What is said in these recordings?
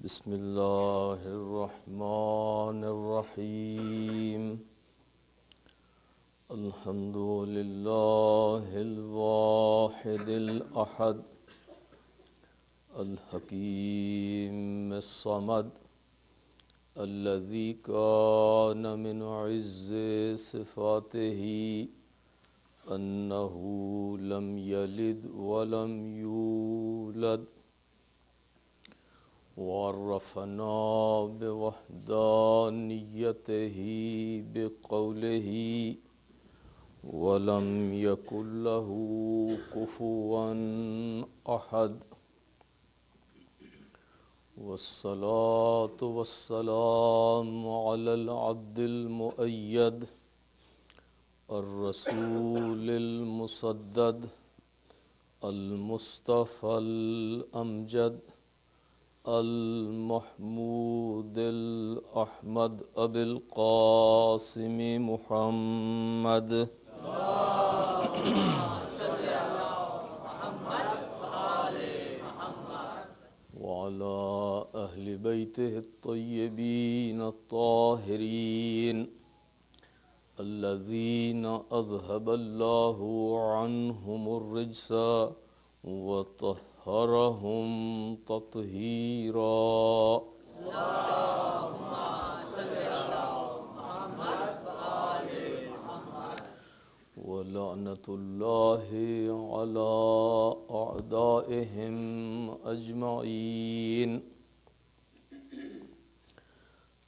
بسم اللہ الرحمن الرحیم الحمد للہ الواحد الأحد الحکیم الصمد الذي كان من عز صفاته أنه لم يلد ولم يولد وعرفنا بوحدانيته بقوله ولم يكن له كفوا أحد والصلاة والسلام على العبد المؤيد الرسول المسدد المصطفى الأمجد المحمود الأحمد أبي القاسم محمد وعلى أهل بيته الطيبين الطاهرين الذين أذهب الله عنهم الرجس وطهرهم تطهيرا اللهم صل على محمد وآل محمد ولعنة الله على أعدائهم أجمعين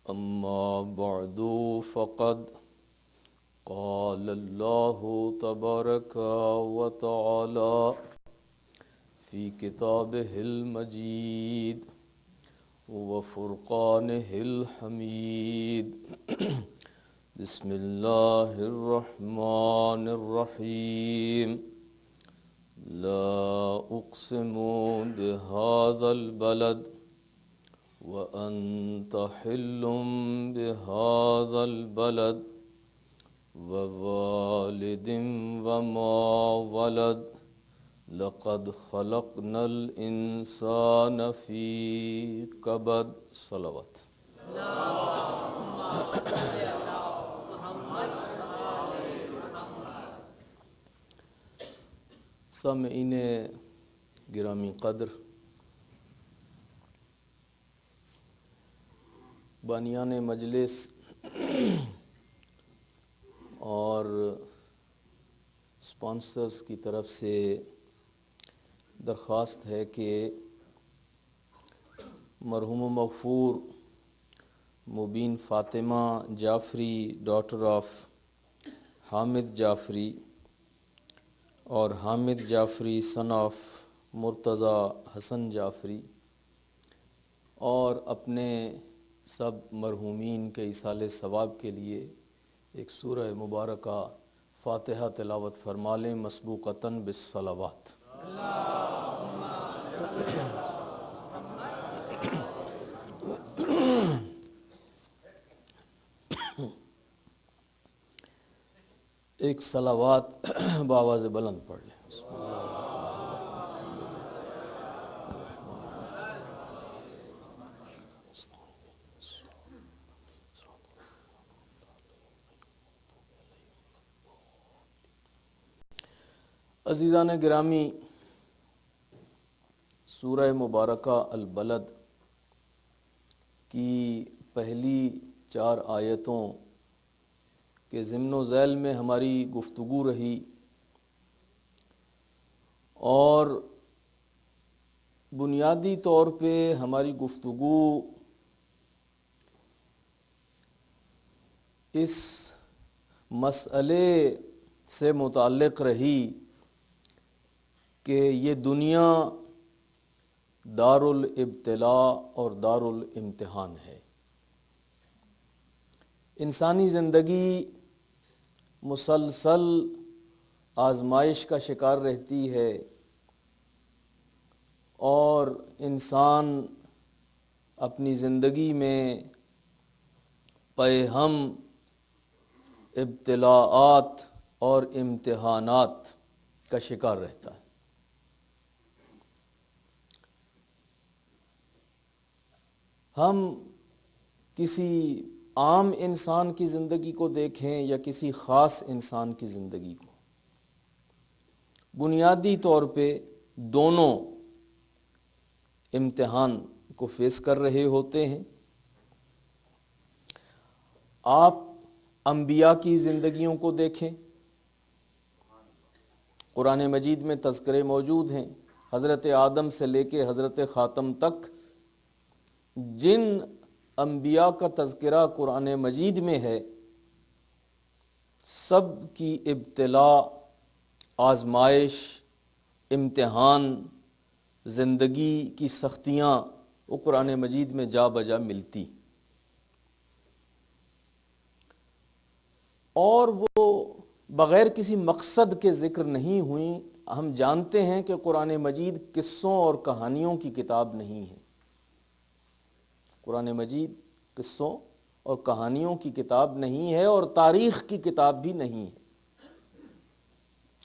أما بعد فقد قال الله تبارك وتعالى في كتابه المجيد وفرقانه الحميد بسم الله الرحمن الرحيم لا أقسم بهذا البلد وأنت حل بهذا البلد ووالد وما ولد لقد خلقنا الإنسان في كبد صلوات سامعین گرامی قدر، بانیان مجلس اور سپانسرز کی طرف سے درخواست ہے کہ مرحوم و مغفور مبین فاطمہ جعفری ڈاٹر آف حامد جعفری اور حامد جعفری سن آف مرتضی حسن جعفری اور اپنے سب مرحومین کے ایصال ثواب کے لیے ایک سورہ مبارکہ فاتحہ تلاوت فرما لیں مسبوقتاً بالصلوات۔ ایک صلوات بآواز بلند پڑھ لیں۔ عزیزان گرامی، سورہ مبارکہ البلد کی پہلی 4 آیتوں کے ضمن و ذیل میں ہماری گفتگو رہی، اور بنیادی طور پہ ہماری گفتگو اس مسئلے سے متعلق رہی کہ یہ دنیا دار الابتلاء اور دار الامتحان ہے۔ انسانی زندگی مسلسل آزمائش کا شکار رہتی ہے، اور انسان اپنی زندگی میں پے ہم ابتلاءات اور امتحانات کا شکار رہتا ہے۔ ہم کسی عام انسان کی زندگی کو دیکھیں یا کسی خاص انسان کی زندگی کو، بنیادی طور پہ دونوں امتحان کو فیس کر رہے ہوتے ہیں۔ آپ انبیاء کی زندگیوں کو دیکھیں، قرآن مجید میں تذکرے موجود ہیں، حضرت آدم سے لے کے حضرت خاتم تک جن انبیاء کا تذکرہ قرآن مجید میں ہے، سب کی ابتلا، آزمائش، امتحان، زندگی کی سختیاں وہ قرآن مجید میں جا بجا ملتی، اور وہ بغیر کسی مقصد کے ذکر نہیں ہوئیں۔ ہم جانتے ہیں کہ قرآن مجید قصوں اور کہانیوں کی کتاب نہیں ہے، قرآن مجید قصوں اور کہانیوں کی کتاب نہیں ہے، اور تاریخ کی کتاب بھی نہیں ہے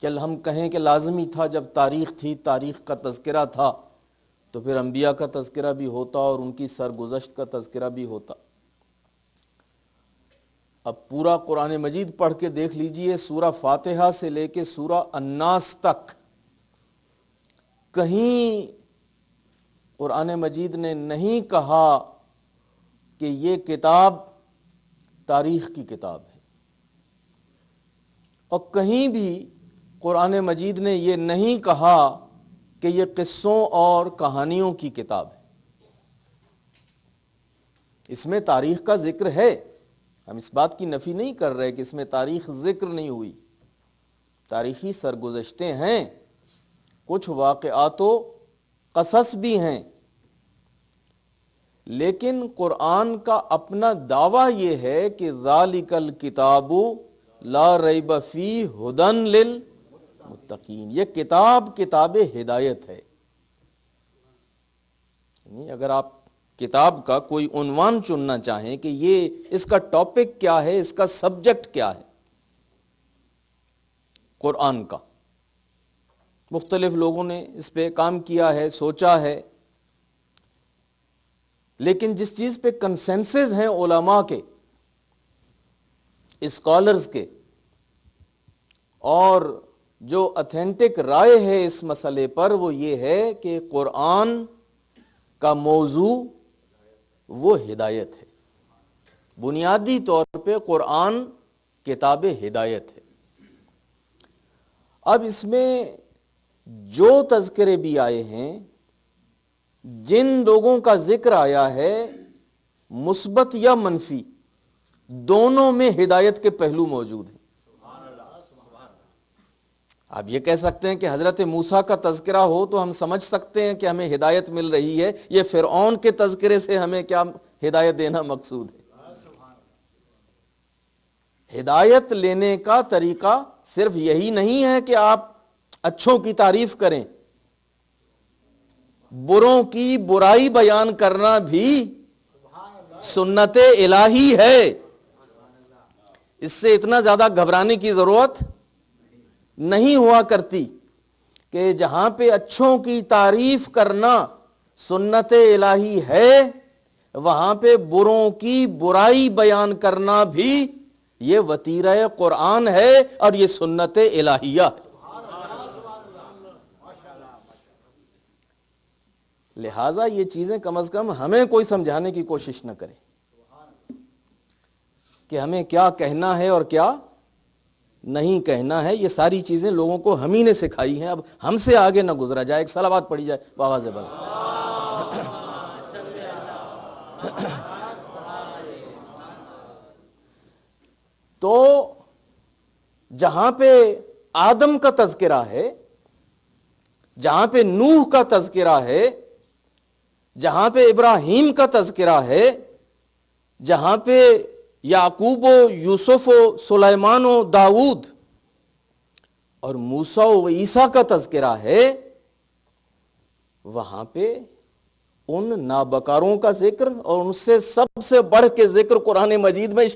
کہ ہم کہیں کہ لازمی تھا جب تاریخ تھی، تاریخ کا تذکرہ تھا تو پھر انبیاء کا تذکرہ بھی ہوتا اور ان کی سرگزشت کا تذکرہ بھی ہوتا۔ اب پورا قرآن مجید پڑھ کے دیکھ لیجئے، سورہ فاتحہ سے لے کے سورہ الناس تک کہیں قرآن مجید نے نہیں کہا کہ یہ کتاب تاریخ کی کتاب ہے، اور کہیں بھی قرآن مجید نے یہ نہیں کہا کہ یہ قصوں اور کہانیوں کی کتاب ہے۔ اس میں تاریخ کا ذکر ہے، ہم اس بات کی نفی نہیں کر رہے کہ اس میں تاریخ ذکر نہیں ہوئی، تاریخی سرگزشتیں ہیں، کچھ واقعات و قصص بھی ہیں، لیکن قرآن کا اپنا دعویٰ یہ ہے کہ ذالک الکتاب لا ریب فیہ ھدی للمتقین، یہ کتاب ہدایت ہے۔ یعنی اگر آپ کتاب کا کوئی عنوان چننا چاہیں کہ یہ اس کا ٹاپک کیا ہے، اس کا سبجیکٹ کیا ہے، قرآن کا، مختلف لوگوں نے اس پہ کام کیا ہے، سوچا ہے، لیکن جس چیز پہ کنسنسس ہیں علماء کے، اسکالرز کے، اور جو اتھینٹک رائے ہے اس مسئلے پر، وہ یہ ہے کہ قرآن کا موضوع وہ ہدایت ہے، بنیادی طور پہ قرآن کتاب ہدایت ہے۔ اب اس میں جو تذکرے بھی آئے ہیں، جن لوگوں کا ذکر آیا ہے، مثبت یا منفی، دونوں میں ہدایت کے پہلو موجود ہیں۔ آپ یہ کہہ سکتے ہیں کہ حضرت موسیٰ کا تذکرہ ہو تو ہم سمجھ سکتے ہیں کہ ہمیں ہدایت مل رہی ہے، یہ فرعون کے تذکرے سے ہمیں کیا ہدایت دینا مقصود ہے؟ ہدایت لینے کا طریقہ صرف یہی نہیں ہے کہ آپ اچھوں کی تعریف کریں، بروں کی برائی بیان کرنا بھی سنت الہی ہے۔ اس سے اتنا زیادہ گھبرانے کی ضرورت نہیں ہوا کرتی کہ جہاں پہ اچھوں کی تعریف کرنا سنت الہی ہے، وہاں پہ بروں کی برائی بیان کرنا بھی یہ وتیرہ قرآن ہے اور یہ سنت الہیہ ہے۔ لہٰذا یہ چیزیں کم از کم ہمیں کوئی سمجھانے کی کوشش نہ کرے کہ ہمیں کیا کہنا ہے اور کیا نہیں کہنا ہے۔ یہ ساری چیزیں لوگوں کو ہم ہی نے سکھائی ہیں، اب ہم سے آگے نہ گزرا جائے۔ ایک صلوات پڑھی جائے بآواز بلند۔ تو جہاں پہ آدم کا تذکرہ ہے، جہاں پہ نوح کا تذکرہ ہے، جہاں پہ ابراہیم کا تذکرہ ہے، جہاں پہ یعقوب و یوسف و سلیمان و داؤد اور موسیٰ و عیسیٰ کا تذکرہ ہے، وہاں پہ ان نابکاروں کا ذکر، اور ان سے سب سے بڑھ کے ذکر قرآن مجید میں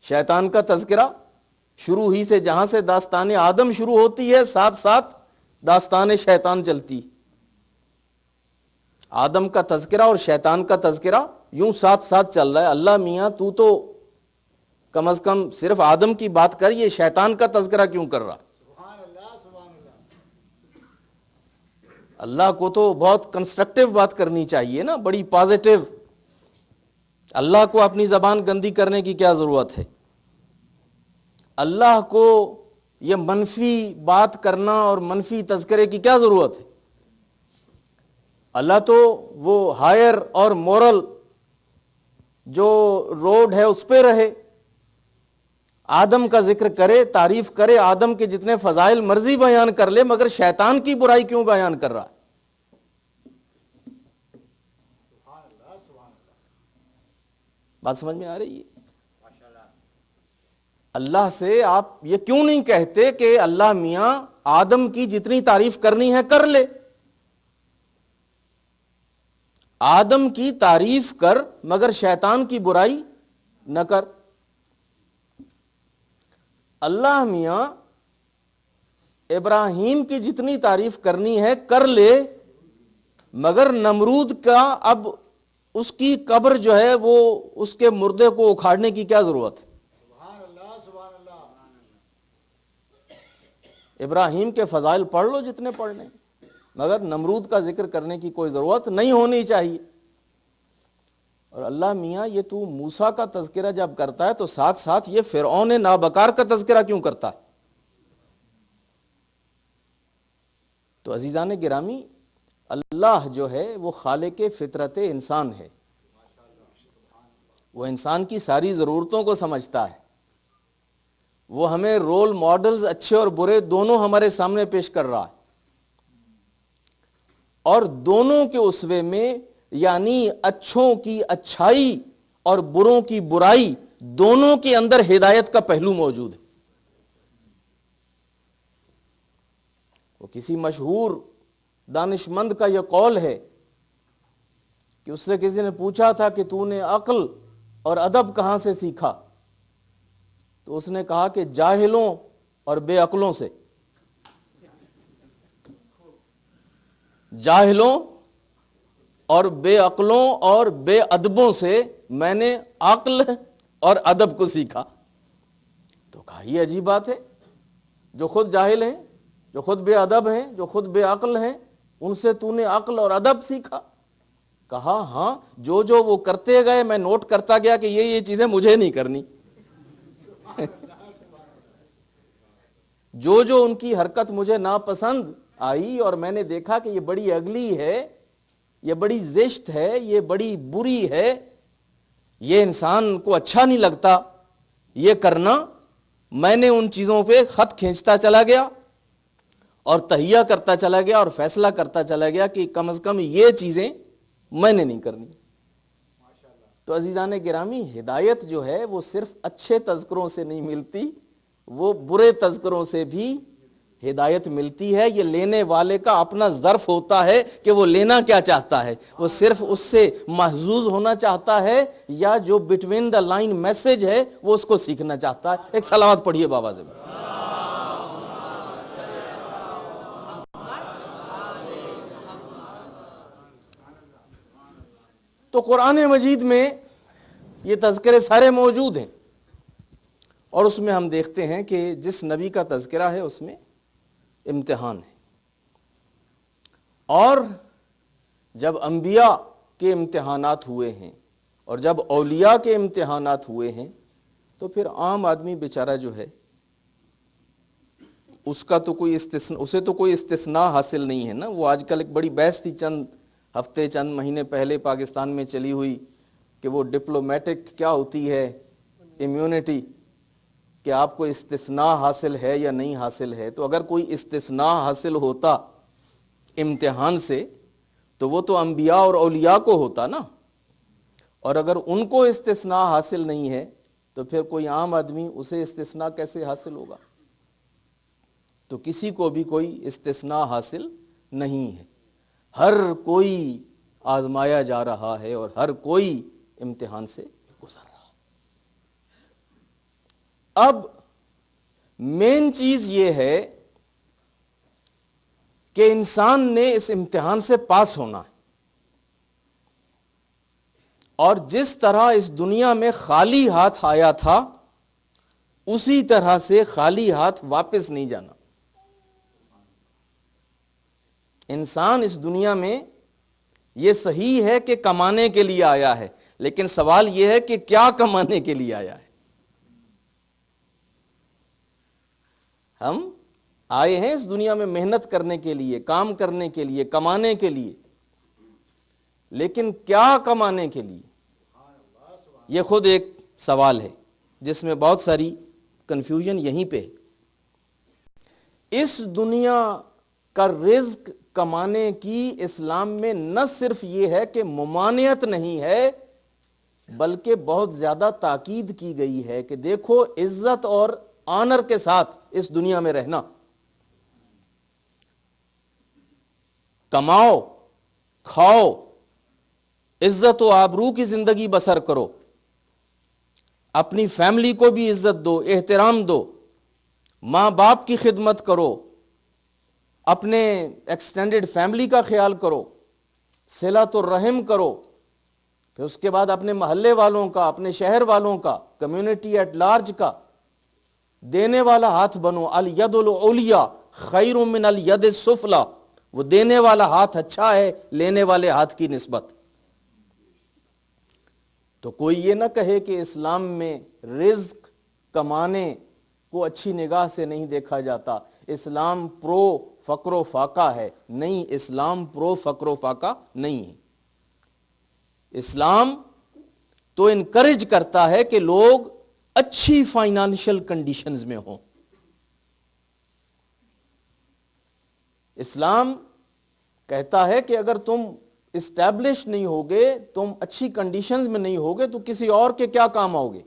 شیطان کا تذکرہ شروع ہی سے، جہاں سے داستان آدم شروع ہوتی ہے، ساتھ ساتھ داستان شیطان چلتی۔ آدم کا تذکرہ اور شیطان کا تذکرہ یوں ساتھ ساتھ چل رہا ہے. اللہ میاں تو کم از کم صرف آدم کی بات کر, یہ شیطان کا تذکرہ کیوں کر رہا؟ اللہ کو تو بہت کنسٹرکٹیو بات کرنی چاہیے نا, بڑی پازیٹیو. اللہ کو اپنی زبان گندی کرنے کی کیا ضرورت ہے؟ اللہ کو یہ منفی بات کرنا اور منفی تذکرے کی کیا ضرورت ہے؟ اللہ تو وہ ہائر اور مورل جو روڈ ہے اس پہ رہے, آدم کا ذکر کرے, تعریف کرے, آدم کے جتنے فضائل مرضی بیان کر لے, مگر شیطان کی برائی کیوں بیان کر رہا ہے؟ بات سمجھ میں آ رہی ہے؟ اللہ سے آپ یہ کیوں نہیں کہتے کہ اللہ میاں آدم کی جتنی تعریف کرنی ہے کر لے, آدم کی تعریف کر مگر شیطان کی برائی نہ کر. اللہ میاں ابراہیم کی جتنی تعریف کرنی ہے کر لے, مگر نمرود کا اب اس کی قبر جو ہے وہ اس کے مردے کو اکھاڑنے کی کیا ضرورت ہے؟ ابراہیم کے فضائل پڑھ لو جتنے پڑھنے, مگر نمرود کا ذکر کرنے کی کوئی ضرورت نہیں ہونی چاہیے. اور اللہ میاں یہ تو موسیٰ کا تذکرہ جب کرتا ہے تو ساتھ ساتھ یہ فرعون نابکار کا تذکرہ کیوں کرتا ہے؟ تو عزیزان گرامی, اللہ جو ہے وہ خالق فطرت انسان ہے, وہ انسان کی ساری ضرورتوں کو سمجھتا ہے, وہ ہمیں رول ماڈلز اچھے اور برے دونوں ہمارے سامنے پیش کر رہا ہے, اور دونوں کے اسوے میں یعنی اچھوں کی اچھائی اور بروں کی برائی دونوں کے اندر ہدایت کا پہلو موجود ہے. وہ کسی مشہور دانش مند کا یہ قول ہے کہ اس سے کسی نے پوچھا تھا کہ تو نے عقل اور ادب کہاں سے سیکھا؟ تو اس نے کہا کہ جاہلوں اور بے عقلوں سے. جاہلوں اور بے عقلوں اور بے ادبوں سے میں نے عقل اور ادب کو سیکھا. تو کہا یہ عجیب بات ہے, جو خود جاہل ہیں, جو خود بے ادب ہیں, جو خود بے عقل ہیں, ان سے تو نے عقل اور ادب سیکھا؟ کہا ہاں, جو وہ کرتے گئے میں نوٹ کرتا گیا کہ یہ چیزیں مجھے نہیں کرنی. جو ان کی حرکت مجھے ناپسند آئی اور میں نے دیکھا کہ یہ بڑی اگلی ہے, یہ بڑی زشت ہے, یہ بڑی بری ہے, یہ انسان کو اچھا نہیں لگتا یہ کرنا, میں نے ان چیزوں پہ خط کھینچتا چلا گیا اور تہیہ کرتا چلا گیا اور فیصلہ کرتا چلا گیا کہ کم از کم یہ چیزیں میں نے نہیں کرنی. تو عزیزان گرامی, ہدایت جو ہے وہ صرف اچھے تذکروں سے نہیں ملتی, وہ برے تذکروں سے بھی ہدایت ملتی ہے. یہ لینے والے کا اپنا ظرف ہوتا ہے کہ وہ لینا کیا چاہتا ہے, وہ صرف اس سے محظوظ ہونا چاہتا ہے یا جو بٹوین دا لائن میسج ہے وہ اس کو سیکھنا چاہتا ہے. ایک صلوات پڑھیے بابا سے. تو قرآن مجید میں یہ تذکرے سارے موجود ہیں, اور اس میں ہم دیکھتے ہیں کہ جس نبی کا تذکرہ ہے اس میں امتحان ہے, اور جب انبیاء کے امتحانات ہوئے ہیں اور جب اولیاء کے امتحانات ہوئے ہیں تو پھر عام آدمی بیچارہ جو ہے اسے تو کوئی استثناء حاصل نہیں ہے نا. وہ آج کل ایک بڑی بحث تھی چند ہفتے چند مہینے پہلے پاکستان میں چلی ہوئی کہ وہ ڈپلومیٹک کیا ہوتی ہے امیونٹی, کہ آپ کو استثناء حاصل ہے یا نہیں حاصل ہے. تو اگر کوئی استثناء حاصل ہوتا امتحان سے تو وہ تو انبیاء اور اولیاء کو ہوتا نا, اور اگر ان کو استثناء حاصل نہیں ہے تو پھر کوئی عام آدمی اسے استثناء کیسے حاصل ہوگا؟ تو کسی کو بھی کوئی استثناء حاصل نہیں ہے, ہر کوئی آزمایا جا رہا ہے اور ہر کوئی امتحان سے گزر رہا ہے. اب مین چیز یہ ہے کہ انسان نے اس امتحان سے پاس ہونا ہے. اور جس طرح اس دنیا میں خالی ہاتھ آیا تھا اسی طرح سے خالی ہاتھ واپس نہیں جانا. انسان اس دنیا میں یہ صحیح ہے کہ کمانے کے لیے آیا ہے، لیکن سوال یہ ہے کہ کیا کمانے کے لیے آیا ہے. ہم آئے ہیں اس دنیا میں محنت کرنے کے لیے، کام کرنے کے لیے، کمانے کے لیے، لیکن کیا کمانے کے لیے؟ یہ خود ایک سوال ہے جس میں بہت ساری کنفیوژن یہیں پہ ہے. اس دنیا کا رزق کمانے کی اسلام میں نہ صرف یہ ہے کہ ممانعت نہیں ہے، بلکہ بہت زیادہ تاکید کی گئی ہے کہ دیکھو عزت اور آنر کے ساتھ اس دنیا میں رہنا، کماؤ، کھاؤ، عزت و آبرو کی زندگی بسر کرو، اپنی فیملی کو بھی عزت دو، احترام دو، ماں باپ کی خدمت کرو، اپنے ایکسٹینڈڈ فیملی کا خیال کرو، صلۃ الرحم کرو، پھر اس کے بعد اپنے محلے والوں کا، اپنے شہر والوں کا، کمیونٹی ایٹ لارج کا دینے والا ہاتھ بنو. الید العلیٰ خیر من الید السفلی، وہ دینے والا ہاتھ اچھا ہے لینے والے ہاتھ کی نسبت. تو کوئی یہ نہ کہے کہ اسلام میں رزق کمانے کو اچھی نگاہ سے نہیں دیکھا جاتا، اسلام پرو فقر و فاقہ ہے. نہیں، اسلام پرو فقر و فاقہ نہیں ہے. اسلام تو انکریج کرتا ہے کہ لوگ اچھی فائنانشل کنڈیشنز میں ہوں. اسلام کہتا ہے کہ اگر تم اسٹیبلش نہیں ہوگے، تم اچھی کنڈیشنز میں نہیں ہوگے تو کسی اور کے کیا کام آؤ گے؟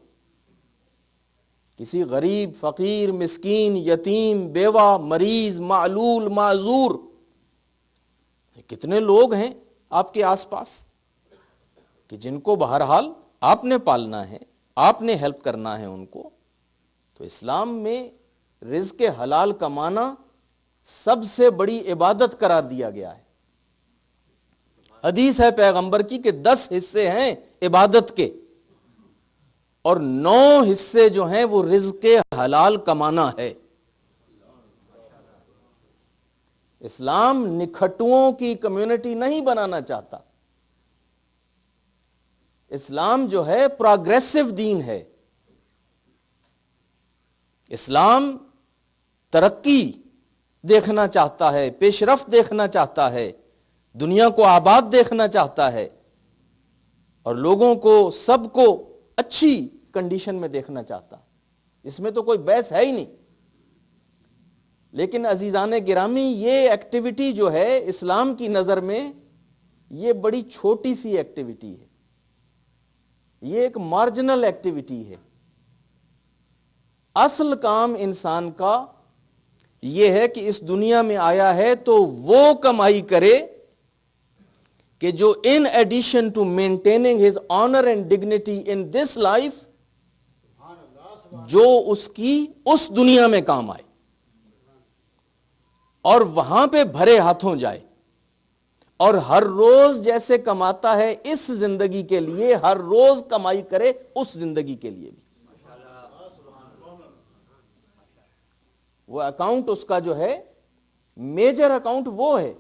کسی غریب، فقیر، مسکین، یتیم، بیوہ، مریض، معلول، معذور، کتنے لوگ ہیں آپ کے آس پاس کہ جن کو بہرحال آپ نے پالنا ہے، آپ نے ہیلپ کرنا ہے ان کو. تو اسلام میں رزق حلال کمانا سب سے بڑی عبادت قرار دیا گیا ہے. حدیث ہے پیغمبر کی کہ 10 حصے ہیں عبادت کے اور 9 حصے جو ہیں وہ رزق حلال کمانا ہے. اسلام نکھٹوؤں کی کمیونٹی نہیں بنانا چاہتا. اسلام جو ہے پروگریسو دین ہے. اسلام ترقی دیکھنا چاہتا ہے، پیش رفت دیکھنا چاہتا ہے، دنیا کو آباد دیکھنا چاہتا ہے اور لوگوں کو، سب کو اچھی کنڈیشن میں دیکھنا چاہتا. اس میں تو کوئی بحث ہے ہی نہیں. لیکن عزیزان گرامی، یہ ایکٹیویٹی جو ہے اسلام کی نظر میں یہ بڑی چھوٹی سی ایکٹیویٹی ہے، یہ ایک مارجنل ایکٹیویٹی ہے. اصل کام انسان کا یہ ہے کہ اس دنیا میں آیا ہے تو وہ کمائی کرے کہ جو in addition to maintaining his honour and dignity in this life, جو اس کی اس دنیا میں کام آئے اور وہاں پہ بھرے ہاتھوں جائے، اور ہر روز جیسے کماتا ہے اس زندگی کے لیے، ہر روز کمائی کرے اس زندگی کے لیے بھی. وہ اکاؤنٹ اس کا جو ہے میجر اکاؤنٹ وہ ہے.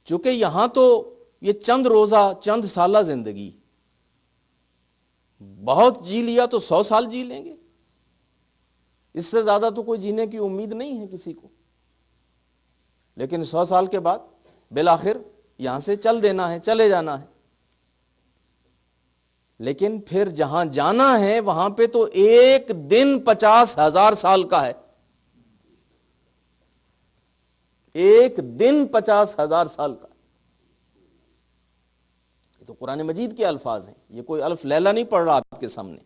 چونکہ یہاں تو یہ چند روزہ، چند سالہ زندگی، بہت جی لیا تو 100 سال جی لیں گے، اس سے زیادہ تو کوئی جینے کی امید نہیں ہے کسی کو. لیکن 100 سال کے بعد بالآخر یہاں سے چل دینا ہے، چلے جانا ہے. لیکن پھر جہاں جانا ہے وہاں پہ تو ایک دن 50,000 سال کا ہے. ایک دن 50,000 سال کا. یہ تو قرآن مجید کے الفاظ ہیں، یہ کوئی الف لیلہ نہیں پڑھ رہا آپ کے سامنے،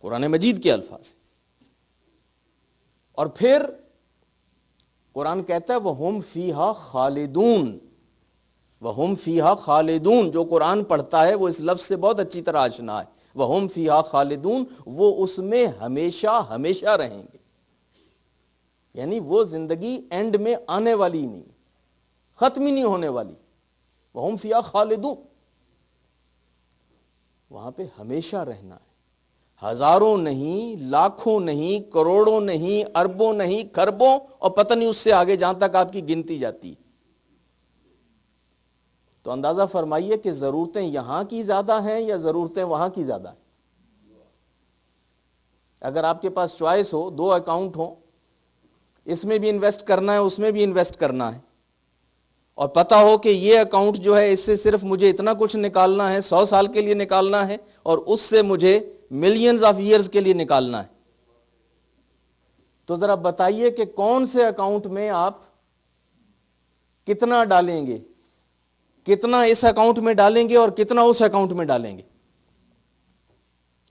قرآن مجید کے الفاظ ہیں. اور پھر قرآن کہتا ہے وَهُمْ فِيهَا خَالِدُونَ. وَهُمْ فِيهَا خَالِدُونَ. جو قرآن پڑھتا ہے وہ اس لفظ سے بہت اچھی طرح آشنا ہے. وَهُمْ فِيهَا خَالِدُونَ، وہ اس میں ہمیشہ ہمیشہ رہیں گے. یعنی وہ زندگی اینڈ میں آنے والی نہیں، ختم ہی نہیں ہونے والی. وَهُمْ فِيهَا خَالِدُونَ. وہاں پہ ہمیشہ رہنا ہے. ہزاروں نہیں، لاکھوں نہیں، کروڑوں نہیں، اربوں نہیں، کھربوں، اور پتہ نہیں اس سے آگے جہاں تک آپ کی گنتی جاتی. تو اندازہ فرمائیے کہ ضرورتیں یہاں کی زیادہ ہیں یا ضرورتیں وہاں کی زیادہ ہیں. اگر آپ کے پاس چوائس ہو، 2 اکاؤنٹ ہوں، اس میں بھی انویسٹ کرنا ہے، اس میں بھی انویسٹ کرنا ہے، اور پتہ ہو کہ یہ اکاؤنٹ جو ہے اس سے صرف مجھے اتنا کچھ نکالنا ہے، 100 سال کے لیے نکالنا ہے، اور اس سے مجھے ملینز آف ایئرز کے لیے نکالنا ہے، تو ذرا بتائیے کہ کون سے اکاؤنٹ میں آپ کتنا ڈالیں گے، کتنا اس اکاؤنٹ میں ڈالیں گے اور کتنا اس اکاؤنٹ میں ڈالیں گے.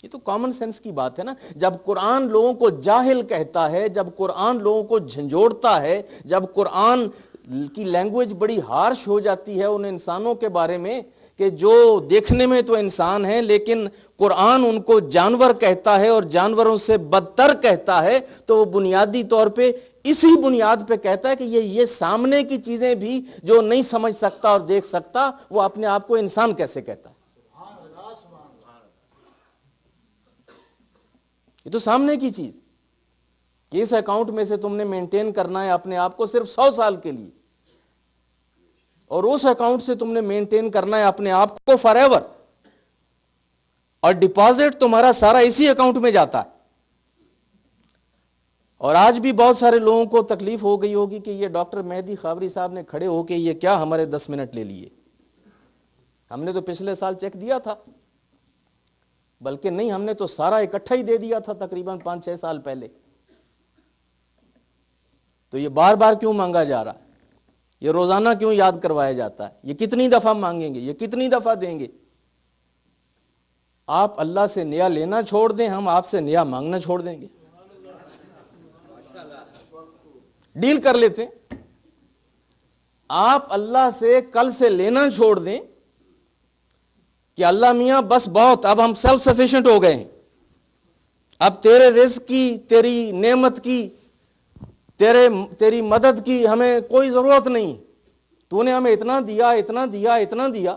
یہ تو کامن سینس کی بات ہے نا. جب قرآن لوگوں کو جاہل کہتا ہے، جب قرآن لوگوں کو جھنجھوڑتا ہے، جب قرآن کی لینگویج بڑی ہارش ہو جاتی ہے ان انسانوں کے بارے میں کہ جو دیکھنے میں تو انسان ہیں لیکن قرآن ان کو جانور کہتا ہے اور جانوروں سے بدتر کہتا ہے، تو وہ بنیادی طور پہ اسی بنیاد پہ کہتا ہے کہ یہ سامنے کی چیزیں بھی جو نہیں سمجھ سکتا اور دیکھ سکتا، وہ اپنے آپ کو انسان کیسے کہتا ہے. یہ تو سامنے کی چیز کہ اس اکاؤنٹ میں سے تم نے مینٹین کرنا ہے اپنے آپ کو صرف 100 سال کے لیے، اور اس اکاؤنٹ سے تم نے مینٹین کرنا ہے اپنے آپ کو فار ایور، اور ڈپازٹ تمہارا سارا اسی اکاؤنٹ میں جاتا ہے. اور آج بھی بہت سارے لوگوں کو تکلیف ہو گئی ہوگی کہ یہ ڈاکٹر مہدی خاوری صاحب نے کھڑے ہو کے یہ کیا ہمارے 10 منٹ لے لیے، ہم نے تو پچھلے سال چیک دیا تھا، بلکہ نہیں، ہم نے تو سارا اکٹھا ہی دے دیا تھا تقریباً 5-6 سال پہلے. تو یہ بار بار کیوں مانگا جا رہا ہے، یہ روزانہ کیوں یاد کروایا جاتا ہے، یہ کتنی دفعہ مانگیں گے، یہ کتنی دفعہ دیں گے. آپ اللہ سے نیا لینا چھوڑ دیں، ہم آپ سے نیا مانگنا چھوڑ دیں گے. ڈیل کر لیتے ہیں. آپ اللہ سے کل سے لینا چھوڑ دیں کہ اللہ میاں بس بہت، اب ہم سیلف سفیشینٹ ہو گئے ہیں، اب تیرے رزق کی، تیری نعمت کی، تیری مدد کی ہمیں کوئی ضرورت نہیں، تو نے ہمیں اتنا دیا، اتنا دیا، اتنا دیا،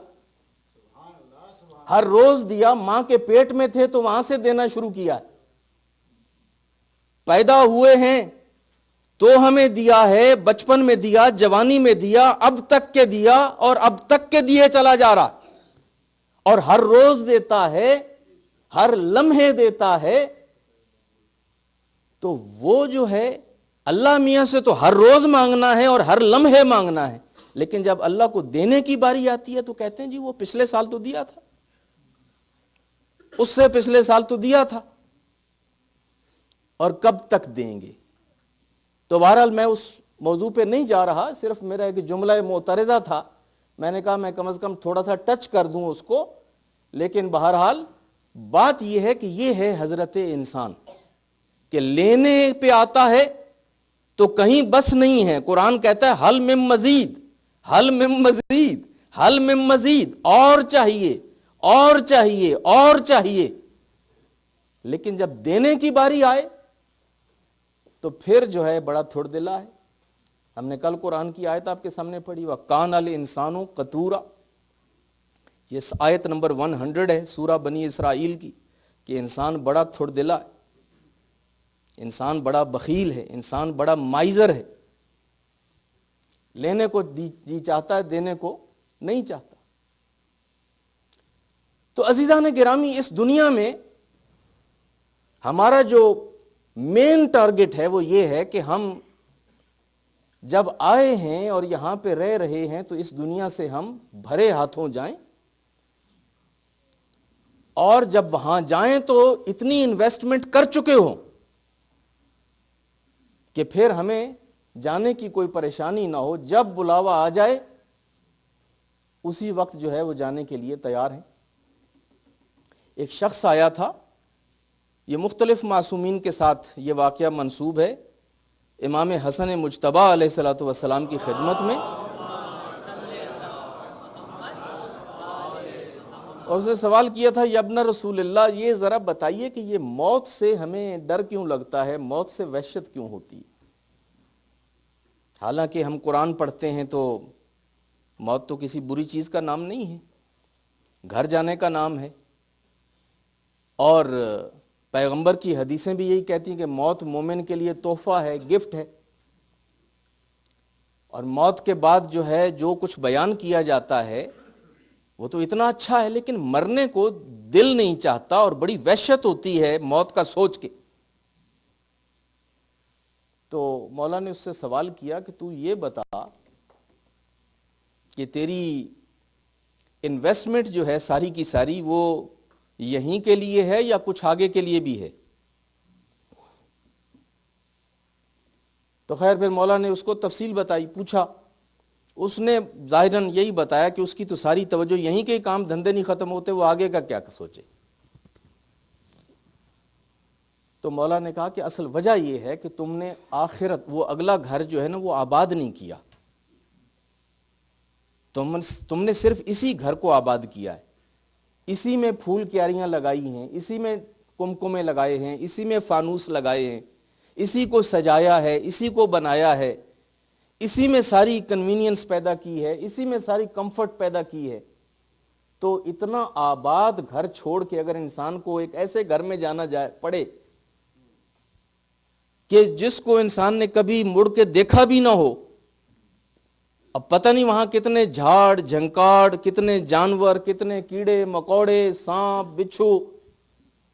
ہر روز دیا، ماں کے پیٹ میں تھے تو وہاں سے دینا شروع کیا، پیدا ہوئے ہیں تو ہمیں دیا ہے، بچپن میں دیا، جوانی میں دیا، اب تک کے دیا، اور اب تک کے دیے چلا جا رہا، اور ہر روز دیتا ہے، ہر لمحے دیتا ہے. تو وہ جو ہے اللہ میاں سے تو ہر روز مانگنا ہے اور ہر لمحے مانگنا ہے، لیکن جب اللہ کو دینے کی باری آتی ہے تو کہتے ہیں جی وہ پچھلے سال تو دیا تھا، اس سے پچھلے سال تو دیا تھا، اور کب تک دیں گے. تو بہرحال میں اس موضوع پہ نہیں جا رہا، صرف میرا ایک جملہ معترضہ تھا، میں نے کہا میں کم از کم تھوڑا سا ٹچ کر دوں اس کو. لیکن بہرحال بات یہ ہے کہ یہ ہے حضرت انسان کہ لینے پہ آتا ہے تو کہیں بس نہیں ہے. قرآن کہتا ہے حل من مزید، حل من مزید، حل من مزید، اور چاہیے، اور چاہیے، اور چاہیے. لیکن جب دینے کی باری آئے تو پھر جو ہے بڑا تھوڑ دلا ہے. ہم نے کل قرآن کی آیت آپ کے سامنے پڑھی، وَكَانَ الْإِنسَانُ قَتُورًا، یہ آیت نمبر 100 ہے سورہ بنی اسرائیل کی، کہ انسان بڑا تھوڑ دلا ہے، انسان بڑا بخیل ہے، انسان بڑا مائزر ہے، لینے کو جی چاہتا ہے، دینے کو نہیں چاہتا. تو عزیزان گرامی، اس دنیا میں ہمارا جو مین ٹارگٹ ہے وہ یہ ہے کہ ہم جب آئے ہیں اور یہاں پہ رہ رہے ہیں تو اس دنیا سے ہم بھرے ہاتھوں جائیں، اور جب وہاں جائیں تو اتنی انویسٹمنٹ کر چکے ہوں کہ پھر ہمیں جانے کی کوئی پریشانی نہ ہو، جب بلاوا آ جائے اسی وقت جو ہے وہ جانے کے لیے تیار ہیں. ایک شخص آیا تھا، یہ مختلف معصومین کے ساتھ یہ واقعہ منسوب ہے امام حسن مجتبی علیہ الصلوۃ والسلام کی خدمت میں، اور اسے سوال کیا تھا، یا ابن رسول اللہ، یہ ذرا بتائیے کہ یہ موت سے ہمیں ڈر کیوں لگتا ہے، موت سے وحشت کیوں ہوتی ہے؟ حالانکہ ہم قرآن پڑھتے ہیں تو موت تو کسی بری چیز کا نام نہیں ہے، گھر جانے کا نام ہے، اور پیغمبر کی حدیثیں بھی یہی کہتی ہیں کہ موت مومن کے لیے تحفہ ہے، گفٹ ہے. اور موت کے بعد جو ہے جو کچھ بیان کیا جاتا ہے وہ تو اتنا اچھا ہے، لیکن مرنے کو دل نہیں چاہتا اور بڑی وحشت ہوتی ہے موت کا سوچ کے. تو مولا نے اس سے سوال کیا کہ تو یہ بتا کہ تیری انویسٹمنٹ جو ہے ساری کی ساری وہ یہیں کے لیے ہے یا کچھ آگے کے لیے بھی ہے؟ تو خیر پھر مولا نے اس کو تفصیل بتائی. پوچھا، اس نے ظاہراً یہی بتایا کہ اس کی تو ساری توجہ یہیں کے کام دھندے نہیں ختم ہوتے، وہ آگے کا کیا سوچے. تو مولا نے کہا کہ اصل وجہ یہ ہے کہ تم نے آخرت، وہ اگلا گھر جو ہے نا وہ آباد نہیں کیا، تم نے صرف اسی گھر کو آباد کیا ہے. اسی میں پھول کیاریاں لگائی ہیں، اسی میں کمکمے لگائے ہیں، اسی میں فانوس لگائے ہیں، اسی کو سجایا ہے، اسی کو بنایا ہے، اسی میں ساری کنوینئنس پیدا کی ہے، اسی میں ساری کمفرٹ پیدا کی ہے. تو اتنا آباد گھر چھوڑ کے اگر انسان کو ایک ایسے گھر میں جانا جائے پڑے کہ جس کو انسان نے کبھی مڑ کے دیکھا بھی نہ ہو، اب پتہ نہیں وہاں کتنے جھاڑ جھنکاڑ، کتنے جانور، کتنے کیڑے مکوڑے، سانپ بچھو،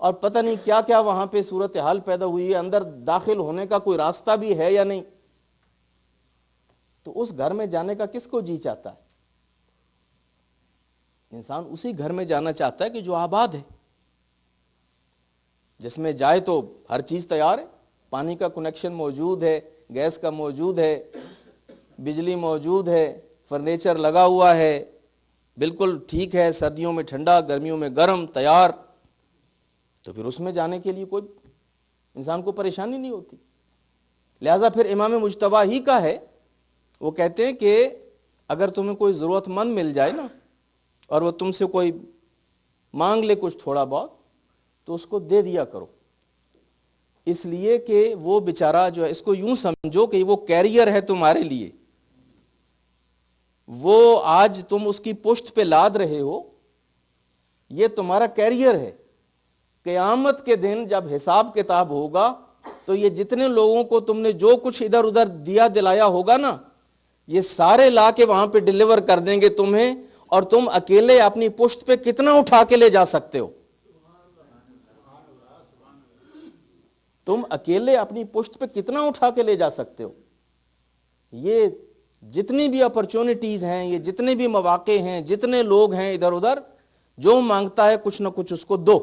اور پتہ نہیں کیا کیا وہاں پہ صورتحال پیدا ہوئی ہے، اندر داخل ہونے کا کوئی راستہ بھی ہے یا نہیں. تو اس گھر میں جانے کا کس کو جی چاہتا ہے؟ انسان اسی گھر میں جانا چاہتا ہے کہ جو آباد ہے، جس میں جائے تو ہر چیز تیار ہے، پانی کا کنیکشن موجود ہے، گیس کا موجود ہے، بجلی موجود ہے، فرنیچر لگا ہوا ہے، بالکل ٹھیک ہے، سردیوں میں ٹھنڈا، گرمیوں میں گرم، تیار. تو پھر اس میں جانے کے لیے کوئی انسان کو پریشانی نہیں ہوتی. لہذا پھر امام مجتبی ہی کا ہے، وہ کہتے ہیں کہ اگر تمہیں کوئی ضرورت مند مل جائے نا اور وہ تم سے کوئی مانگ لے کچھ تھوڑا بہت، تو اس کو دے دیا کرو، اس لیے کہ وہ بیچارہ جو ہے، اس کو یوں سمجھو کہ وہ کیریئر ہے تمہارے لیے، وہ آج تم اس کی پشت پہ لاد رہے ہو، یہ تمہارا کیریئر ہے. قیامت کے دن جب حساب کتاب ہوگا تو یہ جتنے لوگوں کو تم نے جو کچھ ادھر ادھر دیا دلایا ہوگا نا، یہ سارے لا کے وہاں پہ ڈیلیور کر دیں گے تمہیں، اور تم اکیلے اپنی پشت پہ کتنا اٹھا کے لے جا سکتے ہو؟ تم اکیلے اپنی پشت پہ کتنا اٹھا کے لے جا سکتے ہو؟ یہ جتنی بھی اپرچونٹیز ہیں، یہ جتنے بھی مواقع ہیں، جتنے لوگ ہیں ادھر ادھر، جو مانگتا ہے کچھ نہ کچھ اس کو دو.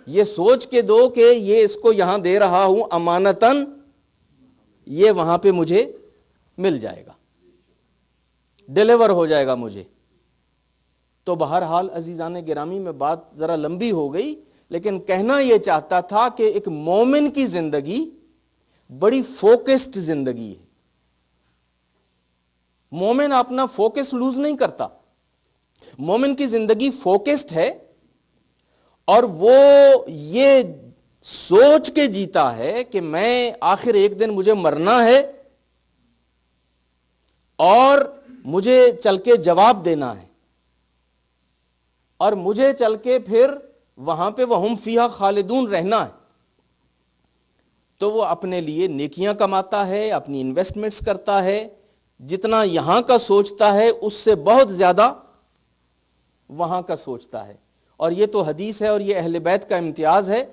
یہ سوچ کے دو کہ یہ اس کو یہاں دے رہا ہوں امانتاً، یہ وہاں پہ مجھے مل جائے گا، ڈیلیور ہو جائے گا مجھے. تو بہرحال عزیزان گرامی، میں بات ذرا لمبی ہو گئی، لیکن کہنا یہ چاہتا تھا کہ ایک مومن کی زندگی بڑی فوکسڈ زندگی ہے. مومن اپنا فوکس لوز نہیں کرتا، مومن کی زندگی فوکسڈ ہے، اور وہ یہ سوچ کے جیتا ہے کہ میں آخر ایک دن مجھے مرنا ہے اور مجھے چل کے جواب دینا ہے، اور مجھے چل کے پھر وہاں پہ وہم فیہا خالدون رہنا ہے. تو وہ اپنے لیے نیکیاں کماتا ہے، اپنی انویسٹمنٹس کرتا ہے، جتنا یہاں کا سوچتا ہے اس سے بہت زیادہ وہاں کا سوچتا ہے. اور یہ تو حدیث ہے، اور یہ اہل بیت کا امتیاز ہے.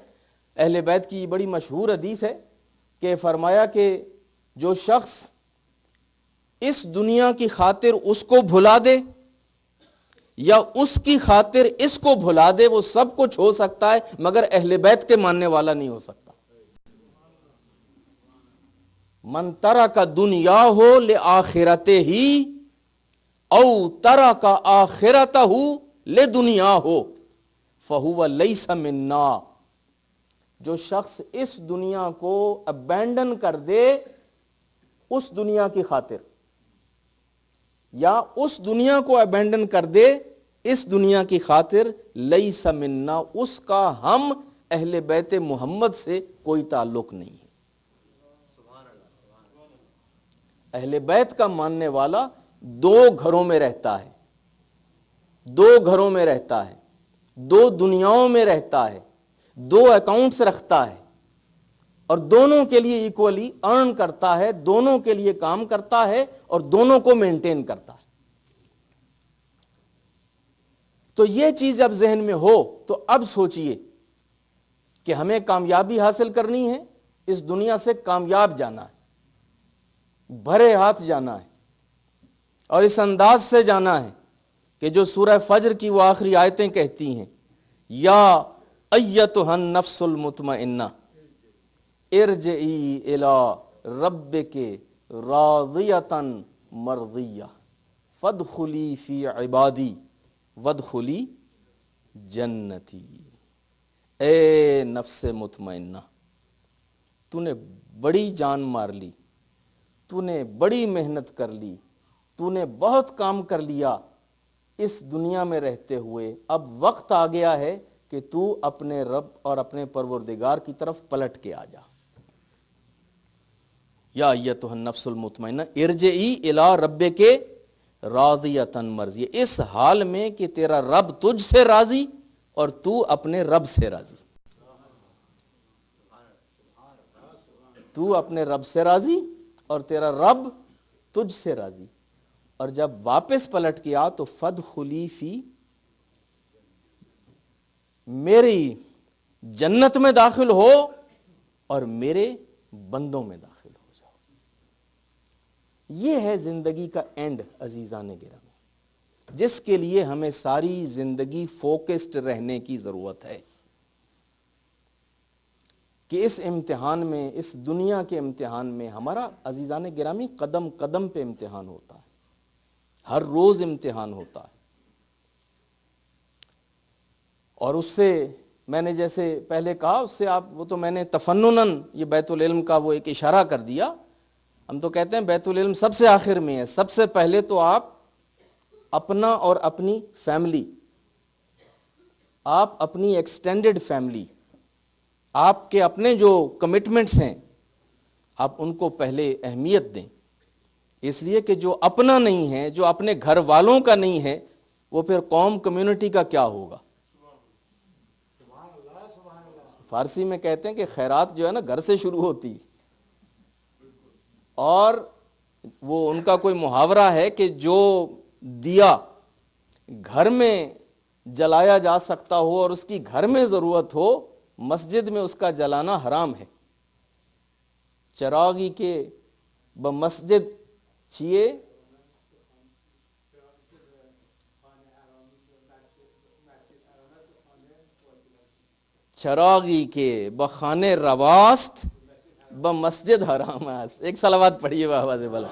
اہل بیت کی بڑی مشہور حدیث ہے کہ فرمایا کہ جو شخص اس دنیا کی خاطر اس کو بھلا دے یا اس کی خاطر اس کو بھلا دے، وہ سب کچھ ہو سکتا ہے مگر اہل بیت کے ماننے والا نہیں ہو سکتا. من ترک دنیا ہو لآخرتے ہی او ترک آخرتہ لے دنیا ہو فہو لیس منا. جو شخص اس دنیا کو ابینڈن کر دے اس دنیا کی خاطر، یا اس دنیا کو ابینڈن کر دے اس دنیا کی خاطر، لیس منا، اس کا ہم اہل بیت محمد سے کوئی تعلق نہیں ہے. اہل بیت کا ماننے والا دو گھروں میں رہتا ہے، دو گھروں میں رہتا ہے، دو دنیاؤں میں رہتا ہے. دو اکاؤنٹس رکھتا ہے اور دونوں کے لیے ایکولی ارن کرتا ہے، دونوں کے لیے کام کرتا ہے اور دونوں کو مینٹین کرتا ہے. تو یہ چیز اب ذہن میں ہو تو اب سوچئے کہ ہمیں کامیابی حاصل کرنی ہے، اس دنیا سے کامیاب جانا ہے، بھرے ہاتھ جانا ہے، اور اس انداز سے جانا ہے کہ جو سورہ فجر کی وہ آخری آیتیں کہتی ہیں، یا ایتھا النفس المطمئنہ ارجعی الی ربک راضیۃ مرضیہ فادخلی فی عبادی وادخلی جنتی. اے نفس مطمئنہ، تو نے بڑی جان مار لی، تو نے بڑی محنت کر لی، تو نے بہت کام کر لیا اس دنیا میں رہتے ہوئے، اب وقت آ گیا ہے کہ تو اپنے رب اور اپنے پروردگار کی طرف پلٹ کے آ جا. یا ایتھا النفس المطمئنہ ارجعی الی ربک راضیۃ مرضیہ، اس حال میں کہ تیرا رب تجھ سے راضی اور تو اپنے رب سے راضی. تو اپنے رب سے راضی اور تیرا رب تجھ سے راضی. اور جب واپس پلٹ کے آ تو فادخلی فی، میری جنت میں داخل ہو اور میرے بندوں میں داخل ہو جاؤ. یہ ہے زندگی کا اینڈ عزیزان گرامی، جس کے لیے ہمیں ساری زندگی فوکسڈ رہنے کی ضرورت ہے کہ اس امتحان میں، اس دنیا کے امتحان میں ہمارا عزیزان گرامی قدم قدم پہ امتحان ہوتا ہے، ہر روز امتحان ہوتا ہے. اور اس سے میں نے جیسے پہلے کہا، اس سے آپ وہ تو میں نے تفنناً یہ بیت العلم کا وہ ایک اشارہ کر دیا. ہم تو کہتے ہیں بیت العلم سب سے آخر میں ہے، سب سے پہلے تو آپ اپنا اور اپنی فیملی، آپ اپنی ایکسٹینڈڈ فیملی، آپ کے اپنے جو کمٹمنٹس ہیں آپ ان کو پہلے اہمیت دیں. اس لیے کہ جو اپنا نہیں ہے، جو اپنے گھر والوں کا نہیں ہے، وہ پھر قوم کمیونٹی کا کیا ہوگا. فارسی میں کہتے ہیں کہ خیرات جو ہے نا گھر سے شروع ہوتی، اور وہ ان کا کوئی محاورہ ہے کہ جو دیا گھر میں جلایا جا سکتا ہو اور اس کی گھر میں ضرورت ہو، مسجد میں اس کا جلانا حرام ہے. چراغی کے بمسجد چیے چراغی کے بخانے رواست بمسجد حرام است. ایک صلوات پڑھیے بابا سے بلا.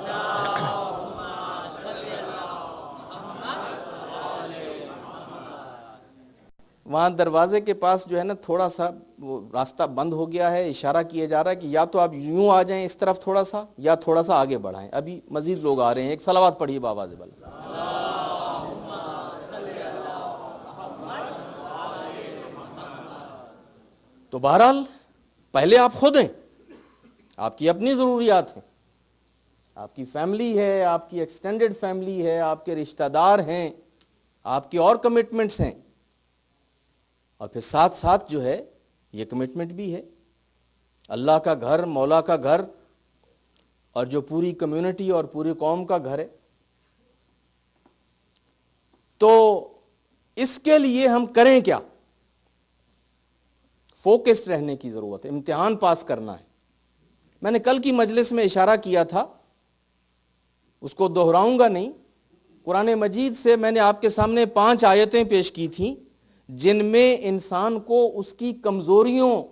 وہاں دروازے کے پاس جو ہے نا تھوڑا سا وہ راستہ بند ہو گیا ہے، اشارہ کیا جا رہا ہے کہ یا تو آپ یوں آ جائیں اس طرف تھوڑا سا، یا تھوڑا سا آگے بڑھائیں. ابھی مزید لوگ آ رہے ہیں. ایک صلوات پڑھیے بابا سے بلا. تو بہرحال پہلے آپ خود ہیں، آپ کی اپنی ضروریات ہیں، آپ کی فیملی ہے، آپ کی ایکسٹینڈڈ فیملی ہے، آپ کے رشتہ دار ہیں، آپ کی اور کمٹمنٹس ہیں، اور پھر ساتھ ساتھ جو ہے یہ کمٹمنٹ بھی ہے اللہ کا گھر، مولا کا گھر، اور جو پوری کمیونٹی اور پوری قوم کا گھر ہے. تو اس کے لیے ہم کریں کیا؟ فوکسڈ رہنے کی ضرورت ہے، امتحان پاس کرنا ہے. میں نے کل کی مجلس میں اشارہ کیا تھا، اس کو دہراؤں گا نہیں. قرآن مجید سے میں نے آپ کے سامنے 5 آیتیں پیش کی تھیں جن میں انسان کو اس کی کمزوریوں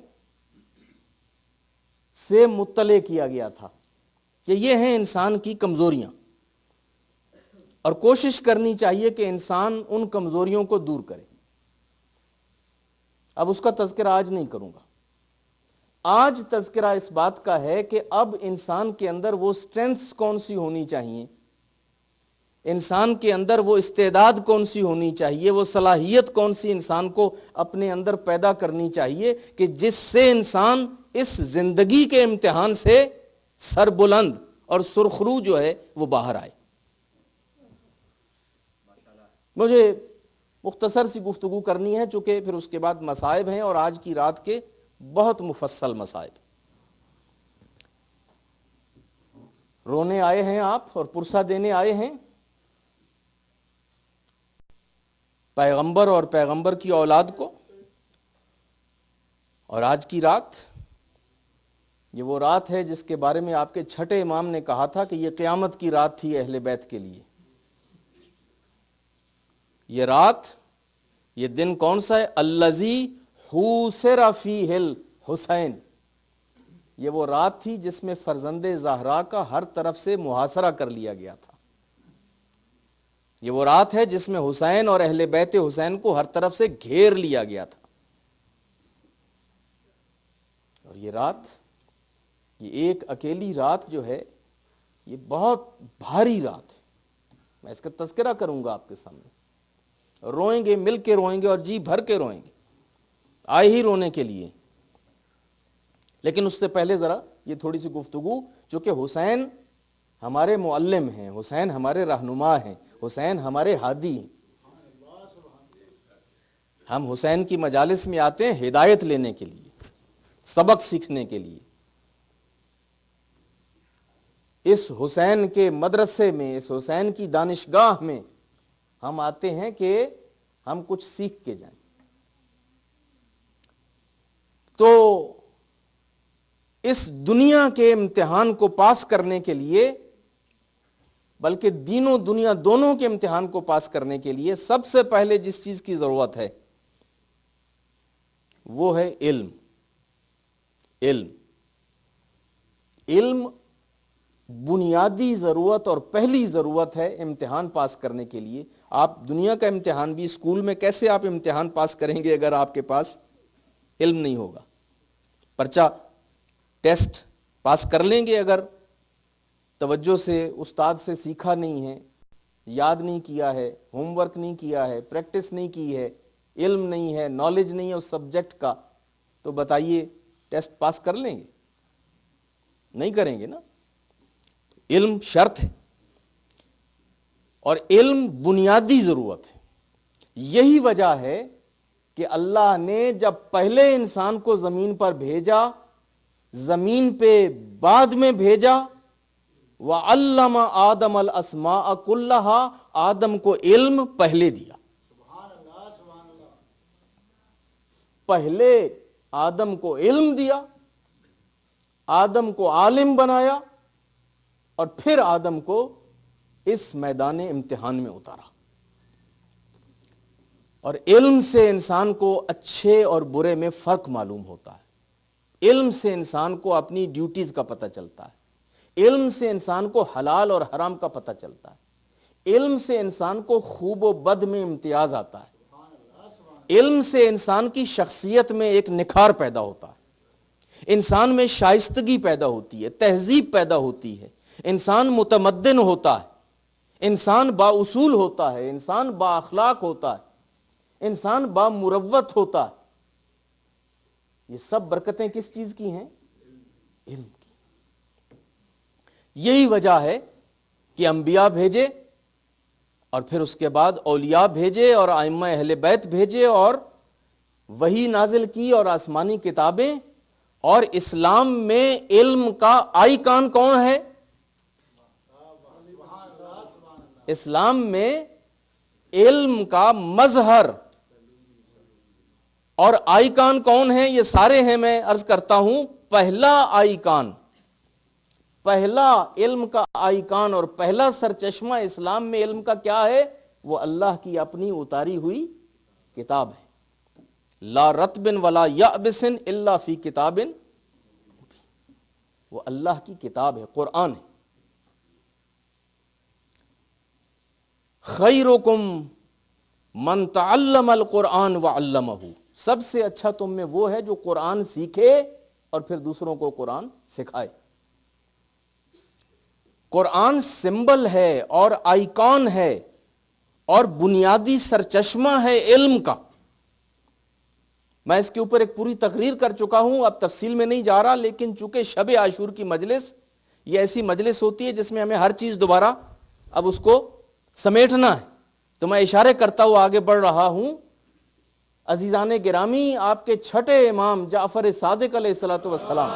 سے مطلع کیا گیا تھا کہ یہ ہیں انسان کی کمزوریاں، اور کوشش کرنی چاہیے کہ انسان ان کمزوریوں کو دور کرے. اب اس کا تذکرہ آج نہیں کروں گا. آج تذکرہ اس بات کا ہے کہ اب انسان کے اندر وہ سٹرینتھس کون سی ہونی چاہیے، انسان کے اندر وہ استعداد کون سی ہونی چاہیے، وہ صلاحیت کون سی انسان کو اپنے اندر پیدا کرنی چاہیے کہ جس سے انسان اس زندگی کے امتحان سے سربلند اور سرخرو جو ہے وہ باہر آئے. مجھے مختصر سی گفتگو کرنی ہے چونکہ پھر اس کے بعد مصائب ہیں، اور آج کی رات کے بہت مفصل مصائب۔ رونے آئے ہیں آپ اور پرسہ دینے آئے ہیں پیغمبر اور پیغمبر کی اولاد کو، اور آج کی رات یہ وہ رات ہے جس کے بارے میں آپ کے چھٹے امام نے کہا تھا کہ یہ قیامت کی رات تھی اہل بیت کے لیے۔ یہ رات، یہ دن کون سا ہے؟ الذی حوسر فیہ الحسین، یہ وہ رات تھی جس میں فرزند زہرا کا ہر طرف سے محاصرہ کر لیا گیا تھا۔ یہ وہ رات ہے جس میں حسین اور اہل بیت حسین کو ہر طرف سے گھیر لیا گیا تھا۔ اور یہ رات، یہ ایک اکیلی رات جو ہے، یہ بہت بھاری رات ہے۔ میں اس کا تذکرہ کروں گا آپ کے سامنے، روئیں گے، مل کے روئیں گے اور جی بھر کے روئیں گے، آئے ہی رونے کے لیے۔ لیکن اس سے پہلے ذرا یہ تھوڑی سی گفتگو، چونکہ حسین ہمارے معلم ہیں، حسین ہمارے رہنما ہیں، حسین ہمارے ہادی ہیں۔ ہم حسین کی مجالس میں آتے ہیں ہدایت لینے کے لیے، سبق سیکھنے کے لیے۔ اس حسین کے مدرسے میں، اس حسین کی دانشگاہ میں ہم آتے ہیں کہ ہم کچھ سیکھ کے جائیں۔ تو اس دنیا کے امتحان کو پاس کرنے کے لیے، بلکہ دین و دنیا دونوں کے امتحان کو پاس کرنے کے لیے سب سے پہلے جس چیز کی ضرورت ہے وہ ہے علم۔ علم، علم بنیادی ضرورت اور پہلی ضرورت ہے امتحان پاس کرنے کے لیے۔ آپ دنیا کا امتحان بھی اسکول میں کیسے آپ امتحان پاس کریں گے اگر آپ کے پاس علم نہیں ہوگا؟ پرچہ ٹیسٹ پاس کر لیں گے اگر توجہ سے استاد سے سیکھا نہیں ہے، یاد نہیں کیا ہے، ہوم ورک نہیں کیا ہے، پریکٹس نہیں کی ہے، علم نہیں ہے، نالج نہیں ہے اس سبجیکٹ کا، تو بتائیے ٹیسٹ پاس کر لیں گے؟ نہیں کریں گے نا۔ علم شرط ہے اور علم بنیادی ضرورت ہے۔ یہی وجہ ہے کہ اللہ نے جب پہلے انسان کو زمین پر بھیجا، زمین پہ بعد میں بھیجا، وَعَلَّمَ آدَمَ الْأَسْمَاءَ كُلَّهَا، آدم کو علم پہلے دیا۔ پہلے آدم کو علم دیا، آدم کو عالم بنایا، اور پھر آدم کو اس میدان امتحان میں اتارا۔ اور علم سے انسان کو اچھے اور برے میں فرق معلوم ہوتا ہے، علم سے انسان کو اپنی ڈیوٹیز کا پتہ چلتا ہے، علم سے انسان کو حلال اور حرام کا پتہ چلتا ہے، علم سے انسان کو خوب و بد میں امتیاز آتا ہے، علم سے انسان کی شخصیت میں ایک نکھار پیدا ہوتا ہے، انسان میں شائستگی پیدا ہوتی ہے، تہذیب پیدا ہوتی ہے، انسان متمدن ہوتا ہے، انسان با اصول ہوتا ہے، انسان با اخلاق ہوتا ہے، انسان با مروت ہوتا ہے۔ یہ سب برکتیں کس چیز کی ہیں؟ علم کی۔ یہی وجہ ہے کہ انبیاء بھیجے اور پھر اس کے بعد اولیاء بھیجے اور ائمہ اہل بیت بھیجے اور وحی نازل کی اور آسمانی کتابیں، اور اسلام میں علم کا آئیکن کون ہے؟ اسلام میں علم کا مظہر اور آئیکن کون ہے؟ یہ سارے ہیں، میں عرض کرتا ہوں۔ پہلا آئیکن، پہلا علم کا آئیکن اور پہلا سرچشمہ اسلام میں علم کا کیا ہے؟ وہ اللہ کی اپنی اتاری ہوئی کتاب ہے۔ لا رطب ولا یابس الا فی کتاب، وہ اللہ کی کتاب ہے، قرآن ہے۔ خیرکم من تعلم القرآن وعلمہ، سب سے اچھا تم میں وہ ہے جو قرآن سیکھے اور پھر دوسروں کو قرآن سکھائے۔ قرآن سمبل ہے اور آئیکن ہے اور بنیادی سرچشمہ ہے علم کا۔ میں اس کے اوپر ایک پوری تقریر کر چکا ہوں، اب تفصیل میں نہیں جا رہا، لیکن چونکہ شب عاشور کی مجلس یہ ایسی مجلس ہوتی ہے جس میں ہمیں ہر چیز دوبارہ اب اس کو سمیٹنا ہے، تو میں اشارے کرتا ہوا آگے بڑھ رہا ہوں. عزیزان گرامی، آپ کے چھٹے امام جعفر صادق علیہ الصلوۃ والسلام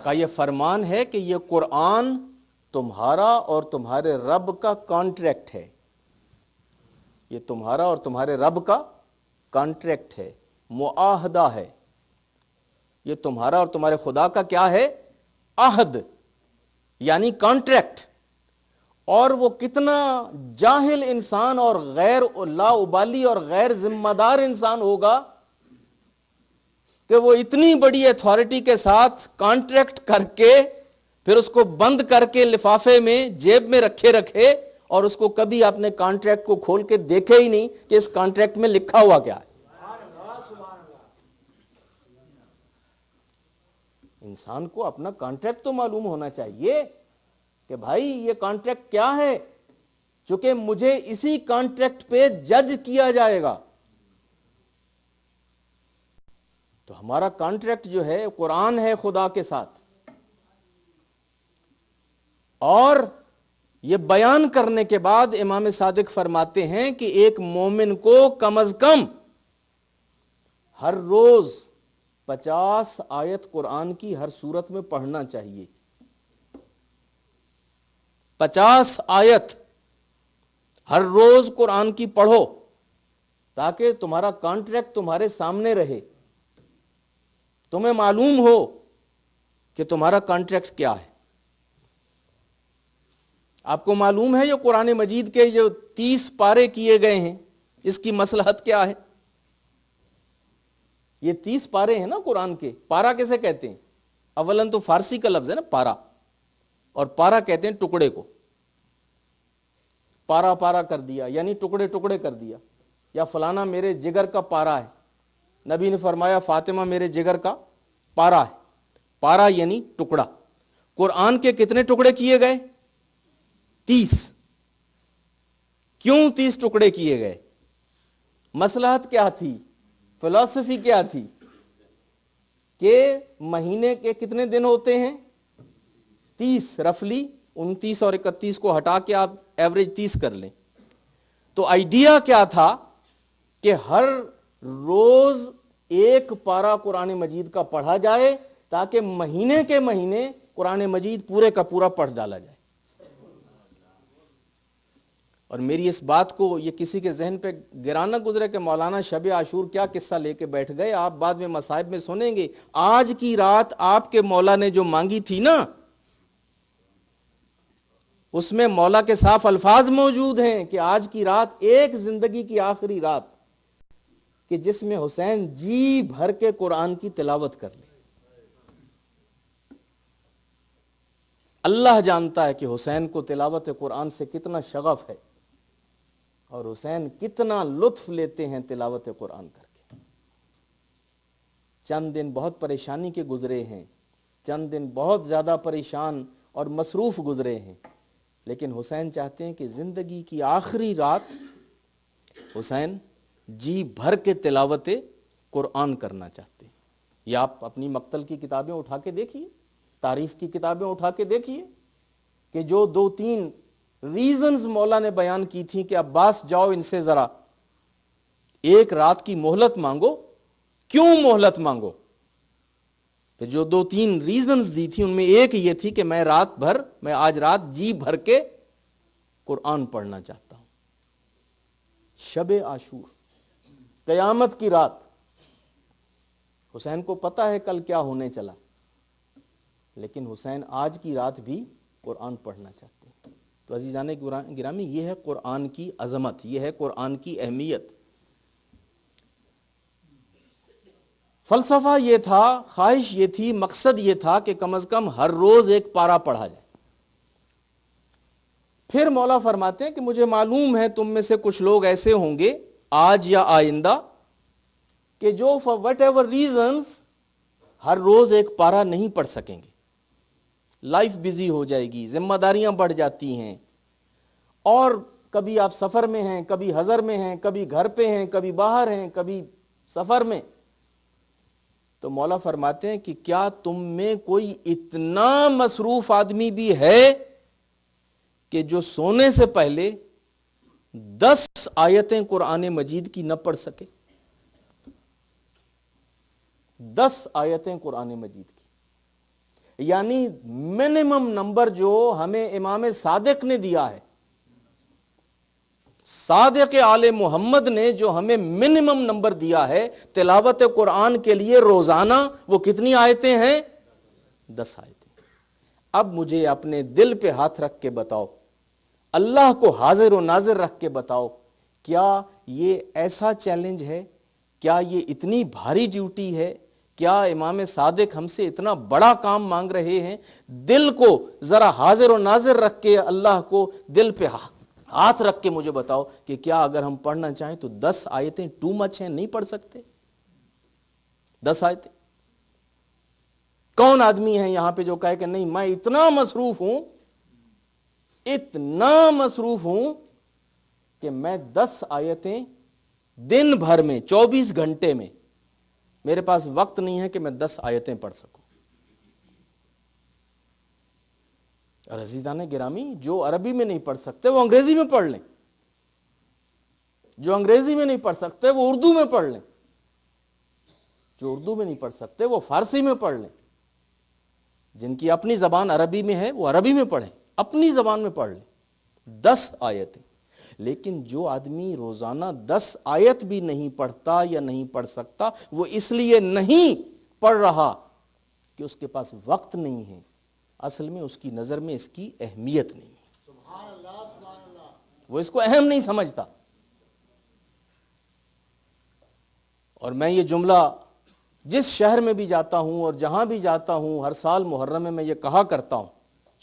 کا یہ فرمان ہے کہ یہ قرآن تمہارا اور تمہارے رب کا کانٹریکٹ ہے. یہ تمہارا اور تمہارے رب کا کانٹریکٹ ہے، معاہدہ ہے. یہ تمہارا اور تمہارے خدا کا کیا ہے؟ عہد، یعنی کانٹریکٹ. اور وہ کتنا جاہل انسان اور غیر لاابالی اور غیر ذمہ دار انسان ہوگا کہ وہ اتنی بڑی اتھارٹی کے ساتھ کانٹریکٹ کر کے پھر اس کو بند کر کے لفافے میں جیب میں رکھے اور اس کو کبھی اپنے کانٹریکٹ کو کھول کے دیکھے ہی نہیں کہ اس کانٹریکٹ میں لکھا ہوا کیا ہے. انسان کو اپنا کانٹریکٹ تو معلوم ہونا چاہیے کہ بھائی یہ کانٹریکٹ کیا ہے، چونکہ مجھے اسی کانٹریکٹ پہ جج کیا جائے گا. تو ہمارا کانٹریکٹ جو ہے قرآن ہے خدا کے ساتھ. اور یہ بیان کرنے کے بعد امام صادق فرماتے ہیں کہ ایک مومن کو کم از کم ہر روز 50 آیت قرآن کی ہر صورت میں پڑھنا چاہیے. 50 آیت ہر روز قرآن کی پڑھو تاکہ تمہارا کانٹریکٹ تمہارے سامنے رہے، تمہیں معلوم ہو کہ تمہارا کانٹریکٹ کیا ہے. آپ کو معلوم ہے جو قرآن مجید کے جو 30 پارے کیے گئے ہیں اس کی مصلحت کیا ہے؟ یہ 30 پارے ہیں نا قرآن کے. پارا کیسے کہتے ہیں؟ اولاً تو فارسی کا لفظ ہے نا پارا، اور پارا کہتے ہیں ٹکڑے کو. پارا پارا کر دیا یعنی ٹکڑے ٹکڑے کر دیا، یا فلانا میرے جگر کا پارا ہے. نبی نے فرمایا فاطمہ میرے جگر کا پارا ہے. پارا یعنی ٹکڑا. قرآن کے کتنے ٹکڑے کیے گئے؟ 30. کیوں 30 ٹکڑے کیے گئے؟ مصلحت کیا تھی؟ فلسفی کیا تھی؟ کہ مہینے کے کتنے دن ہوتے ہیں؟ 30. رفلی 29 اور 31 کو ہٹا کے آپ ایوریج 30 کر لیں. تو آئیڈیا کیا تھا کہ ہر روز ایک پارا قرآن مجید کا پڑھا جائے تاکہ مہینے کے مہینے قرآن مجید پورے کا پورا پڑھ ڈالا جائے. اور میری اس بات کو یہ کسی کے ذہن پہ گرا نہ گزرے کہ مولانا شب عاشور کیا قصہ لے کے بیٹھ گئے. آپ بعد میں مصائب میں سنیں گے آج کی رات آپ کے مولا نے جو مانگی تھی نا، اس میں مولا کے صاف الفاظ موجود ہیں کہ آج کی رات ایک زندگی کی آخری رات کہ جس میں حسین جی بھر کے قرآن کی تلاوت کر لے. اللہ جانتا ہے کہ حسین کو تلاوت قرآن سے کتنا شغف ہے اور حسین کتنا لطف لیتے ہیں تلاوت قرآن کر کے. چند دن بہت پریشانی کے گزرے ہیں، چند دن بہت زیادہ پریشان اور مصروف گزرے ہیں، لیکن حسین چاہتے ہیں کہ زندگی کی آخری رات حسین جی بھر کے تلاوت قرآن کرنا چاہتے ہیں. یہ آپ اپنی مقتل کی کتابیں اٹھا کے دیکھیے، تاریخ کی کتابیں اٹھا کے دیکھیے کہ جو 2-3 ریزنز مولا نے بیان کی تھیں کہ عباس جاؤ ان سے ذرا ایک رات کی مہلت مانگو. کیوں مہلت مانگو؟ کہ جو 2-3 ریزنز دی تھی ان میں ایک یہ تھی کہ میں آج رات جی بھر کے قرآن پڑھنا چاہتا ہوں. شب عاشور، قیامت کی رات. حسین کو پتا ہے کل کیا ہونے چلا، لیکن حسین آج کی رات بھی قرآن پڑھنا چاہتے ہیں. تو عزیزان گرامی، یہ ہے قرآن کی عظمت، یہ ہے قرآن کی اہمیت. فلسفہ یہ تھا، خواہش یہ تھی، مقصد یہ تھا کہ کم از کم ہر روز ایک پارا پڑھا جائے. پھر مولا فرماتے ہیں کہ مجھے معلوم ہے تم میں سے کچھ لوگ ایسے ہوں گے آج یا آئندہ کہ جو فار وٹ ایور ریزنز ہر روز ایک پارا نہیں پڑھ سکیں گے. لائف بزی ہو جائے گی، ذمہ داریاں بڑھ جاتی ہیں، اور کبھی آپ سفر میں ہیں، کبھی حضر میں ہیں، کبھی گھر پہ ہیں، کبھی باہر ہیں، کبھی سفر میں. تو مولا فرماتے ہیں کہ کیا تم میں کوئی اتنا مصروف آدمی بھی ہے کہ جو سونے سے پہلے 10 آیتیں قرآن مجید کی نہ پڑھ سکے، 10 آیتیں قرآن مجید کی، یعنی منیمم نمبر جو ہمیں امام صادق نے دیا ہے، صادق آل محمد نے جو ہمیں منیمم نمبر دیا ہے تلاوت قرآن کے لیے روزانہ، وہ کتنی آیتیں ہیں؟ 10 آیتیں۔ اب مجھے اپنے دل پہ ہاتھ رکھ کے بتاؤ، اللہ کو حاضر و ناظر رکھ کے بتاؤ، کیا یہ ایسا چیلنج ہے؟ کیا یہ اتنی بھاری ڈیوٹی ہے؟ کیا امام صادق ہم سے اتنا بڑا کام مانگ رہے ہیں؟ دل کو ذرا حاضر و ناظر رکھ کے، اللہ کو دل پہ ہاتھ رکھ کے مجھے بتاؤ کہ کیا اگر ہم پڑھنا چاہیں تو 10 آیتیں ٹو مچ ہیں، نہیں پڑھ سکتے؟ 10 آیتیں۔ کون آدمی ہے یہاں پہ جو کہے کہ نہیں میں اتنا مصروف ہوں کہ میں 10 آیتیں دن بھر میں 24 گھنٹے میں میرے پاس وقت نہیں ہے کہ میں 10 آیتیں پڑھ سکوں؟ اور عزیزان گرامی، جو عربی میں نہیں پڑھ سکتے وہ انگریزی میں پڑھ لیں، جو انگریزی میں نہیں پڑھ سکتے وہ اردو میں پڑھ لیں، جو اردو میں نہیں پڑھ سکتے وہ فارسی میں پڑھ لیں، جن کی اپنی زبان عربی میں ہے وہ عربی میں پڑھیں، اپنی زبان میں پڑھ لیں 10 آیتیں۔ لیکن جو آدمی روزانہ 10 آیت بھی نہیں پڑھتا یا نہیں پڑھ سکتا، وہ اس لیے نہیں پڑھ رہا کہ اس کے پاس وقت نہیں ہے، اصل میں اس کی نظر میں اس کی اہمیت نہیں ہے، وہ اس کو اہم نہیں سمجھتا۔ اور میں یہ جملہ جس شہر میں بھی جاتا ہوں اور جہاں بھی جاتا ہوں، ہر سال محرم میں یہ کہا کرتا ہوں،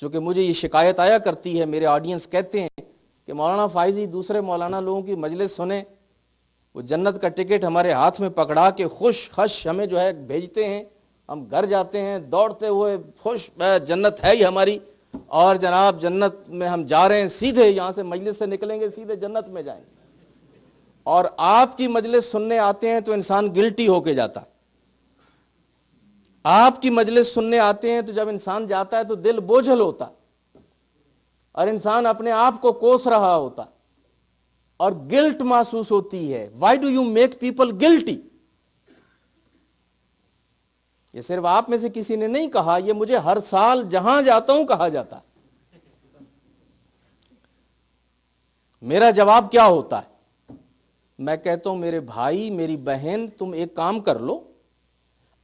چونکہ مجھے یہ شکایت آیا کرتی ہے، میرے آڈینس کہتے ہیں کہ مولانا فائزی دوسرے مولانا لوگوں کی مجلس سنیں، وہ جنت کا ٹکٹ ہمارے ہاتھ میں پکڑا کے خوش خش ہمیں جو ہے بھیجتے ہیں، ہم گھر جاتے ہیں دوڑتے ہوئے خوش، جنت ہے ہی ہماری، اور جناب جنت میں ہم جا رہے ہیں، سیدھے یہاں سے مجلس سے نکلیں گے سیدھے جنت میں جائیں گے۔ اور آپ کی مجلس سننے آتے ہیں تو انسان گلٹی ہو کے جاتا ہے، آپ کی مجلس سننے آتے ہیں تو جب انسان جاتا ہے تو دل بوجھل ہوتا اور انسان اپنے آپ کو کوس رہا ہوتا اور گلٹ محسوس ہوتی ہے۔ Why do you make people guilty? یہ صرف آپ میں سے کسی نے نہیں کہا، یہ مجھے ہر سال جہاں جاتا ہوں کہا جاتا ہے۔ میرا جواب کیا ہوتا ہے؟ میں کہتا ہوں میرے بھائی میری بہن، تم ایک کام کر لو،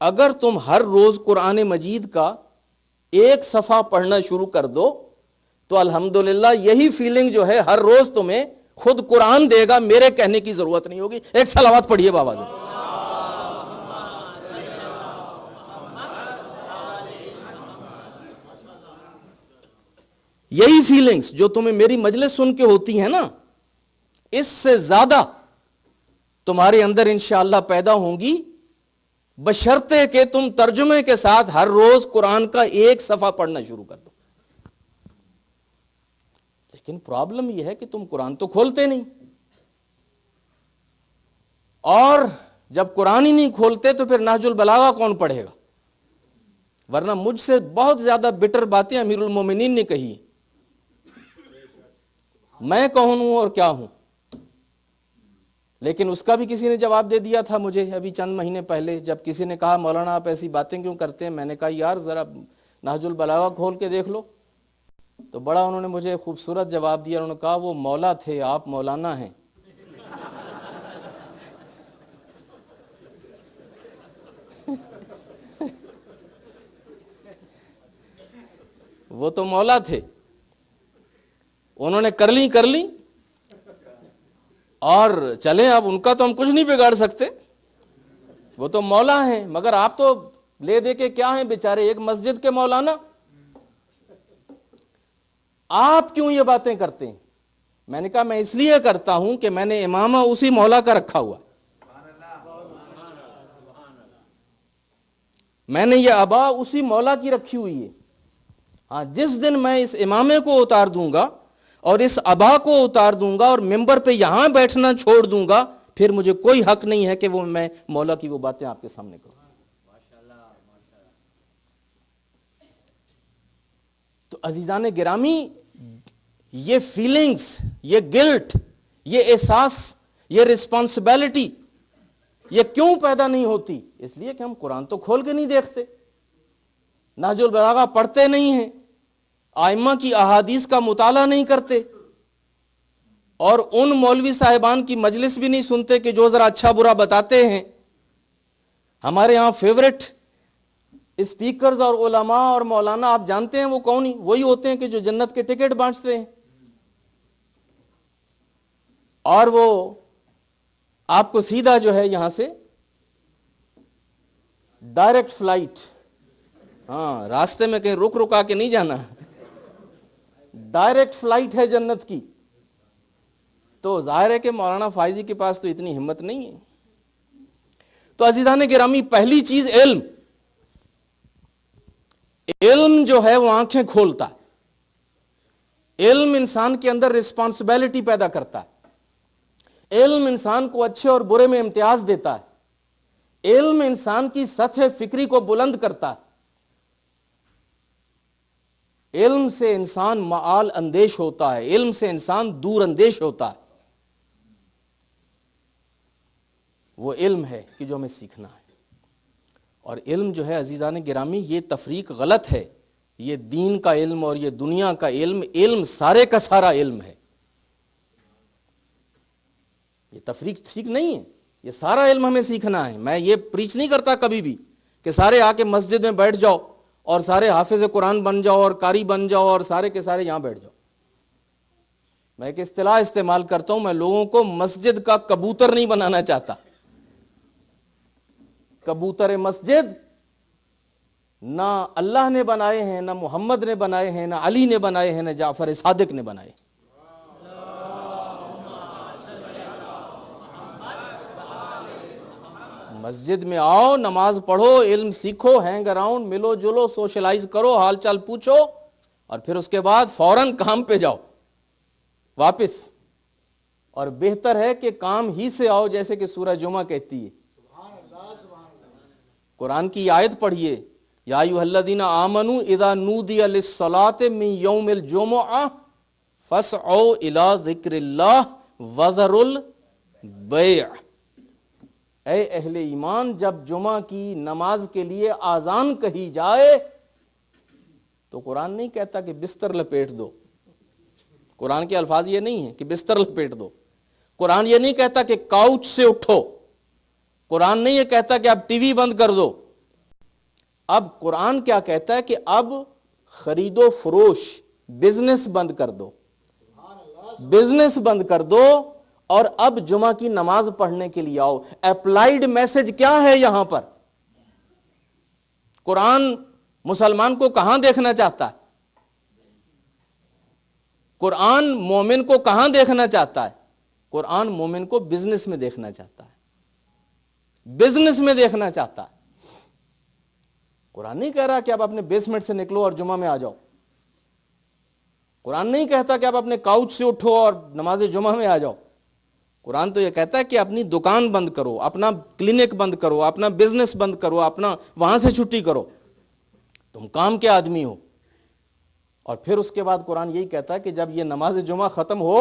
اگر تم ہر روز قرآن مجید کا 1 صفحہ پڑھنا شروع کر دو تو الحمدللہ یہی فیلنگ جو ہے ہر روز تمہیں خود قرآن دے گا، میرے کہنے کی ضرورت نہیں ہوگی۔ ایک صلوات پڑھیے بابا جی۔ یہی فیلنگز جو تمہیں میری مجلس سن کے ہوتی ہیں نا، اس سے زیادہ تمہارے اندر انشاءاللہ پیدا ہوں گی، بشرطے کہ تم ترجمے کے ساتھ ہر روز قرآن کا 1 صفحہ پڑھنا شروع کر دو۔ لیکن پرابلم یہ ہے کہ تم قرآن تو کھولتے نہیں، اور جب قرآن ہی نہیں کھولتے تو پھر نہج البلاغہ کون پڑھے گا؟ ورنہ مجھ سے بہت زیادہ بٹر باتیں امیر المومنین نے کہی، میں کون ہوں اور کیا ہوں، لیکن اس کا بھی کسی نے جواب دے دیا تھا مجھے ابھی چند مہینے پہلے، جب کسی نے کہا مولانا آپ ایسی باتیں کیوں کرتے ہیں؟ میں نے کہا یار ذرا نہج البلاغہ کھول کے دیکھ لو، تو بڑا انہوں نے مجھے خوبصورت جواب دیا، انہوں نے کہا وہ مولا تھے، آپ مولانا ہیں۔ وہ تو مولا تھے، انہوں نے کر لی اور چلیں، اب ان کا تو ہم کچھ نہیں بگاڑ سکتے، وہ تو مولا ہیں، مگر آپ تو لے دے کے کیا ہیں بیچارے، ایک مسجد کے مولانا، آپ کیوں یہ باتیں کرتے ہیں؟ میں نے کہا میں اس لیے کرتا ہوں کہ میں نے امامہ اسی مولا کا رکھا ہوا، میں نے یہ ابا اسی مولا کی رکھی ہوئی ہے۔ ہاں، جس دن میں اس امامے کو اتار دوں گا اور اس ابا کو اتار دوں گا اور ممبر پہ یہاں بیٹھنا چھوڑ دوں گا، پھر مجھے کوئی حق نہیں ہے کہ وہ میں مولا کی وہ باتیں آپ کے سامنے کروں۔ تو عزیزان گرامی، یہ فیلنگز، یہ گلٹ، یہ احساس، یہ رسپانسبلٹی یہ کیوں پیدا نہیں ہوتی؟ اس لیے کہ ہم قرآن تو کھول کے نہیں دیکھتے، نہج البلاغہ پڑھتے نہیں ہیں، ائمہ کی احادیث کا مطالعہ نہیں کرتے، اور ان مولوی صاحبان کی مجلس بھی نہیں سنتے کہ جو ذرا اچھا برا بتاتے ہیں۔ ہمارے ہاں فیورٹ اسپیکرز اور علماء اور مولانا آپ جانتے ہیں وہ کون ہی؟ وہی ہوتے ہیں کہ جو جنت کے ٹکٹ بانٹتے ہیں، اور وہ آپ کو سیدھا جو ہے یہاں سے ڈائریکٹ فلائٹ، ہاں راستے میں کہیں رک رکا کے نہیں جانا، ڈائریکٹ فلائٹ ہے جنت کی۔ تو ظاہر ہے کہ مولانا فائزی کے پاس تو اتنی ہمت نہیں ہے۔ تو عزیزان گرامی، پہلی چیز علم، علم جو ہے وہ آنکھیں کھولتا ہے، علم انسان کے اندر رسپانسبلٹی پیدا کرتا ہے، علم انسان کو اچھے اور برے میں امتیاز دیتا ہے، علم انسان کی سطح فکری کو بلند کرتا ہے، علم سے انسان معال اندیش ہوتا ہے، علم سے انسان دور اندیش ہوتا ہے۔ وہ علم ہے کہ جو ہمیں سیکھنا ہے۔ اور علم جو ہے عزیزان گرامی، یہ تفریق غلط ہے، یہ دین کا علم اور یہ دنیا کا علم، علم سارے کا سارا علم ہے، یہ تفریق ٹھیک نہیں ہے، یہ سارا علم ہمیں سیکھنا ہے۔ میں یہ پریچ نہیں کرتا کبھی بھی کہ سارے آ کے مسجد میں بیٹھ جاؤ اور سارے حافظ قرآن بن جاؤ اور قاری بن جاؤ اور سارے کے سارے یہاں بیٹھ جاؤ۔ میں ایک اصطلاح استعمال کرتا ہوں، میں لوگوں کو مسجد کا کبوتر نہیں بنانا چاہتا۔ کبوتر مسجد نہ اللہ نے بنائے ہیں، نہ محمد نے بنائے ہیں، نہ علی نے بنائے ہیں، نہ جعفر صادق نے بنائے۔ مسجد میں آؤ، نماز پڑھو، علم سیکھو، ہینگ اراؤنڈ، ملو جلو، سوشلائز کرو، حال چال پوچھو، اور پھر اس کے بعد فوراً کام پہ جاؤ واپس۔ اور بہتر ہے کہ کام ہی سے آؤ، جیسے کہ سورہ جمعہ کہتی ہے۔ قرآن کی آیت پڑھیے، یا ایھا الذین آمنوا اذا نودی للصلاۃ من یوم الجمعہ فاسعوا الی ذکر اللہ وذروا البیع۔ اے اہل ایمان، جب جمعہ کی نماز کے لیے آذان کہی جائے تو قرآن نہیں کہتا کہ بستر لپیٹ دو، قرآن کے الفاظ یہ نہیں ہیں کہ بستر لپیٹ دو، قرآن یہ نہیں کہتا کہ کاؤچ سے اٹھو، قرآن نہیں یہ کہتا کہ اب ٹی وی بند کر دو۔ اب قرآن کیا کہتا ہے کہ اب خرید و فروش، بزنس بند کر دو، بزنس بند کر دو، اور اب جمعہ کی نماز پڑھنے کے لیے آؤ۔ اپلائیڈ میسج کیا ہے یہاں پر؟ قرآن مسلمان کو کہاں دیکھنا چاہتا ہے؟ قرآن مومن کو کہاں دیکھنا چاہتا ہے؟ قرآن مومن کو بزنس میں دیکھنا چاہتا ہے، بزنس میں دیکھنا چاہتا ہے۔ قرآن نہیں کہہ رہا کہ آپ اپنے بیسمنٹ سے نکلو اور جمعہ میں آ جاؤ، قرآن نہیں کہتا کہ آپ اپنے کاؤچ سے اٹھو اور نماز جمعہ میں آ جاؤ۔ قرآن تو یہ کہتا ہے کہ اپنی دکان بند کرو، اپنا کلینک بند کرو، اپنا بزنس بند کرو، اپنا وہاں سے چھٹی کرو، تم کام کے آدمی ہو۔ اور پھر اس کے بعد قرآن یہی کہتا ہے کہ جب یہ نماز جمعہ ختم ہو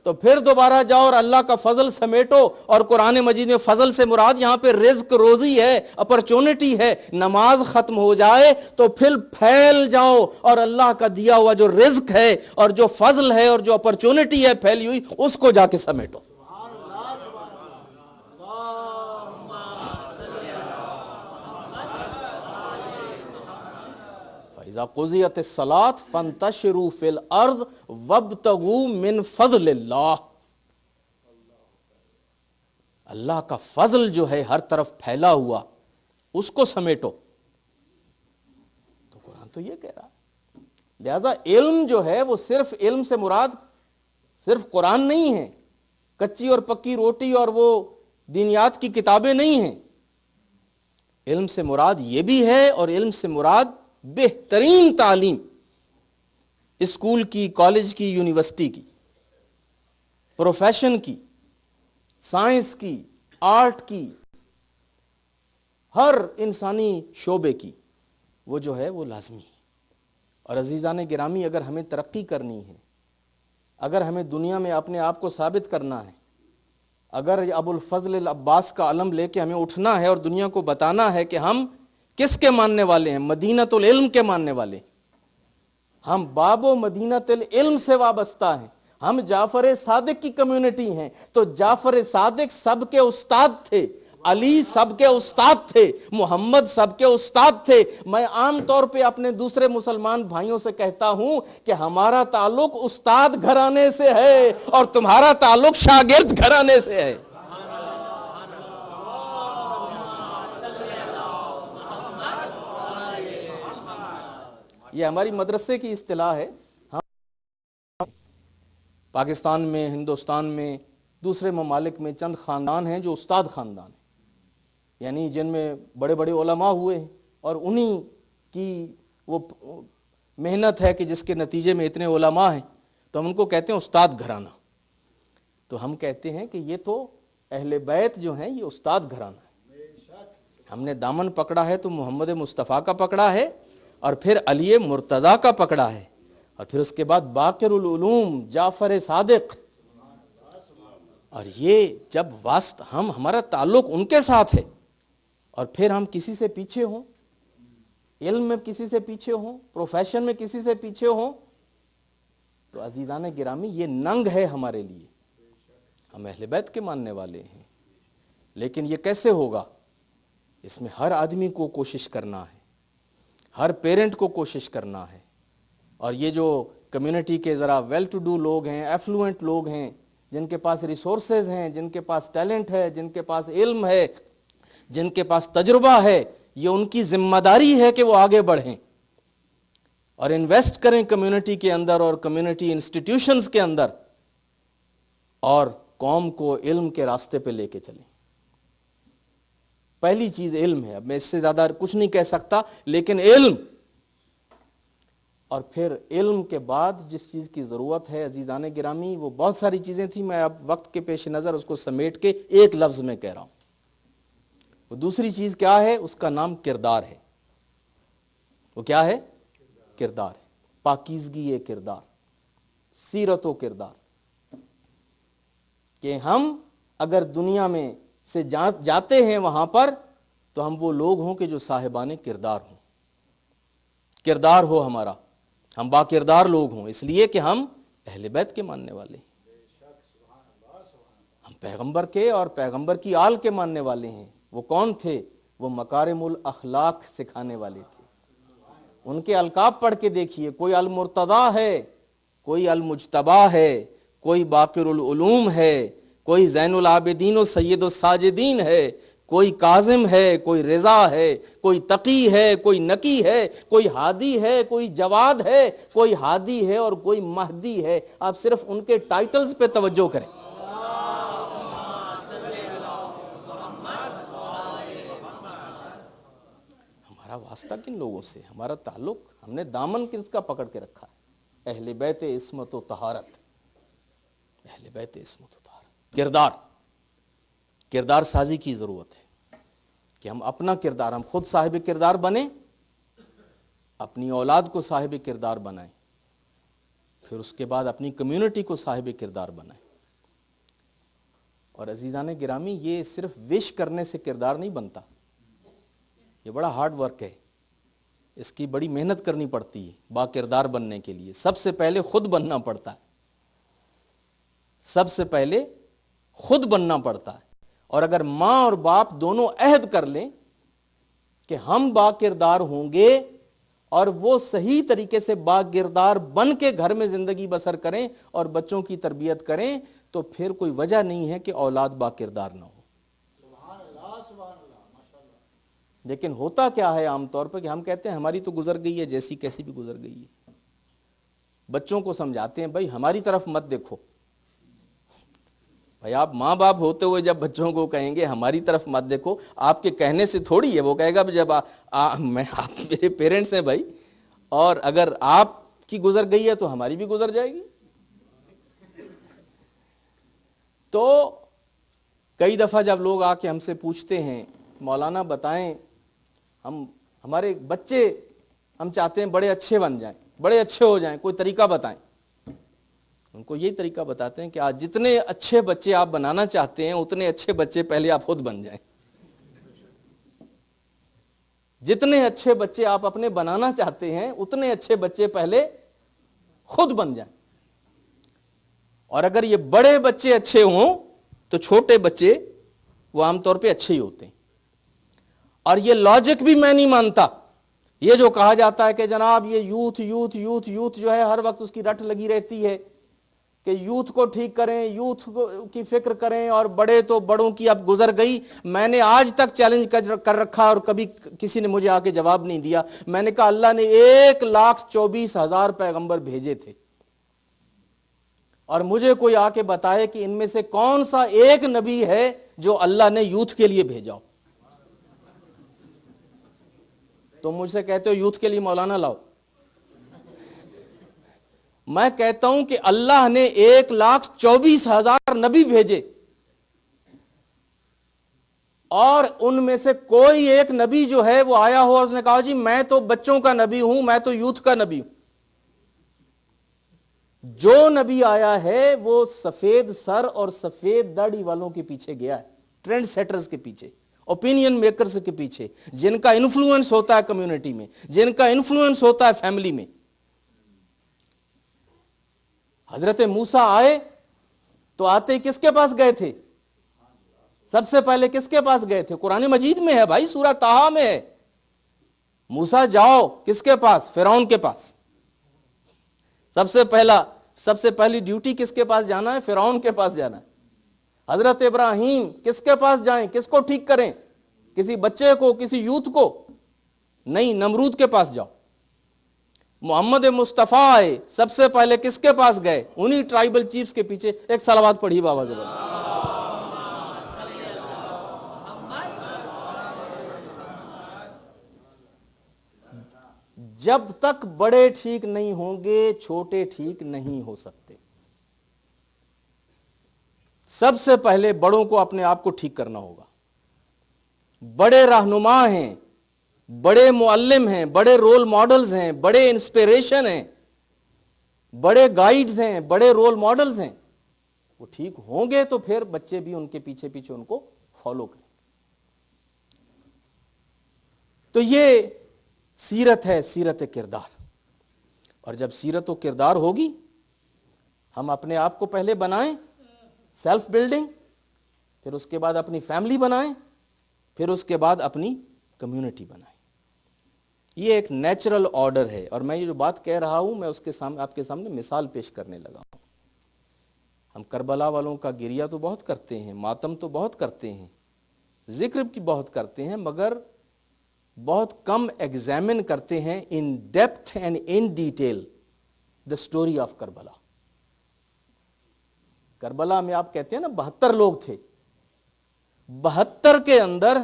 تو پھر دوبارہ جاؤ اور اللہ کا فضل سمیٹو۔ اور قرآن مجید میں فضل سے مراد یہاں پہ رزق، روزی ہے، اپرچونٹی ہے۔ نماز ختم ہو جائے تو پھر پھیل جاؤ اور اللہ کا دیا ہوا جو رزق ہے اور جو فضل ہے اور جو اپرچونٹی ہے پھیلی ہوئی، اس کو جا کے سمیٹو۔ فَإِذَا قُضِيَتِ الصَّلَاةُ فَانتَشِرُوا فِي الْأَرْضِ وَابْتَغُوا مِنْ فَضْلِ اللَّهِ۔ اللہ کا فضل جو ہے ہر طرف پھیلا ہوا، اس کو سمیٹو۔ تو قرآن تو یہ کہہ رہا ہے۔ لہذا علم جو ہے وہ صرف علم سے مراد صرف قرآن نہیں ہے، کچی اور پکی روٹی اور وہ دینیات کی کتابیں نہیں ہیں۔ علم سے مراد یہ بھی ہے، اور علم سے مراد بہترین تعلیم، اسکول کی، کالج کی، یونیورسٹی کی، پروفیشن کی، سائنس کی، آرٹ کی، ہر انسانی شعبے کی، وہ جو ہے وہ لازمی ہے۔ اور عزیزان گرامی، اگر ہمیں ترقی کرنی ہے، اگر ہمیں دنیا میں اپنے آپ کو ثابت کرنا ہے، اگر ابو الفضل العباس کا علم لے کے ہمیں اٹھنا ہے اور دنیا کو بتانا ہے کہ ہم کس کے ماننے والے ہیں، مدینۃ العلم کے ماننے والے، ہم باب و مدینۃ العلم سے وابستہ ہیں، ہم جعفر صادق کی کمیونٹی ہیں، تو جعفر صادق سب کے استاد تھے، علی سب کے استاد تھے، محمد سب کے استاد تھے۔ میں عام طور پہ اپنے دوسرے مسلمان بھائیوں سے کہتا ہوں کہ ہمارا تعلق استاد گھرانے سے ہے اور تمہارا تعلق شاگرد گھرانے سے ہے۔ یہ ہماری مدرسے کی اصطلاح ہے۔ پاکستان میں، ہندوستان میں، دوسرے ممالک میں چند خاندان ہیں جو استاد خاندان ہیں، یعنی جن میں بڑے بڑے علماء ہوئے ہیں اور انہی کی وہ محنت ہے کہ جس کے نتیجے میں اتنے علماء ہیں، تو ہم ان کو کہتے ہیں استاد گھرانہ۔ تو ہم کہتے ہیں کہ یہ تو اہل بیت جو ہیں یہ استاد گھرانہ ہے۔ ہم نے دامن پکڑا ہے تو محمد مصطفیٰ کا پکڑا ہے، اور پھر علی مرتضیٰ کا پکڑا ہے، اور پھر اس کے بعد باقر العلوم جعفر صادق۔ اور یہ جب ہمارا تعلق ان کے ساتھ ہے، اور پھر ہم کسی سے پیچھے ہوں، علم میں کسی سے پیچھے ہوں، پروفیشن میں کسی سے پیچھے ہوں، تو عزیزان گرامی یہ ننگ ہے ہمارے لیے۔ ہم اہل بیت کے ماننے والے ہیں، لیکن یہ کیسے ہوگا؟ اس میں ہر آدمی کو کوشش کرنا ہے، ہر پیرنٹ کو کوشش کرنا ہے، اور یہ جو کمیونٹی کے ذرا ویل ٹو ڈو لوگ ہیں، ایفلوئنٹ لوگ ہیں، جن کے پاس ریسورسز ہیں، جن کے پاس ٹیلنٹ ہے، جن کے پاس علم ہے، جن کے پاس تجربہ ہے، یہ ان کی ذمہ داری ہے کہ وہ آگے بڑھیں اور انویسٹ کریں کمیونٹی کے اندر اور کمیونٹی انسٹیٹیوشنز کے اندر، اور قوم کو علم کے راستے پہ لے کے چلیں۔ پہلی چیز علم ہے، اب میں اس سے زیادہ کچھ نہیں کہہ سکتا، لیکن علم۔ اور پھر علم کے بعد جس چیز کی ضرورت ہے عزیزان گرامی، وہ بہت ساری چیزیں تھیں، میں اب وقت کے پیش نظر اس کو سمیٹ کے ایک لفظ میں کہہ رہا ہوں۔ وہ دوسری چیز کیا ہے؟ اس کا نام کردار ہے۔ وہ کیا ہے؟ کردار ہے، پاکیزگی کردار، سیرت و کردار، کہ ہم اگر دنیا میں سے جاتے ہیں وہاں پر تو ہم وہ لوگ ہوں کہ جو صاحبان کردار ہوں، کردار ہو ہمارا، ہم با کردار لوگ ہوں، اس لیے کہ ہم اہل بیت کے ماننے والے ہیں، ہم پیغمبر کے اور پیغمبر کی آل کے ماننے والے ہیں۔ وہ کون تھے؟ وہ مکارم الاخلاق سکھانے والے تھے۔ ان کے القاب پڑھ کے دیکھیے، کوئی المرتضیٰ ہے، کوئی المجتبیٰ ہے، کوئی باقر العلوم ہے، کوئی زین العابدین و سید الساجدین ہے، کوئی کاظم ہے، کوئی رضا ہے، کوئی تقی ہے، کوئی نقی ہے، کوئی ہادی ہے، کوئی جواد ہے، کوئی ہادی ہے، اور کوئی مہدی ہے۔ آپ صرف ان کے ٹائٹلز پہ توجہ کریں۔ ہمارا واسطہ کن لوگوں سے، ہمارا تعلق، ہم نے دامن کس کا پکڑ کے رکھا ہے؟ اہل بیت عصمت و طہارت، اہل بیت عصمت و طہارت۔ کردار سازی کی ضرورت ہے کہ ہم اپنا کردار، ہم خود صاحب کردار بنیں، اپنی اولاد کو صاحب کردار بنائیں، پھر اس کے بعد اپنی کمیونٹی کو صاحب کردار بنائیں۔ اور عزیزان گرامی، یہ صرف وش کرنے سے کردار نہیں بنتا، یہ بڑا ہارڈ ورک ہے، اس کی بڑی محنت کرنی پڑتی ہے۔ با کردار بننے کے لیے سب سے پہلے خود بننا پڑتا ہے، سب سے پہلے خود بننا پڑتا ہے۔ اور اگر ماں اور باپ دونوں عہد کر لیں کہ ہم با کردار ہوں گے اور وہ صحیح طریقے سے با کردار بن کے گھر میں زندگی بسر کریں اور بچوں کی تربیت کریں، تو پھر کوئی وجہ نہیں ہے کہ اولاد با کردار نہ ہو۔ لیکن ہوتا کیا ہے عام طور پر کہ ہم کہتے ہیں ہماری تو گزر گئی ہے، جیسی کیسی بھی گزر گئی ہے۔ بچوں کو سمجھاتے ہیں بھائی ہماری طرف مت دیکھو۔ بھائی آپ ماں باپ ہوتے ہوئے جب بچوں کو کہیں گے ہماری طرف مت دیکھو، آپ کے کہنے سے تھوڑی ہے، وہ کہے گا جب آپ میرے پیرنٹس ہیں بھائی، اور اگر آپ کی گزر گئی ہے تو ہماری بھی گزر جائے گی۔ تو کئی دفعہ جب لوگ آ کے ہم سے پوچھتے ہیں مولانا بتائیں، ہمارے بچے ہم چاہتے ہیں بڑے اچھے بن جائیں، بڑے اچھے ہو جائیں، کوئی طریقہ بتائیں۔ ان کو یہی طریقہ بتاتے ہیں کہ آج جتنے اچھے بچے آپ بنانا چاہتے ہیں اتنے اچھے بچے پہلے آپ خود بن جائیں. جتنے اچھے بچے آپ اپنے بنانا چاہتے ہیں اتنے اچھے بچے پہلے خود بن جائیں. اور اگر یہ بڑے بچے اچھے ہوں تو چھوٹے بچے وہ عام طور پہ اچھے ہی ہوتے ہیں. اور یہ لاجک بھی میں نہیں مانتا. یہ جو کہا جاتا ہے کہ جناب یہ یوتھ یوتھ یوتھ یوتھ جو ہے ہر وقت اس کی رٹ لگی رہتی ہے کہ یوتھ کو ٹھیک کریں, یوتھ کی فکر کریں, اور بڑے تو بڑوں کی اب گزر گئی. میں نے آج تک چیلنج کر رکھا اور کبھی کسی نے مجھے آ کے جواب نہیں دیا. میں نے کہا اللہ نے 1,24,000 پیغمبر بھیجے تھے, اور مجھے کوئی آ کے بتائے کہ ان میں سے کون سا ایک نبی ہے جو اللہ نے یوتھ کے لیے بھیجا ہو. تم مجھ سے کہتے ہو یوتھ کے لیے مولانا لاؤ. میں کہتا ہوں کہ اللہ نے 1,24,000 نبی بھیجے, اور ان میں سے کوئی ایک نبی جو ہے وہ آیا ہو اور اس نے کہا جی میں تو بچوں کا نبی ہوں, میں تو یوتھ کا نبی ہوں. جو نبی آیا ہے وہ سفید سر اور سفید داڑھی والوں کے پیچھے گیا ہے, ٹرینڈ سیٹرز کے پیچھے, اوپینین میکرز کے پیچھے, جن کا انفلوئنس ہوتا ہے کمیونٹی میں, جن کا انفلوئنس ہوتا ہے فیملی میں. حضرت موسیٰ آئے تو آتے ہی کس کے پاس گئے تھے؟ سب سے پہلے کس کے پاس گئے تھے؟ قرآن مجید میں ہے بھائی, سورہ طٰہٰ میں ہے. موسیٰ جاؤ کس کے پاس؟ فرعون کے پاس. سب سے پہلی ڈیوٹی کس کے پاس جانا ہے؟ فرعون کے پاس جانا ہے. حضرت ابراہیم کس کے پاس جائیں؟ کس کو ٹھیک کریں؟ کسی بچے کو, کسی یوتھ کو نہیں, نمرود کے پاس جاؤ. محمد مصطفیٰ آئے, سب سے پہلے کس کے پاس گئے؟ انہی ٹرائبل چیفز کے پیچھے. ایک صلوات پڑھی بابا کے بعد. جب تک بڑے ٹھیک نہیں ہوں گے چھوٹے ٹھیک نہیں ہو سکتے. سب سے پہلے بڑوں کو اپنے آپ کو ٹھیک کرنا ہوگا. بڑے رہنما ہیں, بڑے معلم ہیں, بڑے رول ماڈلز ہیں, بڑے انسپیریشن ہیں, بڑے گائیڈز ہیں, بڑے رول ماڈلز ہیں. وہ ٹھیک ہوں گے تو پھر بچے بھی ان کے پیچھے پیچھے ان کو فالو کریں. تو یہ سیرت ہے, سیرت کردار. اور جب سیرت و کردار ہوگی, ہم اپنے آپ کو پہلے بنائیں, سیلف بلڈنگ, پھر اس کے بعد اپنی فیملی بنائیں, پھر اس کے بعد اپنی کمیونٹی بنائیں. یہ ایک نیچرل آرڈر ہے. اور میں یہ جو بات کہہ رہا ہوں میں اس کے سامنے آپ کے سامنے مثال پیش کرنے لگا ہوں. ہم کربلا والوں کا گریہ تو بہت کرتے ہیں, ماتم تو بہت کرتے ہیں, ذکر کی بہت کرتے ہیں, مگر بہت کم ایگزامن کرتے ہیں in depth and in detail the story of Karbala. Karbala میں آپ کہتے ہیں نا 72 لوگ تھے, 72 کے اندر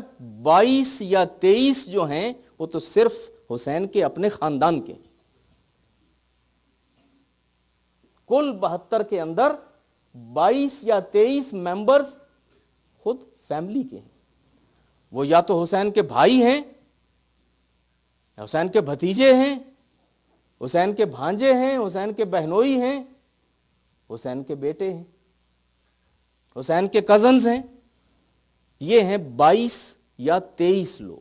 22 یا 23 جو ہیں وہ تو صرف حسین کے اپنے خاندان کے. کل 72 کے اندر 22 یا 23 ممبرز خود فیملی کے ہیں. وہ یا تو حسین کے بھائی ہیں, حسین کے بھتیجے ہیں, حسین کے بھانجے ہیں, حسین کے بہنوئی ہیں, حسین کے بیٹے ہیں, حسین کے کزنز ہیں. یہ ہیں 22 یا 23 لوگ,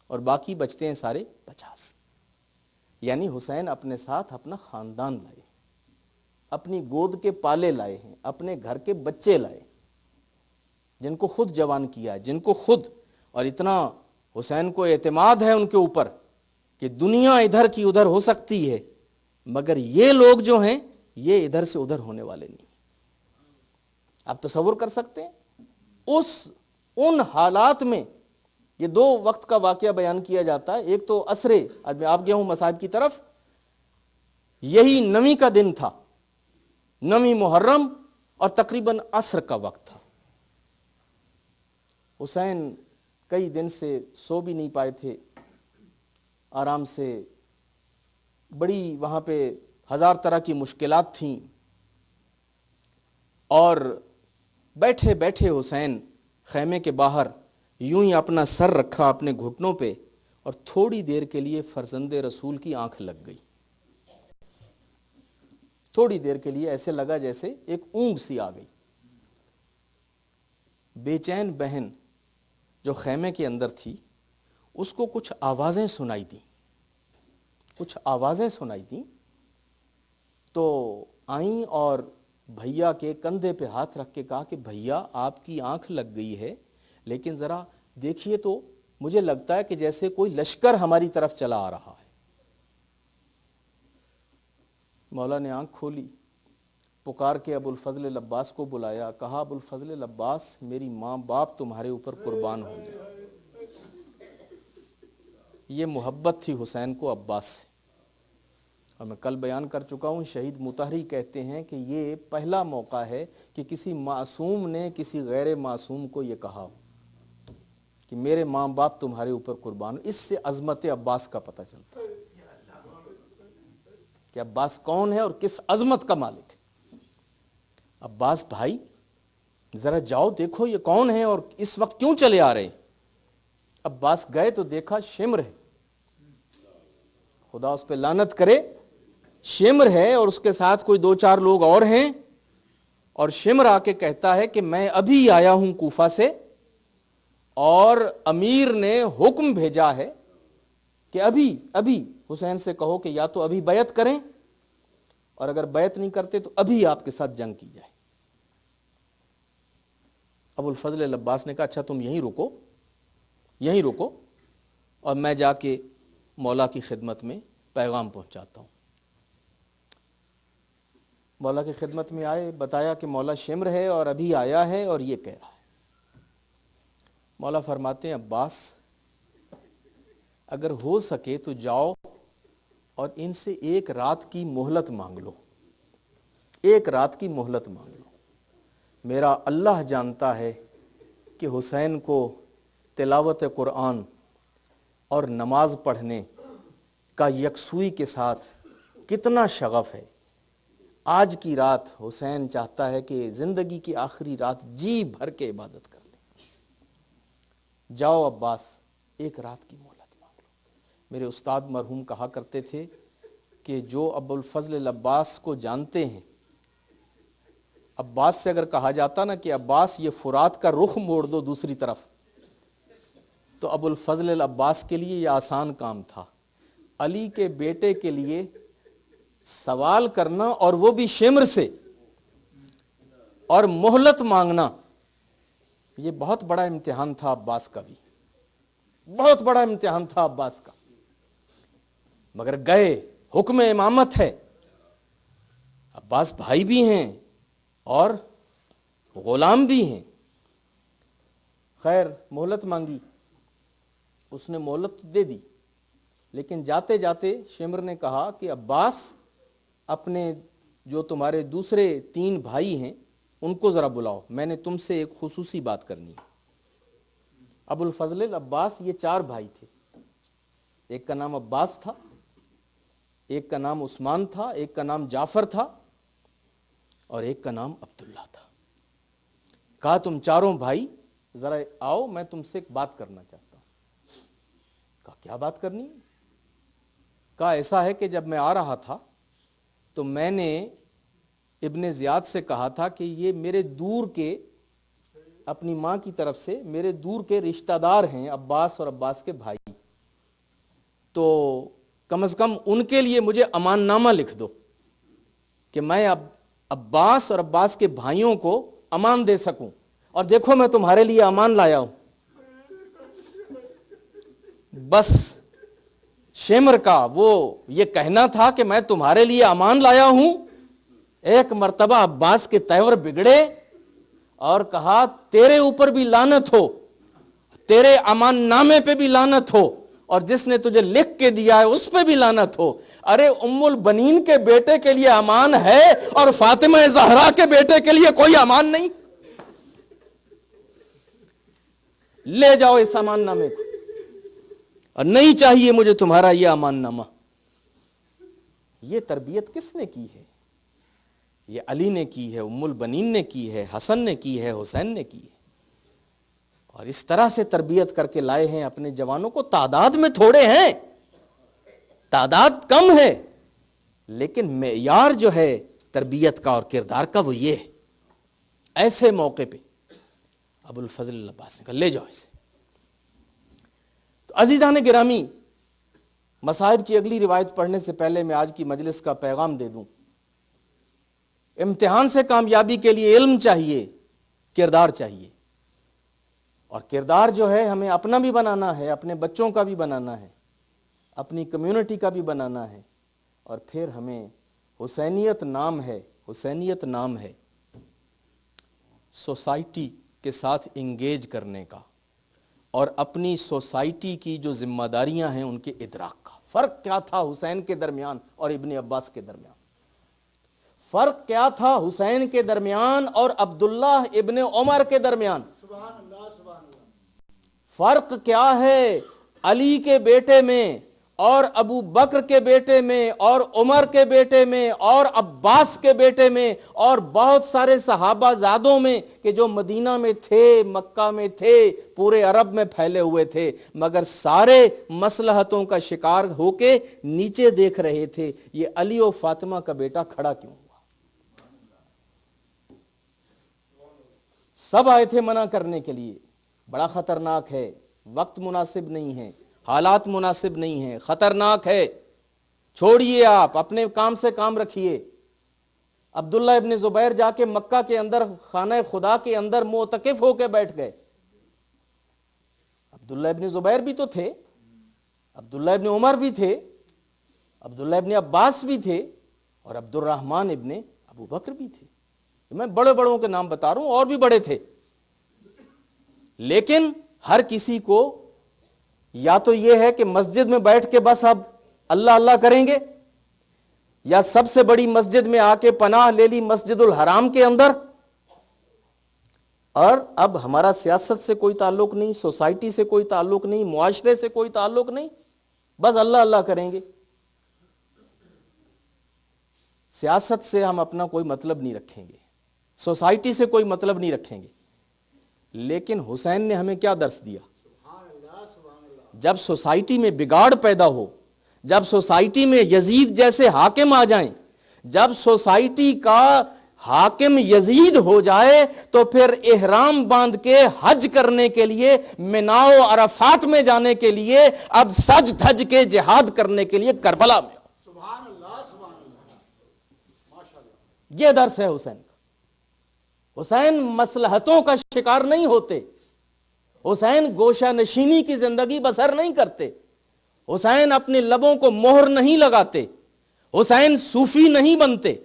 اور باقی بچتے ہیں سارے 50. یعنی حسین اپنے ساتھ اپنا خاندان لائے, اپنی گود کے پالے لائے ہیں, اپنے گھر کے بچے لائے, جن کو خود جوان کیا, جن کو خود, اور اتنا حسین کو اعتماد ہے ان کے اوپر کہ دنیا ادھر کی ادھر ہو سکتی ہے, مگر یہ لوگ جو ہیں یہ ادھر سے ادھر ہونے والے نہیں. آپ تصور کر سکتے ہیں ان حالات میں. یہ 2 وقت کا واقعہ بیان کیا جاتا ہے. ایک تو عصر, آپ گیا ہوں مصائب کی طرف, یہی 9ویں کا دن تھا, 9ویں محرم, اور تقریباً عصر کا وقت تھا. حسین کئی دن سے سو بھی نہیں پائے تھے, آرام سے, بڑی وہاں پہ 1000 طرح کی مشکلات تھیں, اور بیٹھے بیٹھے حسین خیمے کے باہر یوں ہی اپنا سر رکھا اپنے گھٹنوں پہ, اور تھوڑی دیر کے لیے فرزند رسول کی آنکھ لگ گئی. تھوڑی دیر کے لیے ایسے لگا جیسے ایک اونگ سی آ گئی. بے چین بہن جو خیمے کے اندر تھی اس کو کچھ آوازیں سنائی دیں, تو آئیں اور بھیا کے کندھے پہ ہاتھ رکھ کے کہا کہ بھیا آپ کی آنکھ لگ گئی ہے, لیکن ذرا دیکھیے تو مجھے لگتا ہے کہ جیسے کوئی لشکر ہماری طرف چلا آ رہا ہے. مولا نے آنکھ کھولی, پکار کے ابو الفضل العباس کو بلایا, کہا ابو الفضل العباس میری ماں باپ تمہارے اوپر قربان ہوں گے. یہ محبت تھی حسین کو عباس سے, اور میں کل بیان کر چکا ہوں, شہید مطہری کہتے ہیں کہ یہ پہلا موقع ہے کہ کسی معصوم نے کسی غیر معصوم کو یہ کہا ہو کہ میرے ماں باپ تمہارے اوپر قربان. اس سے عظمت عباس کا پتہ چلتا ہے کہ عباس کون ہے اور کس عظمت کا مالک ہے. عباس بھائی ذرا جاؤ دیکھو یہ کون ہے اور اس وقت کیوں چلے آ رہے ہیں. عباس گئے تو دیکھا شمر ہے, خدا اس پہ لعنت کرے, شمر ہے اور اس کے ساتھ کوئی 2-4 لوگ اور ہیں, اور شمر آ کے کہتا ہے کہ میں ابھی آیا ہوں کوفہ سے اور امیر نے حکم بھیجا ہے کہ ابھی حسین سے کہو کہ یا تو ابھی بیعت کریں, اور اگر بیعت نہیں کرتے تو ابھی آپ کے ساتھ جنگ کی جائے. ابو الفضل العباس نے کہا اچھا تم یہیں رکو اور میں جا کے مولا کی خدمت میں پیغام پہنچاتا ہوں. مولا کی خدمت میں آئے, بتایا کہ مولا شمر ہے اور ابھی آیا ہے اور یہ کہہ رہا ہے. مولا فرماتے ہیں عباس اگر ہو سکے تو جاؤ اور ان سے 1 رات کی مہلت مانگ لو, 1 رات کی مہلت مانگ لو. میرا اللہ جانتا ہے کہ حسین کو تلاوت قرآن اور نماز پڑھنے کا یکسوئی کے ساتھ کتنا شغف ہے. آج کی رات حسین چاہتا ہے کہ زندگی کی آخری رات جی بھر کے عبادت کر لے. جاؤ عباس 1 رات کی مہلت مانگ لو. میرے استاد مرحوم کہا کرتے تھے کہ جو ابو الفضل العباس کو جانتے ہیں, عباس سے اگر کہا جاتا نا کہ عباس یہ فرات کا رخ موڑ دو دوسری طرف, تو ابو الفضل العباس کے لیے یہ آسان کام تھا. علی کے بیٹے کے لیے سوال کرنا اور وہ بھی شمر سے اور مہلت مانگنا, یہ بہت بڑا امتحان تھا عباس کا بھی, بہت بڑا امتحان تھا عباس کا. مگر گئے, حکم امامت ہے, عباس بھائی بھی ہیں اور غلام بھی ہیں. خیر مہلت مانگی, اس نے مہلت دے دی, لیکن جاتے جاتے شمر نے کہا کہ عباس اپنے جو تمہارے دوسرے 3 بھائی ہیں ان کو ذرا بلاؤ, میں نے تم سے ایک خصوصی بات کرنی ہے. ابو الفضل العباس یہ 4 بھائی تھے, ایک کا نام عباس تھا, ایک کا نام عثمان تھا, ایک کا نام جعفر تھا, اور ایک کا نام عبداللہ تھا. کہا تم چاروں بھائی ذرا آؤ, میں تم سے ایک بات کرنا چاہتا ہوں. کہا کیا بات کرنی ہے؟ کہا ایسا ہے کہ جب میں آ رہا تھا تو میں نے ابن زیاد سے کہا تھا کہ یہ میرے دور کے, اپنی ماں کی طرف سے میرے دور کے رشتہ دار ہیں عباس اور عباس کے بھائی, تو کم از کم ان کے لیے مجھے امان نامہ لکھ دو کہ میں اب عباس اور عباس کے بھائیوں کو امان دے سکوں, اور دیکھو میں تمہارے لیے امان لایا ہوں. بس شمر کا وہ یہ کہنا تھا کہ میں تمہارے لیے امان لایا ہوں. ایک مرتبہ عباس کے تیور بگڑے اور کہا تیرے اوپر بھی لعنت ہو, تیرے امان نامے پہ بھی لعنت ہو, اور جس نے تجھے لکھ کے دیا ہے اس پہ بھی لعنت ہو. ارے ام البنین کے بیٹے کے لیے امان ہے اور فاطمہ زہرا کے بیٹے کے لیے کوئی امان نہیں. لے جاؤ اس امان نامے کو, اور نہیں چاہیے مجھے تمہارا یہ امان نامہ. یہ تربیت کس نے کی ہے؟ یہ علی نے کی ہے, ام البنین نے کی ہے, حسن نے کی ہے, حسین نے کی ہے, اور اس طرح سے تربیت کر کے لائے ہیں اپنے جوانوں کو. تعداد میں تھوڑے ہیں, تعداد کم ہے, لیکن معیار جو ہے تربیت کا اور کردار کا وہ یہ ہے. ایسے موقع پہ ابو الفضل عباس نے کہا لے جاؤ اسے. تو عزیزان گرامی، مصائب کی اگلی روایت پڑھنے سے پہلے میں آج کی مجلس کا پیغام دے دوں. امتحان سے کامیابی کے لیے علم چاہیے، کردار چاہیے. اور کردار جو ہے ہمیں اپنا بھی بنانا ہے، اپنے بچوں کا بھی بنانا ہے، اپنی کمیونٹی کا بھی بنانا ہے. اور پھر ہمیں حسینیت نام ہے سوسائٹی کے ساتھ انگیج کرنے کا، اور اپنی سوسائٹی کی جو ذمہ داریاں ہیں ان کے ادراک کا. فرق کیا تھا حسین کے درمیان اور ابن عباس کے درمیان؟ فرق کیا تھا حسین کے درمیان اور عبداللہ ابن عمر کے درمیان؟ فرق کیا ہے علی کے بیٹے میں اور ابو بکر کے بیٹے میں اور عمر کے بیٹے میں اور عباس کے بیٹے میں اور بہت سارے صحابہ زادوں میں کہ جو مدینہ میں تھے، مکہ میں تھے، پورے عرب میں پھیلے ہوئے تھے، مگر سارے مصلحتوں کا شکار ہو کے نیچے دیکھ رہے تھے یہ علی و فاطمہ کا بیٹا کھڑا کیوں ہوا. سب آئے تھے منع کرنے کے لیے، بڑا خطرناک ہے، وقت مناسب نہیں ہے، حالات مناسب نہیں ہیں، خطرناک ہے، چھوڑیے، آپ اپنے کام سے کام رکھیے. عبداللہ ابن زبیر جا کے مکہ کے اندر خانہ خدا کے اندر معتکف ہو کے بیٹھ گئے. عبداللہ ابن زبیر بھی تو تھے، عبداللہ ابن عمر بھی تھے، عبداللہ ابن عباس بھی تھے، اور عبد الرحمن ابن ابو بکر بھی تھے. میں بڑے بڑوں کے نام بتا رہا ہوں، اور بھی بڑے تھے. لیکن ہر کسی کو یا تو یہ ہے کہ مسجد میں بیٹھ کے بس اب اللہ اللہ کریں گے، یا سب سے بڑی مسجد میں آ کے پناہ لے لی مسجد الحرام کے اندر، اور اب ہمارا سیاست سے کوئی تعلق نہیں، سوسائٹی سے کوئی تعلق نہیں، معاشرے سے کوئی تعلق نہیں، بس اللہ اللہ کریں گے. سیاست سے ہم اپنا کوئی مطلب نہیں رکھیں گے، سوسائٹی سے کوئی مطلب نہیں رکھیں گے. لیکن حسین نے ہمیں کیا درس دیا؟ جب سوسائٹی میں بگاڑ پیدا ہو، جب سوسائٹی میں یزید جیسے حاکم آ جائیں، جب سوسائٹی کا حاکم یزید ہو جائے، تو پھر احرام باندھ کے حج کرنے کے لیے، منا و عرفات میں جانے کے لیے، اب سج دھج کے جہاد کرنے کے لیے کربلا میں. یہ درس ہے حسین کا. حسین مصلحتوں کا شکار نہیں ہوتے، حسین گوشہ نشینی کی زندگی بسر نہیں کرتے، حسین اپنے لبوں کو مہر نہیں لگاتے، حسین صوفی نہیں بنتے،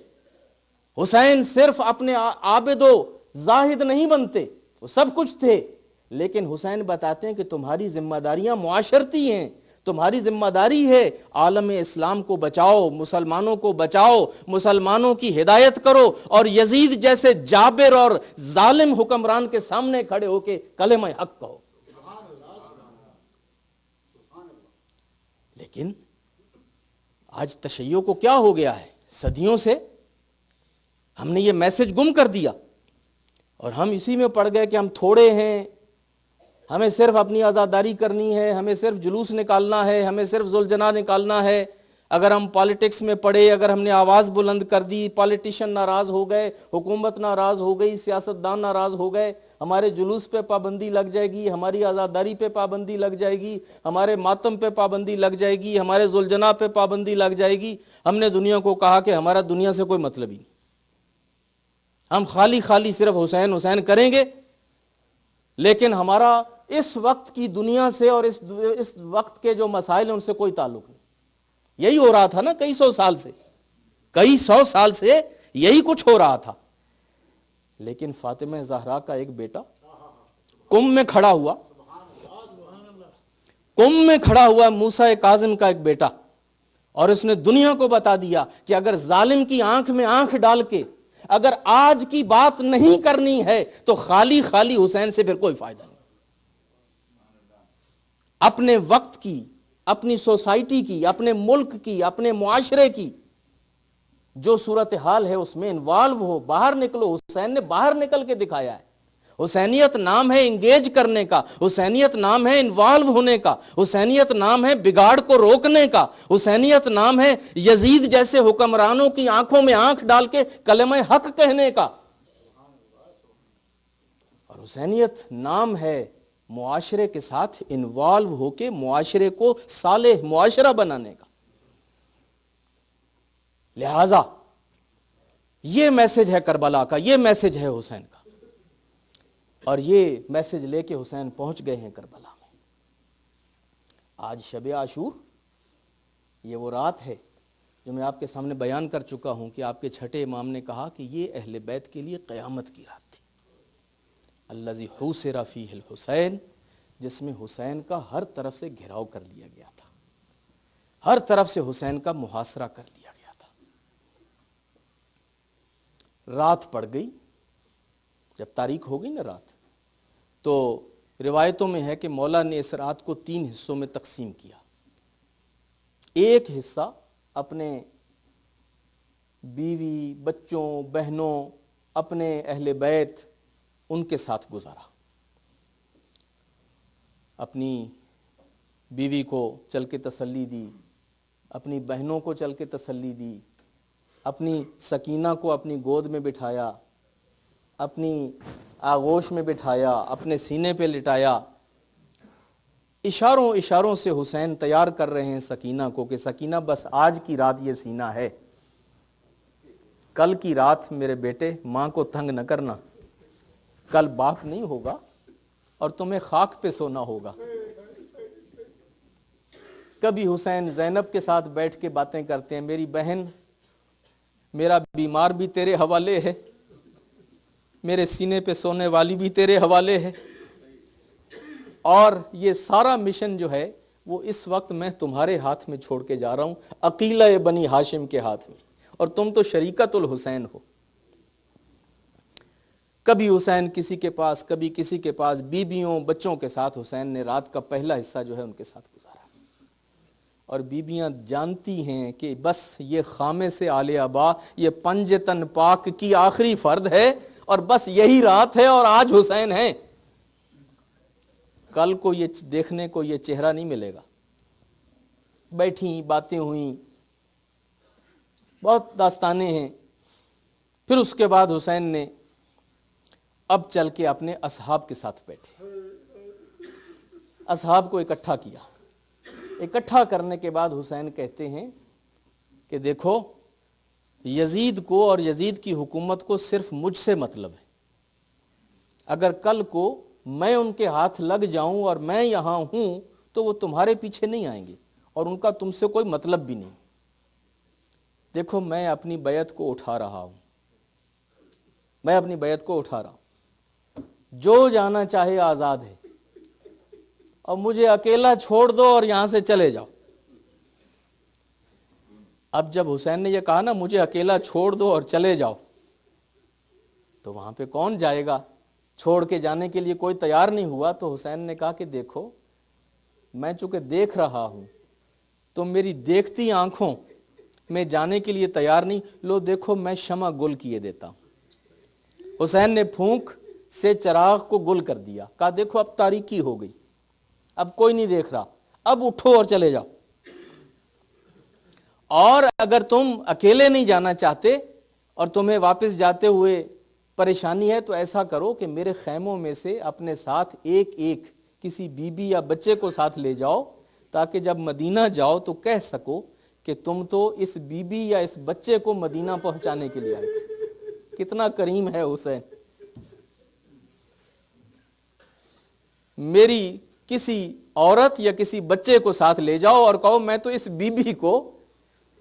حسین صرف اپنے عابد و زاہد نہیں بنتے. وہ سب کچھ تھے، لیکن حسین بتاتے ہیں کہ تمہاری ذمہ داریاں معاشرتی ہیں، تمہاری ذمہ داری ہے عالم اسلام کو بچاؤ، مسلمانوں کو بچاؤ، مسلمانوں کی ہدایت کرو، اور یزید جیسے جابر اور ظالم حکمران کے سامنے کھڑے ہو کے کلمہ حق کہو. لیکن آج تشیع کو کیا ہو گیا ہے؟ صدیوں سے ہم نے یہ میسج گم کر دیا، اور ہم اسی میں پڑ گئے کہ ہم تھوڑے ہیں، ہمیں صرف اپنی آزاداری کرنی ہے، ہمیں صرف جلوس نکالنا ہے، ہمیں صرف ذوالجناح نکالنا ہے. اگر ہم پالیٹکس میں پڑے، اگر ہم نے آواز بلند کر دی، پالیٹیشین ناراض ہو گئے، حکومت ناراض ہو گئی، سیاستدان ناراض ہو گئے، ہمارے جلوس پہ پابندی لگ جائے گی، ہماری آزاداری پہ پابندی لگ جائے گی، ہمارے ماتم پہ پابندی لگ جائے گی، ہمارے ذوالجناح پہ پابندی لگ جائے گی. ہم نے دنیا کو کہا کہ ہمارا دنیا سے کوئی مطلب ہی نہیں، ہم خالی صرف حسین حسین کریں گے، لیکن ہمارا اس وقت کی دنیا سے اور اس وقت کے جو مسائل ہیں ان سے کوئی تعلق نہیں. یہی ہو رہا تھا نا کئی سو سال سے یہی کچھ ہو رہا تھا. لیکن فاطمہ زہرا کا ایک بیٹا کم میں کھڑا ہوا موسیٰ کاظم کا ایک بیٹا، اور اس نے دنیا کو بتا دیا کہ اگر ظالم کی آنکھ میں آنکھ ڈال کے اگر آج کی بات نہیں کرنی ہے تو خالی حسین سے پھر کوئی فائدہ نہیں. اپنے وقت کی، اپنی سوسائٹی کی، اپنے ملک کی، اپنے معاشرے کی جو صورتحال ہے اس میں انوالو ہو، باہر نکلو. حسین نے باہر نکل کے دکھایا ہے. حسینیت نام ہے انگیج کرنے کا، حسینیت نام ہے انوالو ہونے کا، حسینیت نام ہے بگاڑ کو روکنے کا، حسینیت نام ہے یزید جیسے حکمرانوں کی آنکھوں میں آنکھ ڈال کے کلمہ حق کہنے کا، اور حسینیت نام ہے معاشرے کے ساتھ انوالو ہو کے معاشرے کو صالح معاشرہ بنانے کا۔ لہذا یہ میسج ہے کربلا کا، یہ میسج ہے حسین کا، اور یہ میسج لے کے حسین پہنچ گئے ہیں کربلا میں۔ آج شب عاشور، یہ وہ رات ہے جو میں آپ کے سامنے بیان کر چکا ہوں کہ آپ کے چھٹے امام نے کہا کہ یہ اہل بیت کے لیے قیامت کی رات تھی۔ الذی حوصر فیہ الحسین، جس میں حسین کا ہر طرف سے گھراؤ کر لیا گیا تھا، ہر طرف سے حسین کا محاصرہ کر لیا گیا تھا۔ رات پڑ گئی، جب تاریک ہو گئی نا رات، تو روایتوں میں ہے کہ مولا نے اس رات کو 3 حصوں میں تقسیم کیا۔ ایک حصہ اپنے بیوی، بچوں، بہنوں، اپنے اہل بیت، ان کے ساتھ گزارا۔ اپنی بیوی کو چل کے تسلی دی، اپنی بہنوں کو چل کے تسلی دی، اپنی سکینہ کو اپنی گود میں بٹھایا، اپنی آغوش میں بٹھایا، اپنے سینے پہ لٹایا۔ اشاروں اشاروں سے حسین تیار کر رہے ہیں سکینہ کو کہ سکینہ بس آج کی رات یہ سینہ ہے، کل کی رات میرے بیٹے ماں کو تنگ نہ کرنا، کل باپ نہیں ہوگا اور تمہیں خاک پہ سونا ہوگا۔ کبھی حسین زینب کے ساتھ بیٹھ کے باتیں کرتے ہیں، میری بہن، میرا بیمار بھی تیرے حوالے ہے، میرے سینے پہ سونے والی بھی تیرے حوالے ہے، اور یہ سارا مشن جو ہے وہ اس وقت میں تمہارے ہاتھ میں چھوڑ کے جا رہا ہوں، عقیلہ بنی ہاشم کے ہاتھ میں، اور تم تو شریکت الحسین ہو۔ کبھی حسین کسی کے پاس، کبھی کسی کے پاس، بیویوں بچوں کے ساتھ حسین نے رات کا پہلا حصہ جو ہے ان کے ساتھ گزارا۔ اور بیویاں جانتی ہیں کہ بس یہ خامے سے آل ابا، یہ پنجتن پاک کی آخری فرد ہے، اور بس یہی رات ہے، اور آج حسین ہے، کل کو یہ دیکھنے کو یہ چہرہ نہیں ملے گا۔ بیٹھیں، باتیں ہوئیں، بہت داستانیں ہیں۔ پھر اس کے بعد حسین نے اب چل کے اپنے اصحاب کے ساتھ بیٹھے، اصحاب کو اکٹھا کیا۔ اکٹھا کرنے کے بعد حسین کہتے ہیں کہ دیکھو، یزید کو اور یزید کی حکومت کو صرف مجھ سے مطلب ہے، اگر کل کو میں ان کے ہاتھ لگ جاؤں اور میں یہاں ہوں تو وہ تمہارے پیچھے نہیں آئیں گے، اور ان کا تم سے کوئی مطلب بھی نہیں۔ دیکھو، میں اپنی بیعت کو اٹھا رہا ہوں، میں اپنی بیعت کو اٹھا رہا ہوں، جو جانا چاہے آزاد ہے، اور مجھے اکیلا چھوڑ دو اور یہاں سے چلے جاؤ۔ اب جب حسین نے یہ کہا نا مجھے اکیلا چھوڑ دو اور چلے جاؤ، تو وہاں پہ کون جائے گا؟ چھوڑ کے جانے کے لیے کوئی تیار نہیں ہوا۔ تو حسین نے کہا کہ دیکھو، میں چونکہ دیکھ رہا ہوں، تو میری دیکھتی آنکھوں میں جانے کے لیے تیار نہیں، لو دیکھو میں شمع گل کیے دیتا ہوں۔ حسین نے پھونک سے چراغ کو گل کر دیا، کہا دیکھو اب تاریکی ہو گئی، اب کوئی نہیں دیکھ رہا، اب اٹھو اور چلے جاؤ، اور اگر تم اکیلے نہیں جانا چاہتے اور تمہیں واپس جاتے ہوئے پریشانی ہے تو ایسا کرو کہ میرے خیموں میں سے اپنے ساتھ ایک ایک کسی بی بی یا بچے کو ساتھ لے جاؤ، تاکہ جب مدینہ جاؤ تو کہہ سکو کہ تم تو اس بی بی یا اس بچے کو مدینہ پہنچانے کے لیے آئے تھے۔ کتنا کریم ہے حسین۔ میری کسی عورت یا کسی بچے کو ساتھ لے جاؤ اور کہو میں تو اس بی بی کو،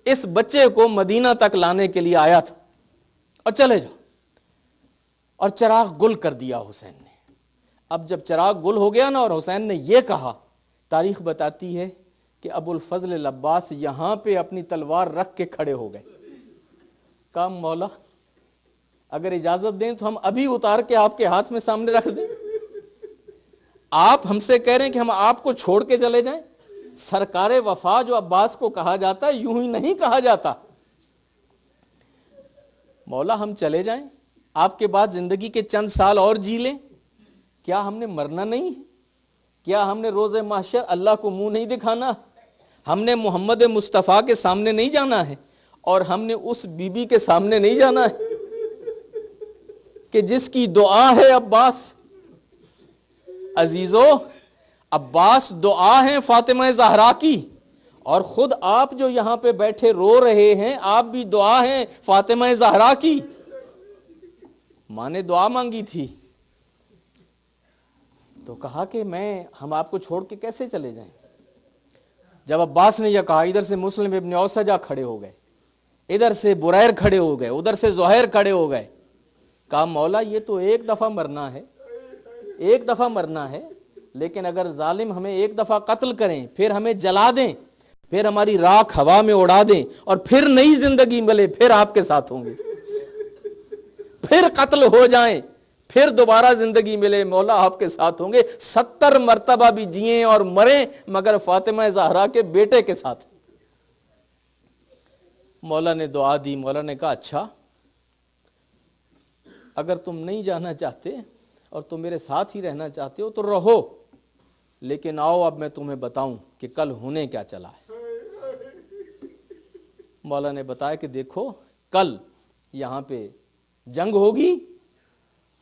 اس بچے کو مدینہ تک لانے کے لیے آیا تھا، اور چلے جاؤ۔ اور چراغ گل کر دیا حسین نے۔ اب جب چراغ گل ہو گیا نا اور حسین نے یہ کہا، تاریخ بتاتی ہے کہ ابو الفضل العباس یہاں پہ اپنی تلوار رکھ کے کھڑے ہو گئے۔ کہا مولا اگر اجازت دیں تو ہم ابھی اتار کے آپ کے ہاتھ میں سامنے رکھ دیں، آپ ہم سے کہہ رہے ہیں کہ ہم آپ کو چھوڑ کے چلے جائیں؟ سرکار وفا جو عباس کو کہا جاتا ہے یوں ہی نہیں کہا جاتا۔ مولا ہم چلے جائیں، آپ کے بعد زندگی کے چند سال اور جی لیں، کیا ہم نے مرنا نہیں؟ کیا ہم نے روز محشر اللہ کو منہ نہیں دکھانا؟ ہم نے محمد مصطفیٰ کے سامنے نہیں جانا ہے؟ اور ہم نے اس بی بی کے سامنے نہیں جانا ہے کہ جس کی دعا ہے عباس؟ عزیزو، عباس دعا ہے فاطمہ زہرا کی، اور خود آپ جو یہاں پہ بیٹھے رو رہے ہیں آپ بھی دعا ہیں فاطمہ زہرا کی۔ ماں نے دعا مانگی تھی تو کہا کہ ہم آپ کو چھوڑ کے کیسے چلے جائیں؟ جب عباس نے یہ کہا، ادھر سے مسلم ابن اوسجہ کھڑے ہو گئے، ادھر سے بریر کھڑے ہو گئے، ادھر سے زہیر کھڑے ہو گئے۔ کہا مولا یہ تو ایک دفعہ مرنا ہے، ایک دفعہ مرنا ہے، لیکن اگر ظالم ہمیں ایک دفعہ قتل کریں، پھر ہمیں جلا دیں، پھر ہماری راکھ ہوا میں اڑا دیں، اور پھر نئی زندگی ملے، پھر آپ کے ساتھ ہوں گے، پھر قتل ہو جائیں، پھر دوبارہ زندگی ملے، مولا آپ کے ساتھ ہوں گے، 70 مرتبہ بھی جئیں اور مریں مگر فاطمہ زہرا کے بیٹے کے ساتھ۔ مولا نے دعا دی، مولا نے کہا اچھا اگر تم نہیں جانا چاہتے اور تم میرے ساتھ ہی رہنا چاہتے ہو تو رہو، لیکن آؤ اب میں تمہیں بتاؤں کہ کل ہونے کیا چلا ہے۔ مولا نے بتایا کہ دیکھو کل یہاں پہ جنگ ہوگی،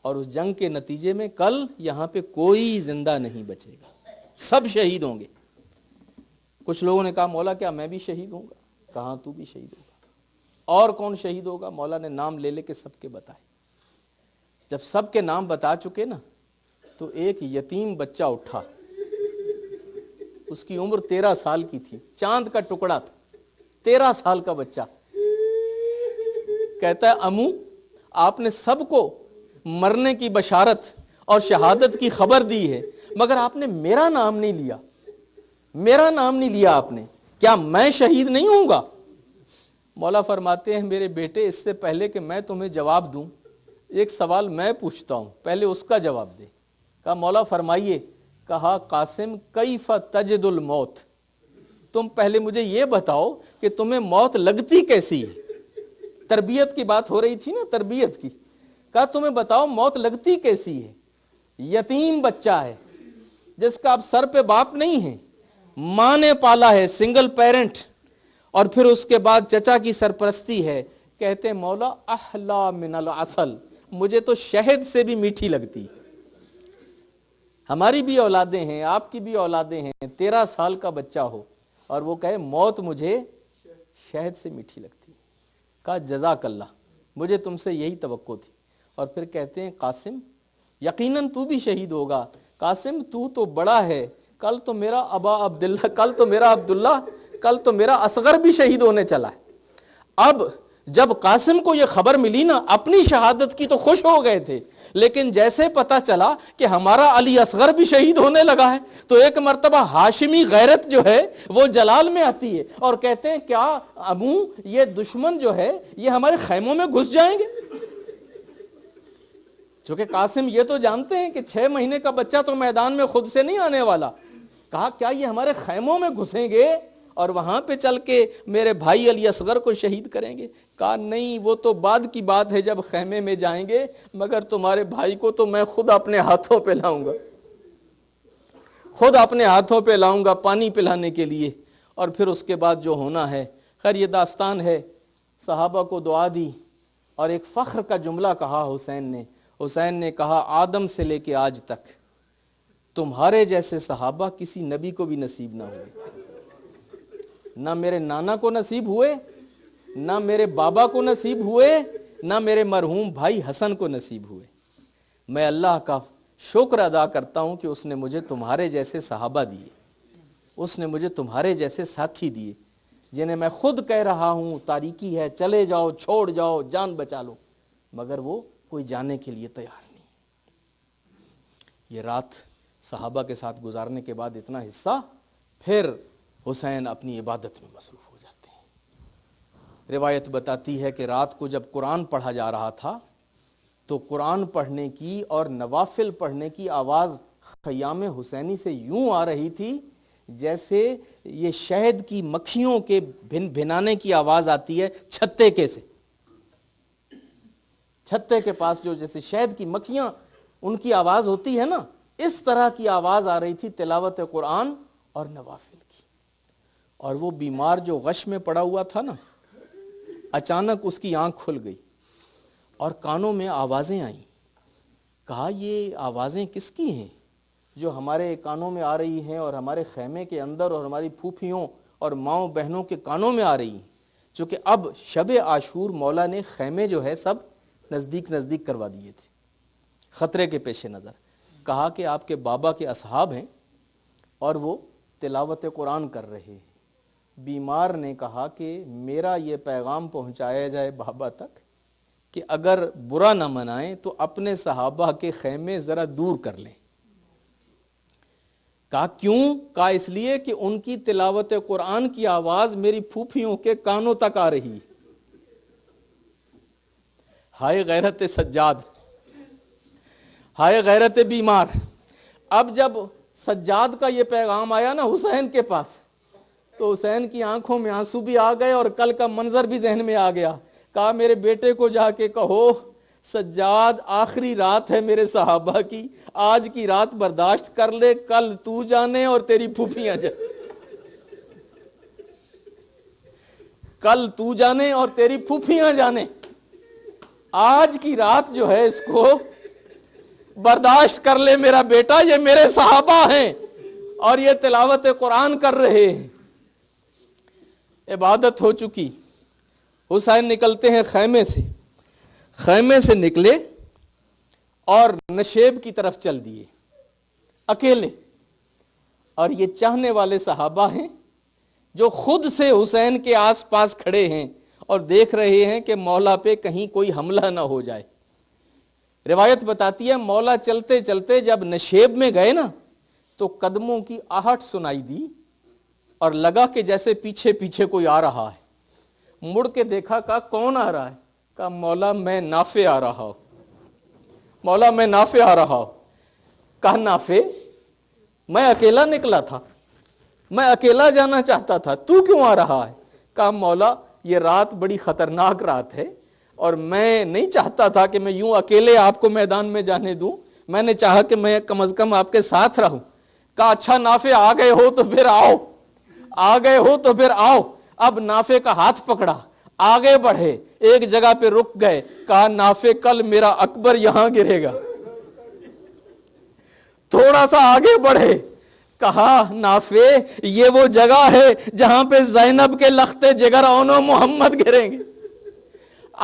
اور اس جنگ کے نتیجے میں کل یہاں پہ کوئی زندہ نہیں بچے گا، سب شہید ہوں گے۔ کچھ لوگوں نے کہا مولا کیا میں بھی شہید ہوں گا؟ کہاں تو بھی شہید ہوگا۔ اور کون شہید ہوگا؟ مولا نے نام لے کے سب کے بتائے۔ جب سب کے نام بتا چکے نا تو ایک یتیم بچہ اٹھا، اس کی عمر 13 سال کی تھی، چاند کا ٹکڑا تھا، 13 سال کا بچہ، کہتا ہے امو آپ نے سب کو مرنے کی بشارت اور شہادت کی خبر دی ہے، مگر آپ نے میرا نام نہیں لیا، میرا نام نہیں لیا آپ نے، کیا میں شہید نہیں ہوں گا؟ مولا فرماتے ہیں میرے بیٹے اس سے پہلے کہ میں تمہیں جواب دوں ایک سوال میں پوچھتا ہوں، پہلے اس کا جواب دے۔ کہا مولا فرمائیے۔ کہا قاسم کیف تجد الموت، تم پہلے مجھے یہ بتاؤ کہ تمہیں موت لگتی کیسی ہے؟ تربیت کی بات ہو رہی تھی نا، تربیت کی۔ کہا تمہیں بتاؤ موت لگتی کیسی ہے؟ یتیم بچہ ہے جس کا اب سر پہ باپ نہیں ہے، ماں نے پالا ہے، سنگل پیرنٹ، اور پھر اس کے بعد چچا کی سرپرستی ہے۔ کہتے ہیں مولا احلا من العسل، مجھے تو شہد سے بھی میٹھی لگتی۔ ہماری بھی اولادیں ہیں، آپ کی بھی اولادیں ہیں، 13 سال کا بچہ ہو اور وہ کہے موت مجھے شہد سے میٹھی لگتی۔ کہا جزاک اللہ، مجھے تم سے یہی توقع تھی۔ اور پھر کہتے ہیں قاسم یقیناً تو بھی شہید ہوگا، قاسم تو بڑا ہے، کل تو میرا ابا عبداللہ، کل تو میرا عبداللہ، کل تو میرا اصغر بھی شہید ہونے چلا ہے۔ اب جب قاسم کو یہ خبر ملی نا، اپنی شہادت کی تو خوش ہو گئے تھے، لیکن جیسے پتا چلا کہ ہمارا علی اصغر بھی شہید ہونے لگا ہے تو ایک مرتبہ ہاشمی غیرت جو ہے وہ جلال میں آتی ہے، اور کہتے ہیں کیا ابو یہ دشمن جو ہے یہ ہمارے خیموں میں گھس جائیں گے؟ چونکہ قاسم یہ تو جانتے ہیں کہ 6 مہینے کا بچہ تو میدان میں خود سے نہیں آنے والا۔ کہا کیا یہ ہمارے خیموں میں گھسیں گے اور وہاں پہ چل کے میرے بھائی علی اصغر کو شہید کریں گے؟ کہا نہیں، وہ تو بعد کی بات ہے جب خیمے میں جائیں گے، مگر تمہارے بھائی کو تو میں خود اپنے ہاتھوں پہ لاؤں گا، خود اپنے ہاتھوں پہ لاؤں گا پانی پلانے کے لیے۔ اور پھر اس کے بعد جو ہونا ہے، خیر یہ داستان ہے۔ صحابہ کو دعا دی اور ایک فخر کا جملہ کہا حسین نے کہا آدم سے لے کے آج تک تمہارے جیسے صحابہ کسی نبی کو بھی نصیب نہ ہوئے، نہ میرے نانا کو نصیب ہوئے، نہ میرے بابا کو نصیب ہوئے، نہ میرے مرحوم بھائی حسن کو نصیب ہوئے۔ میں اللہ کا شکر ادا کرتا ہوں کہ اس نے مجھے تمہارے جیسے صحابہ دیے، اس نے مجھے تمہارے جیسے ساتھی دیے، جنہیں میں خود کہہ رہا ہوں تاریکی ہے، چلے جاؤ، چھوڑ جاؤ، جان بچا لو، مگر وہ کوئی جانے کے لیے تیار نہیں۔ یہ رات صحابہ کے ساتھ گزارنے کے بعد اتنا حصہ، پھر حسین اپنی عبادت میں مصروف ہو جاتے ہیں۔ روایت بتاتی ہے کہ رات کو جب قرآن پڑھا جا رہا تھا تو قرآن پڑھنے کی اور نوافل پڑھنے کی آواز خیام حسینی سے یوں آ رہی تھی جیسے یہ شہد کی مکھیوں کے بھن بھنانے کی آواز آتی ہے چھتے کے سے، چھتے کے پاس جو جیسے شہد کی مکھیاں ان کی آواز ہوتی ہے نا، اس طرح کی آواز آ رہی تھی تلاوت قرآن اور نوافل کی. اور وہ بیمار جو غش میں پڑا ہوا تھا نا، اچانک اس کی آنکھ کھل گئی اور کانوں میں آوازیں آئیں. کہا یہ آوازیں کس کی ہیں جو ہمارے کانوں میں آ رہی ہیں اور ہمارے خیمے کے اندر اور ہماری پھوپھیوں اور ماؤں بہنوں کے کانوں میں آ رہی ہیں؟ چونکہ اب شب عاشور مولا نے خیمے جو ہے سب نزدیک کروا دیے تھے خطرے کے پیش نظر. کہا کہ آپ کے بابا کے اصحاب ہیں اور وہ تلاوت قرآن کر رہے ہیں. بیمار نے کہا کہ میرا یہ پیغام پہنچایا جائے بابا تک کہ اگر برا نہ منائیں تو اپنے صحابہ کے خیمے ذرا دور کر لیں. کہا کیوں؟ کہا اس لیے کہ ان کی تلاوت قرآن کی آواز میری پھوپھیوں کے کانوں تک آ رہی. ہائے غیرت سجاد، ہائے غیرت بیمار. اب جب سجاد کا یہ پیغام آیا نا حسین کے پاس تو حسین کی آنکھوں میں آنسو بھی آ گئے اور کل کا منظر بھی ذہن میں آ گیا. کہا میرے بیٹے کو جا کے کہو سجاد آخری رات ہے میرے صحابہ کی، آج کی رات برداشت کر لے، کل تو جانے اور تیری پھوپھیاں جانے. کل تو جانے اور تیری پھوپھیاں جانے، آج کی رات جو ہے اس کو برداشت کر لے میرا بیٹا، یہ میرے صحابہ ہیں اور یہ تلاوت قرآن کر رہے ہیں. عبادت ہو چکی. حسین نکلتے ہیں خیمے سے نکلے اور نشیب کی طرف چل دیے اکیلے. اور یہ چاہنے والے صحابہ ہیں جو خود سے حسین کے آس پاس کھڑے ہیں اور دیکھ رہے ہیں کہ مولا پہ کہیں کوئی حملہ نہ ہو جائے. روایت بتاتی ہے مولا چلتے چلتے جب نشیب میں گئے نا تو قدموں کی آہٹ سنائی دی اور لگا کہ جیسے پیچھے کوئی آ رہا ہے. مڑ کے دیکھا، کہا کون آ رہا ہے؟ کہا مولا میں نافع آ رہا ہوں، مولا میں نافع آ رہا ہوں. کہا نافع؟ میں اکیلا نکلا تھا، میں اکیلا جانا چاہتا تھا، تو کیوں آ رہا ہے؟ کہا مولا یہ رات بڑی خطرناک رات ہے اور میں نہیں چاہتا تھا کہ میں یوں اکیلے آپ کو میدان میں جانے دوں، میں نے چاہا کہ میں کم از کم آپ کے ساتھ رہوں. کہا اچھا نافع آ گئے ہو تو پھر آؤ، آ گئے ہو تو پھر آؤ. اب نافع کا ہاتھ پکڑا، آگے بڑھے، ایک جگہ پہ رک گئے. کہا نافع کل میرا اکبر یہاں گرے گا. تھوڑا سا آگے بڑھے، کہا نافع یہ وہ جگہ ہے جہاں پہ زینب کے لخت جگر اون و محمد گریں گے.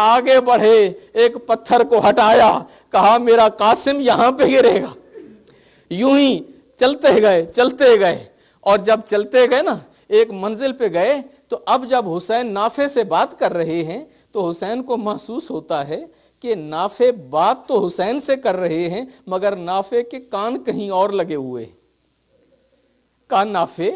آگے بڑھے، ایک پتھر کو ہٹایا، کہا میرا قاسم یہاں پہ گرے گا. یوں ہی چلتے گئے اور جب چلتے گئے نا ایک منزل پہ گئے تو اب جب حسین نافع سے بات کر رہے ہیں تو حسین کو محسوس ہوتا ہے کہ نافع بات تو حسین سے کر رہے ہیں مگر نافع کے کان کہیں اور لگے ہوئے. کہا نافع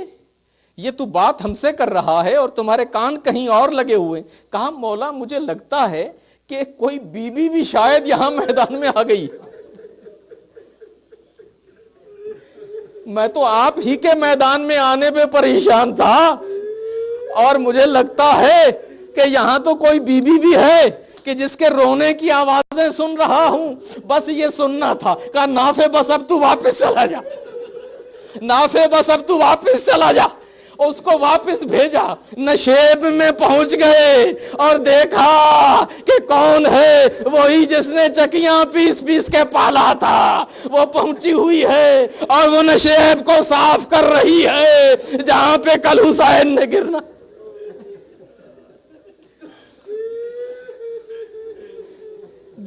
یہ تو بات ہم سے کر رہا ہے اور تمہارے کان کہیں اور لگے ہوئے. کہا مولا مجھے لگتا ہے کہ کوئی بی بی بھی شاید یہاں میدان میں آ گئی. میں تو آپ ہی کے میدان میں آنے پہ پریشان تھا اور مجھے لگتا ہے کہ یہاں تو کوئی بی بی بھی ہے کہ جس کے رونے کی آوازیں سن رہا ہوں، بس یہ سننا تھا. کہا نافع بس اب تو واپس چلا جا، نافع بس اب تو واپس چلا جا. اس کو واپس بھیجا. نشیب میں پہنچ گئے اور دیکھا کہ کون ہے، وہی جس نے چکیاں پیس کے پالا تھا وہ پہنچی ہوئی ہے اور وہ نشیب کو صاف کر رہی ہے جہاں پہ کل حسین نے گرنا.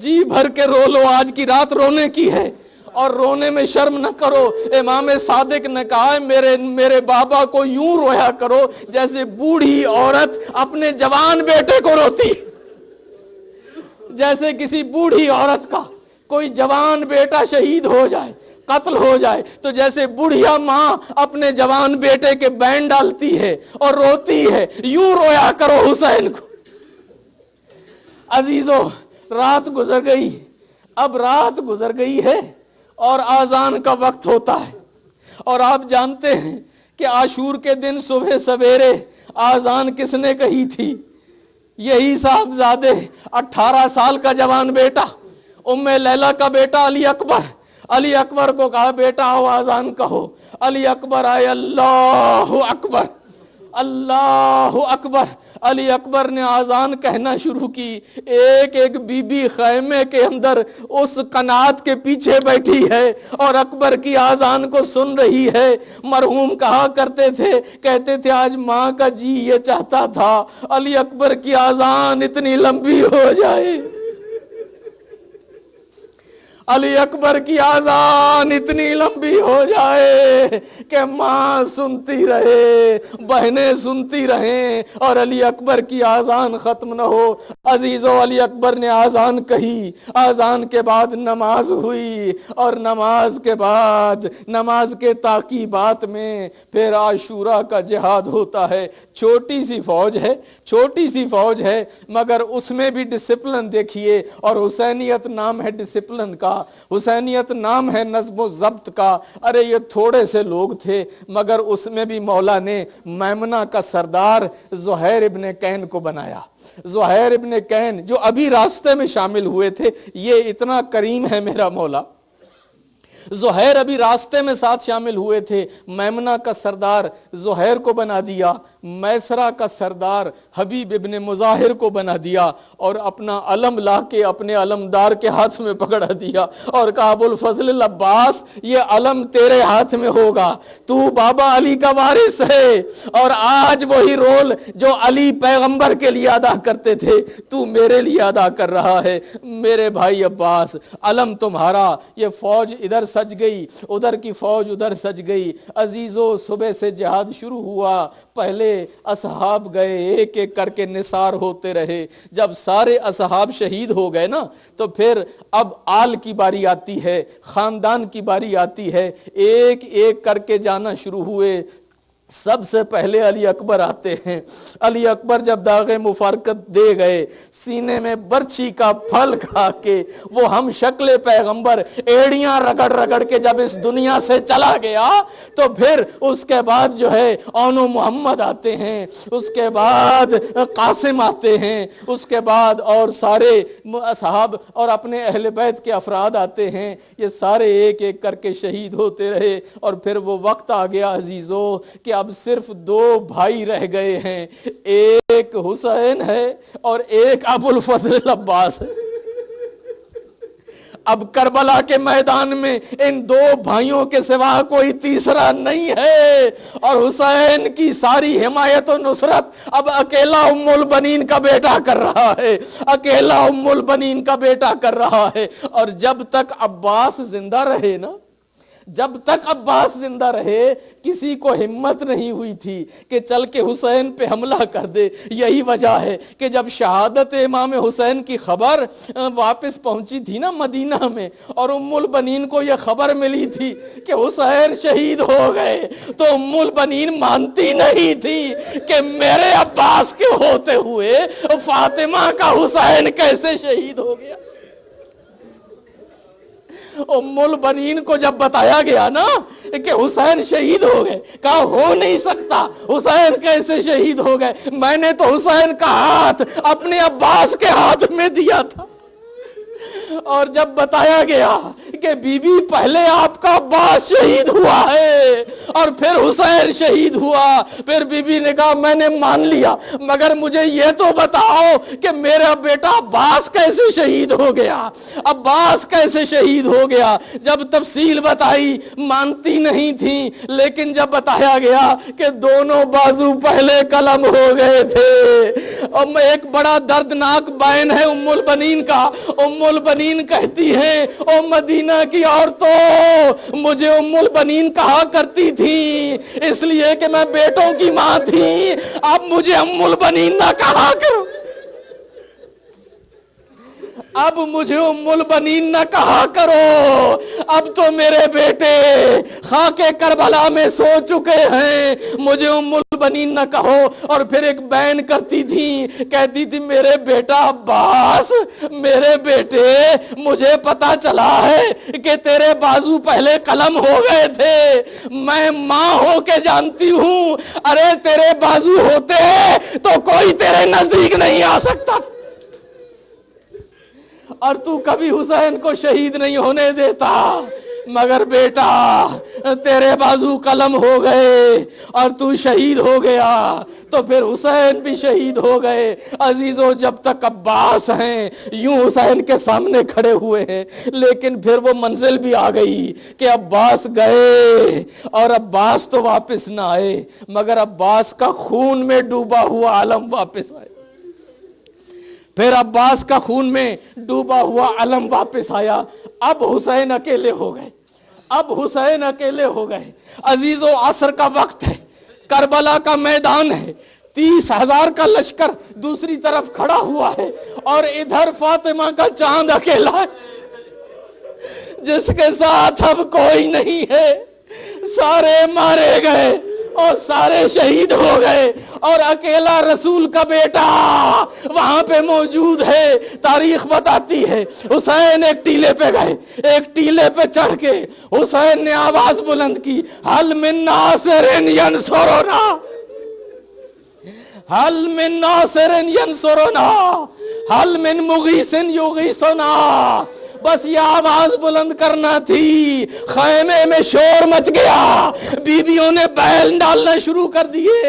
جی بھر کے رو لو، آج کی رات رونے کی ہے اور رونے میں شرم نہ کرو. امام صادق نے کہا ہے میرے بابا کو یوں رویا کرو جیسے بوڑھی عورت اپنے جوان بیٹے کو روتی. جیسے کسی بوڑھی عورت کا کوئی جوان بیٹا شہید ہو جائے، قتل ہو جائے تو جیسے بوڑھیا ماں اپنے جوان بیٹے کے بین ڈالتی ہے اور روتی ہے، یوں رویا کرو حسین کو. عزیزو رات گزر گئی، اب رات گزر گئی ہے اور آذان کا وقت ہوتا ہے. اور آپ جانتے ہیں کہ عاشور کے دن صبح سویرے آذان کس نے کہی تھی؟ یہی صاحبزادے 18 سال کا جوان بیٹا، ام لیلہ کا بیٹا علی اکبر علی اکبر کو کہا بیٹا آؤ آزان کہو. علی اکبر آئے, اللہ اکبر اللہ اکبر. علی اکبر نے آزان کہنا شروع کی. ایک ایک بی بی خیمے کے اندر اس قنات کے پیچھے بیٹھی ہے اور اکبر کی آزان کو سن رہی ہے. مرحوم کہا کرتے تھے, کہتے تھے آج ماں کا جی یہ چاہتا تھا علی اکبر کی آزان اتنی لمبی ہو جائے, علی اکبر کی آزان اتنی لمبی ہو جائے کہ ماں سنتی رہے, بہنیں سنتی رہیں اور علی اکبر کی آزان ختم نہ ہو. عزیزو, علی اکبر نے آزان کہی, آزان کے بعد نماز ہوئی اور نماز کے بعد نماز کے تعقیبات میں پھر عاشورہ کا جہاد ہوتا ہے. چھوٹی سی فوج ہے مگر اس میں بھی ڈسپلن دیکھیے, اور حسینیت نام ہے ڈسپلن کا, حسینیت نام ہے نظم و ضبط کا. ارے یہ تھوڑے سے لوگ تھے مگر اس میں بھی مولا نے میمنہ کا سردار زہیر ابن کین کو بنایا. زہیر ابن کین جو ابھی راستے میں شامل ہوئے تھے, یہ اتنا کریم ہے میرا مولا. زہیر ابھی راستے میں ساتھ شامل ہوئے تھے, میمنہ کا سردار زہیر کو بنا دیا, میسرہ کا سردار حبیب ابن مظاہر کو بنا دیا اور اپنا علم لا کے اپنے علمدار کے ہاتھ میں پکڑا دیا اور کہا ابو الفضل العباس یہ علم تیرے ہاتھ میں ہوگا, تو بابا علی کا وارث ہے اور آج وہی رول جو علی پیغمبر کے لیے ادا کرتے تھے تو میرے لیے ادا کر رہا ہے. میرے بھائی عباس, علم تمہارا, یہ فوج ادھر سج گئی, ادھر کی فوج ادھر سج گئی. عزیزو, صبح سے جہاد شروع ہوا. پہلے اصحاب گئے, ایک ایک کر کے نثار ہوتے رہے. جب سارے اصحاب شہید ہو گئے نا تو پھر اب آل کی باری آتی ہے, خاندان کی باری آتی ہے. ایک ایک کر کے جانا شروع ہوئے. سب سے پہلے علی اکبر آتے ہیں. علی اکبر جب داغ مفارقت دے گئے, سینے میں برچھی کا پھل کھا کے وہ ہم شکل پیغمبر ایڑیاں رگڑ رگڑ کے جب اس دنیا سے چلا گیا تو پھر اس کے بعد جو ہے اونو محمد آتے ہیں, اس کے بعد قاسم آتے ہیں, اس کے بعد اور سارے اصحاب اور اپنے اہل بیت کے افراد آتے ہیں. یہ سارے ایک ایک کر کے شہید ہوتے رہے اور پھر وہ وقت آ گیا عزیزو کہ اب صرف دو بھائی رہ گئے ہیں, ایک حسین ہے اور ایک ابو الفضل العباس ہے. اب کربلا کے میدان میں ان دو بھائیوں کے سوا کوئی تیسرا نہیں ہے اور حسین کی ساری حمایت و نصرت اب اکیلا ام البنین کا بیٹا کر رہا ہے, اکیلا ام البنین کا بیٹا کر رہا ہے. اور جب تک عباس زندہ رہے نا, جب تک عباس زندہ رہے کسی کو ہمت نہیں ہوئی تھی کہ چل کے حسین پہ حملہ کر دے. یہی وجہ ہے کہ جب شہادت امام حسین کی خبر واپس پہنچی تھی نا مدینہ میں اور ام البنین کو یہ خبر ملی تھی کہ حسین شہید ہو گئے تو ام البنین مانتی نہیں تھی کہ میرے عباس کے ہوتے ہوئے فاطمہ کا حسین کیسے شہید ہو گیا. ام البنین کو جب بتایا گیا نا کہ حسین شہید ہو گئے, کہا ہو نہیں سکتا, حسین کیسے شہید ہو گئے, میں نے تو حسین کا ہاتھ اپنے عباس کے ہاتھ میں دیا تھا. اور جب بتایا گیا کہ بی بی پہلے آپ کا عباس شہید ہوا ہے اور پھر حسین شہید ہوا, پھر بی بی نے کہا میں نے مان لیا مگر مجھے یہ تو بتاؤ کہ میرا بیٹا عباس کیسے شہید ہو گیا, عباس کیسے شہید ہو گیا. جب تفصیل بتائی مانتی نہیں تھی, لیکن جب بتایا گیا کہ دونوں بازو پہلے قلم ہو گئے تھے. اب ایک بڑا دردناک بین ہے ام البنین کا. ام البنین کہتی ہیں او مدینہ کی عورتوں, مجھے ام البنین کہا کرتی تھی اس لیے کہ میں بیٹوں کی ماں تھی, اب مجھے ام البنین نہ کہا کرو, اب مجھے ام البنین نہ کہا کرو, اب تو میرے بیٹے خاک کربلا میں سو چکے ہیں, مجھے ام البنین نہ کہو. اور پھر ایک بین کرتی تھی, کہتی تھی میرے بیٹا عباس, میرے بیٹے مجھے پتا چلا ہے کہ تیرے بازو پہلے قلم ہو گئے تھے, میں ماں ہو کے جانتی ہوں, ارے تیرے بازو ہوتے تو کوئی تیرے نزدیک نہیں آ سکتا اور تو کبھی حسین کو شہید نہیں ہونے دیتا. مگر بیٹا تیرے بازو قلم ہو گئے اور تو شہید ہو گیا تو پھر حسین بھی شہید ہو گئے۔ عزیزو جب تک عباس ہیں یوں حسین کے سامنے کھڑے ہوئے ہیں، لیکن پھر وہ منزل بھی آ گئی کہ عباس گئے اور عباس تو واپس نہ آئے، مگر عباس کا خون میں ڈوبا ہوا علم واپس آئے۔ پھر عباس کا خون میں ڈوبا ہوا علم واپس آیا۔ اب حسین اکیلے ہو گئے، اب حسین اکیلے ہو گئے۔ عزیزو عصر کا وقت ہے، کربلا کا میدان ہے، 30,000 کا لشکر دوسری طرف کھڑا ہوا ہے اور ادھر فاطمہ کا چاند اکیلا ہے جس کے ساتھ اب کوئی نہیں ہے۔ سارے مارے گئے اور سارے شہید ہو گئے اور اکیلا رسول کا بیٹا وہاں پہ موجود ہے۔ تاریخ بتاتی ہے حسین ایک ٹیلے پہ گئے، ایک ٹیلے پہ چڑھ کے حسین نے آواز بلند کی، حل من ناصر ینصرنا، حل من ناصر ینصرنا، حل من مغیث یغیثنا۔ بس یہ آواز بلند کرنا تھی۔ خیمے میں شور مچ گیا، بیویوں نے بیل ڈالنا شروع کر دیے۔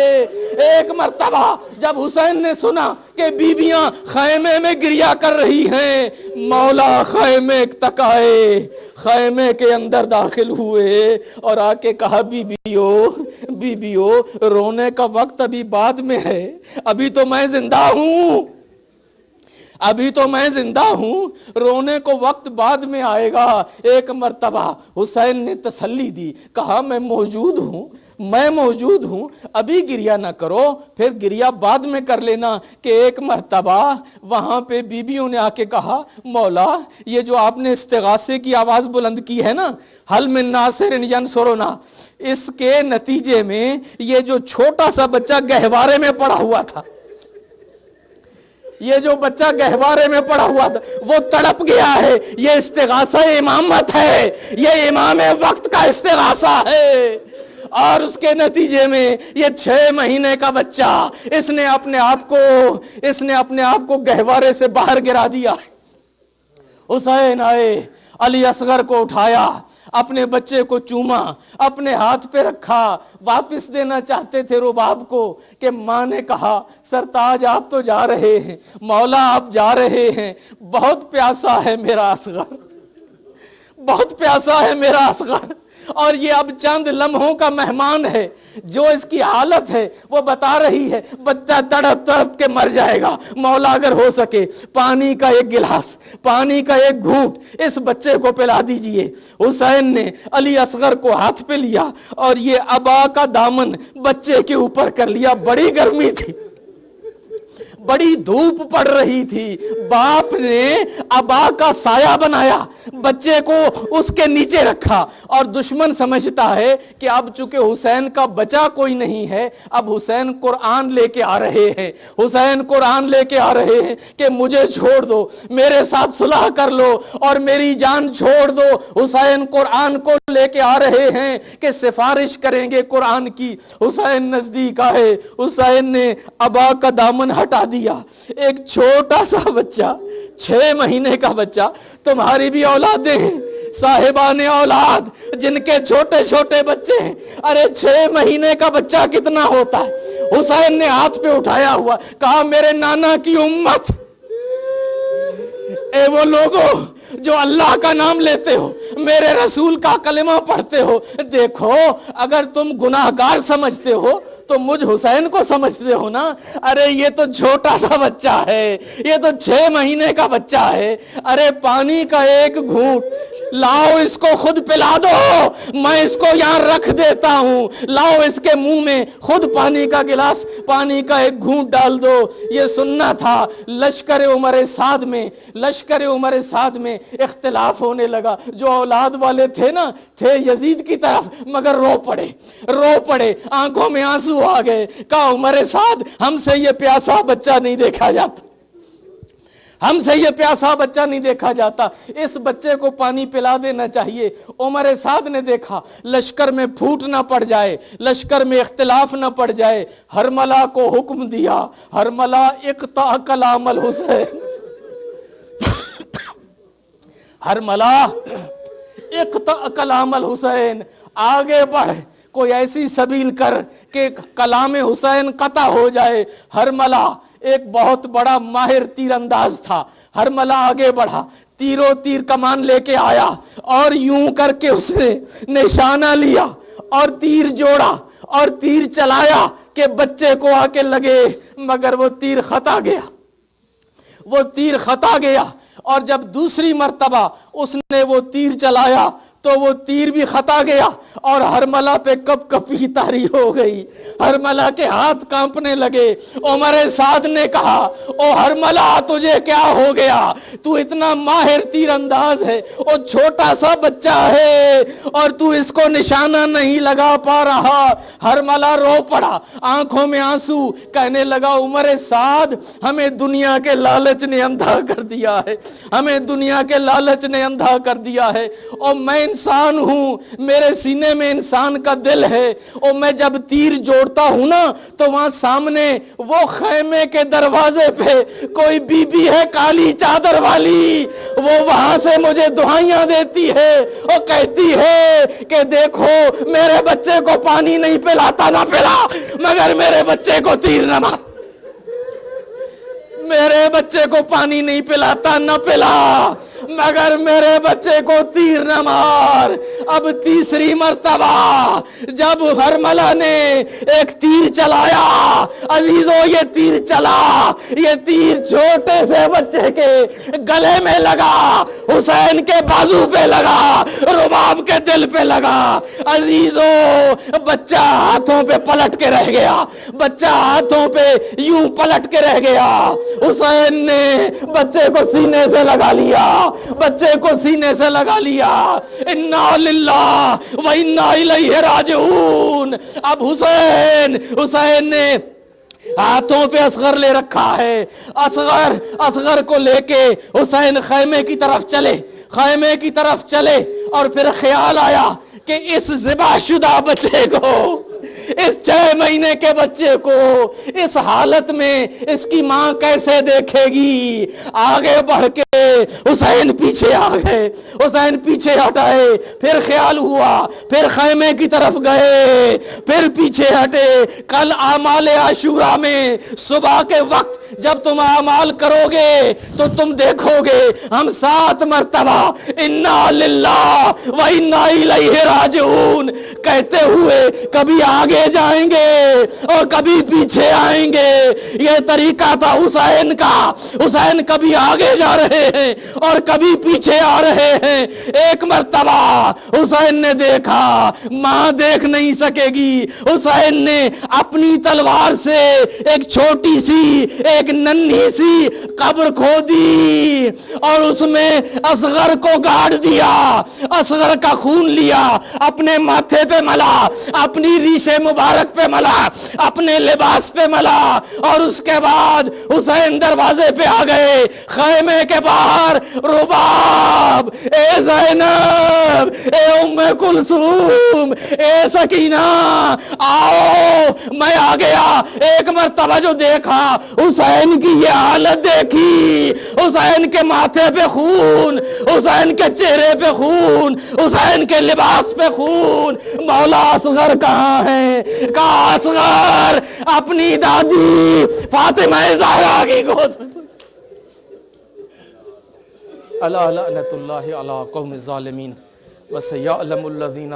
ایک مرتبہ جب حسین نے سنا کہ بیویاں خیمے میں گریا کر رہی ہیں، مولا خیمے تک آئے، خیمے کے اندر داخل ہوئے اور آ کے کہا، بیویو رونے کا وقت ابھی بعد میں ہے، ابھی تو میں زندہ ہوں، ابھی تو میں زندہ ہوں، رونے کو وقت بعد میں آئے گا۔ ایک مرتبہ حسین نے تسلی دی، کہا میں موجود ہوں، میں موجود ہوں، ابھی گریا نہ کرو، پھر گریا بعد میں کر لینا۔ کہ ایک مرتبہ وہاں پہ بیویوں نے آ کے کہا، مولا یہ جو آپ نے استغاثے کی آواز بلند کی ہے نا، حل من ناصر ینصرنا، اس کے نتیجے میں یہ جو چھوٹا سا بچہ گہوارے میں پڑا ہوا تھا، یہ جو بچہ گہوارے میں پڑا ہوا تھا وہ تڑپ گیا ہے۔ یہ استغاثہ امامت ہے، یہ امام وقت کا استغاثہ ہے، اور اس کے نتیجے میں یہ 6 مہینے کا بچہ اس نے اپنے آپ کو گہوارے سے باہر گرا دیا۔ حسین آئے، علی اصغر کو اٹھایا، اپنے بچے کو چوما، اپنے ہاتھ پہ رکھا، واپس دینا چاہتے تھے رباب کو کہ ماں نے کہا، سرتاج آپ تو جا رہے ہیں، مولا آپ جا رہے ہیں، بہت پیاسا ہے میرا اصغر، بہت پیاسا ہے میرا اصغر، اور یہ اب چند لمحوں کا مہمان ہے۔ جو اس کی حالت ہے وہ بتا رہی ہے بچہ تڑپ تڑپ کے مر جائے گا، مولا اگر ہو سکے پانی کا ایک گلاس، پانی کا ایک گھونٹ اس بچے کو پلا دیجئے۔ حسین نے علی اصغر کو ہاتھ پہ لیا اور یہ ابا کا دامن بچے کے اوپر کر لیا۔ بڑی گرمی تھی، بڑی دھوپ پڑ رہی تھی، باپ نے ابا کا سایہ بنایا، بچے کو اس کے نیچے رکھا، اور دشمن سمجھتا ہے کہ اب چونکہ حسین کا بچہ کوئی نہیں ہے، اب حسین قرآن لے کے آ رہے ہیں، حسین قرآن لے کے آ رہے ہیں کہ مجھے چھوڑ دو، میرے ساتھ صلح کر لو اور میری جان چھوڑ دو۔ حسین قرآن کو لے کے آ رہے ہیں کہ سفارش کریں گے قرآن کی۔ حسین نزدیک آئے، حسین نے ابا کا دامن ہٹا دیا۔ ایک چھوٹا سا بچہ، 6 مہینے کا بچہ، تمہاری بھی اولادیں ہیں صاحبان اولاد جن کے چھوٹے چھوٹے بچے ہیں، ارے 6 مہینے کا بچہ کتنا ہوتا ہے؟ حسین نے ہاتھ پہ اٹھایا ہوا، کہا میرے نانا کی امت، اے وہ لوگوں جو اللہ کا نام لیتے ہو، میرے رسول کا کلمہ پڑھتے ہو، دیکھو اگر تم گناہگار سمجھتے ہو تو مجھ حسین کو سمجھتے ہو نا۔ ارے یہ تو چھوٹا سا بچہ ہے، یہ تو 6 مہینے کا بچہ ہے، ارے پانی کا ایک گھونٹ لاؤ، اس کو خود پلا دو، میں اس کو یہاں رکھ دیتا ہوں، لاؤ اس کے منہ میں خود پانی کا گلاس، پانی کا ایک گھونٹ ڈال دو۔ یہ سننا تھا۔ لشکر عمر سعد میں اختلاف ہونے لگا۔ جو اولاد والے تھے نا، تھے یزید کی طرف، مگر رو پڑے، آنکھوں میں آنسو آ گئے۔ کہا عمر سعد، ہم سے یہ پیاسا بچہ نہیں دیکھا جاتا، ہم سے یہ پیاسا بچہ نہیں دیکھا جاتا، اس بچے کو پانی پلا دینا چاہیے۔ عمر سعد نے دیکھا لشکر میں پھوٹ نہ پڑ جائے، لشکر میں اختلاف نہ پڑ جائے، ہرملہ کو حکم دیا، ہرملہ اقطع کلام الحسین، ہرملہ اقطع کلام الحسین، آگے بڑھ، کوئی ایسی سبیل کر کہ کلام حسین قطع ہو جائے۔ ہرملہ ایک بہت بڑا ماہر تیر انداز تھا، ہرملہ آگے بڑھا، تیر کمان لے کے آیا اور یوں کر کے اس نے نشانہ لیا اور تیر جوڑا اور تیر چلایا کہ بچے کو آ کے لگے، مگر وہ تیر خطا گیا، وہ تیر خطا گیا۔ اور جب دوسری مرتبہ اس نے وہ تیر چلایا تو وہ تیر بھی خطا گیا اور ہرملہ پہ کپ کپی طاری ہو گئی، ہرملہ کے ہاتھ کانپنے لگے۔ عمر سعد نے کہا او ہرملہ تجھے کیا ہو گیا، تو اتنا ماہر تیر انداز ہے، او چھوٹا سا بچہ ہے اور تو اس کو نشانہ نہیں لگا پا رہا۔ ہرملہ رو پڑا، آنکھوں میں آنسو، کہنے لگا عمر سعد ہمیں دنیا کے لالچ نے اندھا کر دیا ہے، ہمیں دنیا کے لالچ نے اندھا کر دیا ہے، اور میں انسان ہوں، میرے سینے میں انسان کا دل ہے، اور میں جب تیر جوڑتا ہوں نا تو وہاں سامنے وہ خیمے کے دروازے پہ کوئی بی بی ہے کالی چادر والی، وہ وہاں سے مجھے دعائیاں دیتی ہے اور کہتی ہے کہ دیکھو میرے بچے کو پانی نہیں پلاتا نہ پلا، مگر میرے بچے کو تیر نہ مار، میرے بچے کو پانی نہیں پلاتا نہ پلا، مگر میرے بچے کو تیر نہ مار۔ اب تیسری مرتبہ جب ہرملہ نے ایک تیر چلایا، عزیزو یہ تیر چلا، یہ تیر چھوٹے سے بچے کے گلے میں لگا، حسین کے بازو پہ لگا، رباب کے دل پہ لگا۔ عزیزو بچہ ہاتھوں پہ پلٹ کے رہ گیا، بچہ ہاتھوں پہ یوں پلٹ کے رہ گیا۔ حسین نے بچے کو سینے سے لگا لیا، بچے کو سینے سے لگا لیا۔ انا للہ و انا الیہ راجعون۔ اب حسین نے ہاتھوں پہ اصغر لے رکھا ہے، اصغر کو لے کے حسین خیمے کی طرف چلے اور پھر خیال آیا کہ اس ذبح شدہ بچے کو، اس 6 مہینے کے بچے کو اس حالت میں اس کی ماں کیسے دیکھے گی۔ آگے بڑھ کے حسین پیچھے آ گئے، حسین پیچھے ہٹائے، پھر خیال ہوا، پھر خیمے کی طرف گئے، پھر پیچھے ہٹے۔ کل اعمال عاشورہ میں صبح کے وقت جب تم اعمال کرو گے تو تم دیکھو گے ہم 7 مرتبہ انا للہ و انا الیہ راجعون کہتے ہوئے کبھی آگے جائیں گے اور کبھی پیچھے آئیں گے۔ یہ طریقہ تھا حسین کا، حسین کبھی آگے جا رہے ہیں اور کبھی پیچھے آ رہے ہیں۔ ایک مرتبہ حسین نے دیکھا ماں دیکھ نہیں سکے گی، حسین نے اپنی تلوار سے ایک چھوٹی سی، ایک ننھی سی قبر کھودی اور اس میں اصغر کو گاڑ دیا، اصغر کا خون لیا، اپنے ماتھے پہ ملا، اپنی ریش مبارک پہ ملا، اپنے لباس پہ ملا، اور اس کے بعد حسین دروازے پہ آ گئے۔ خیمے کے باہر رباب، اے زینب، اے ام کلثوم، اے سکینہ آؤ، میں آ گیا۔ ایک مرتبہ جو دیکھا حسین کی یہ حالت دیکھی، حسین کے ماتھے پہ خون، حسین کے چہرے پہ خون، حسین کے لباس پہ خون۔ مولا اصغر کہاں ہے؟ کہا اصغر اپنی دادی فاطمہ زہرا کی گود میں۔ الا لعنت اللہ علی قوم الظالمین وسیعلم الذین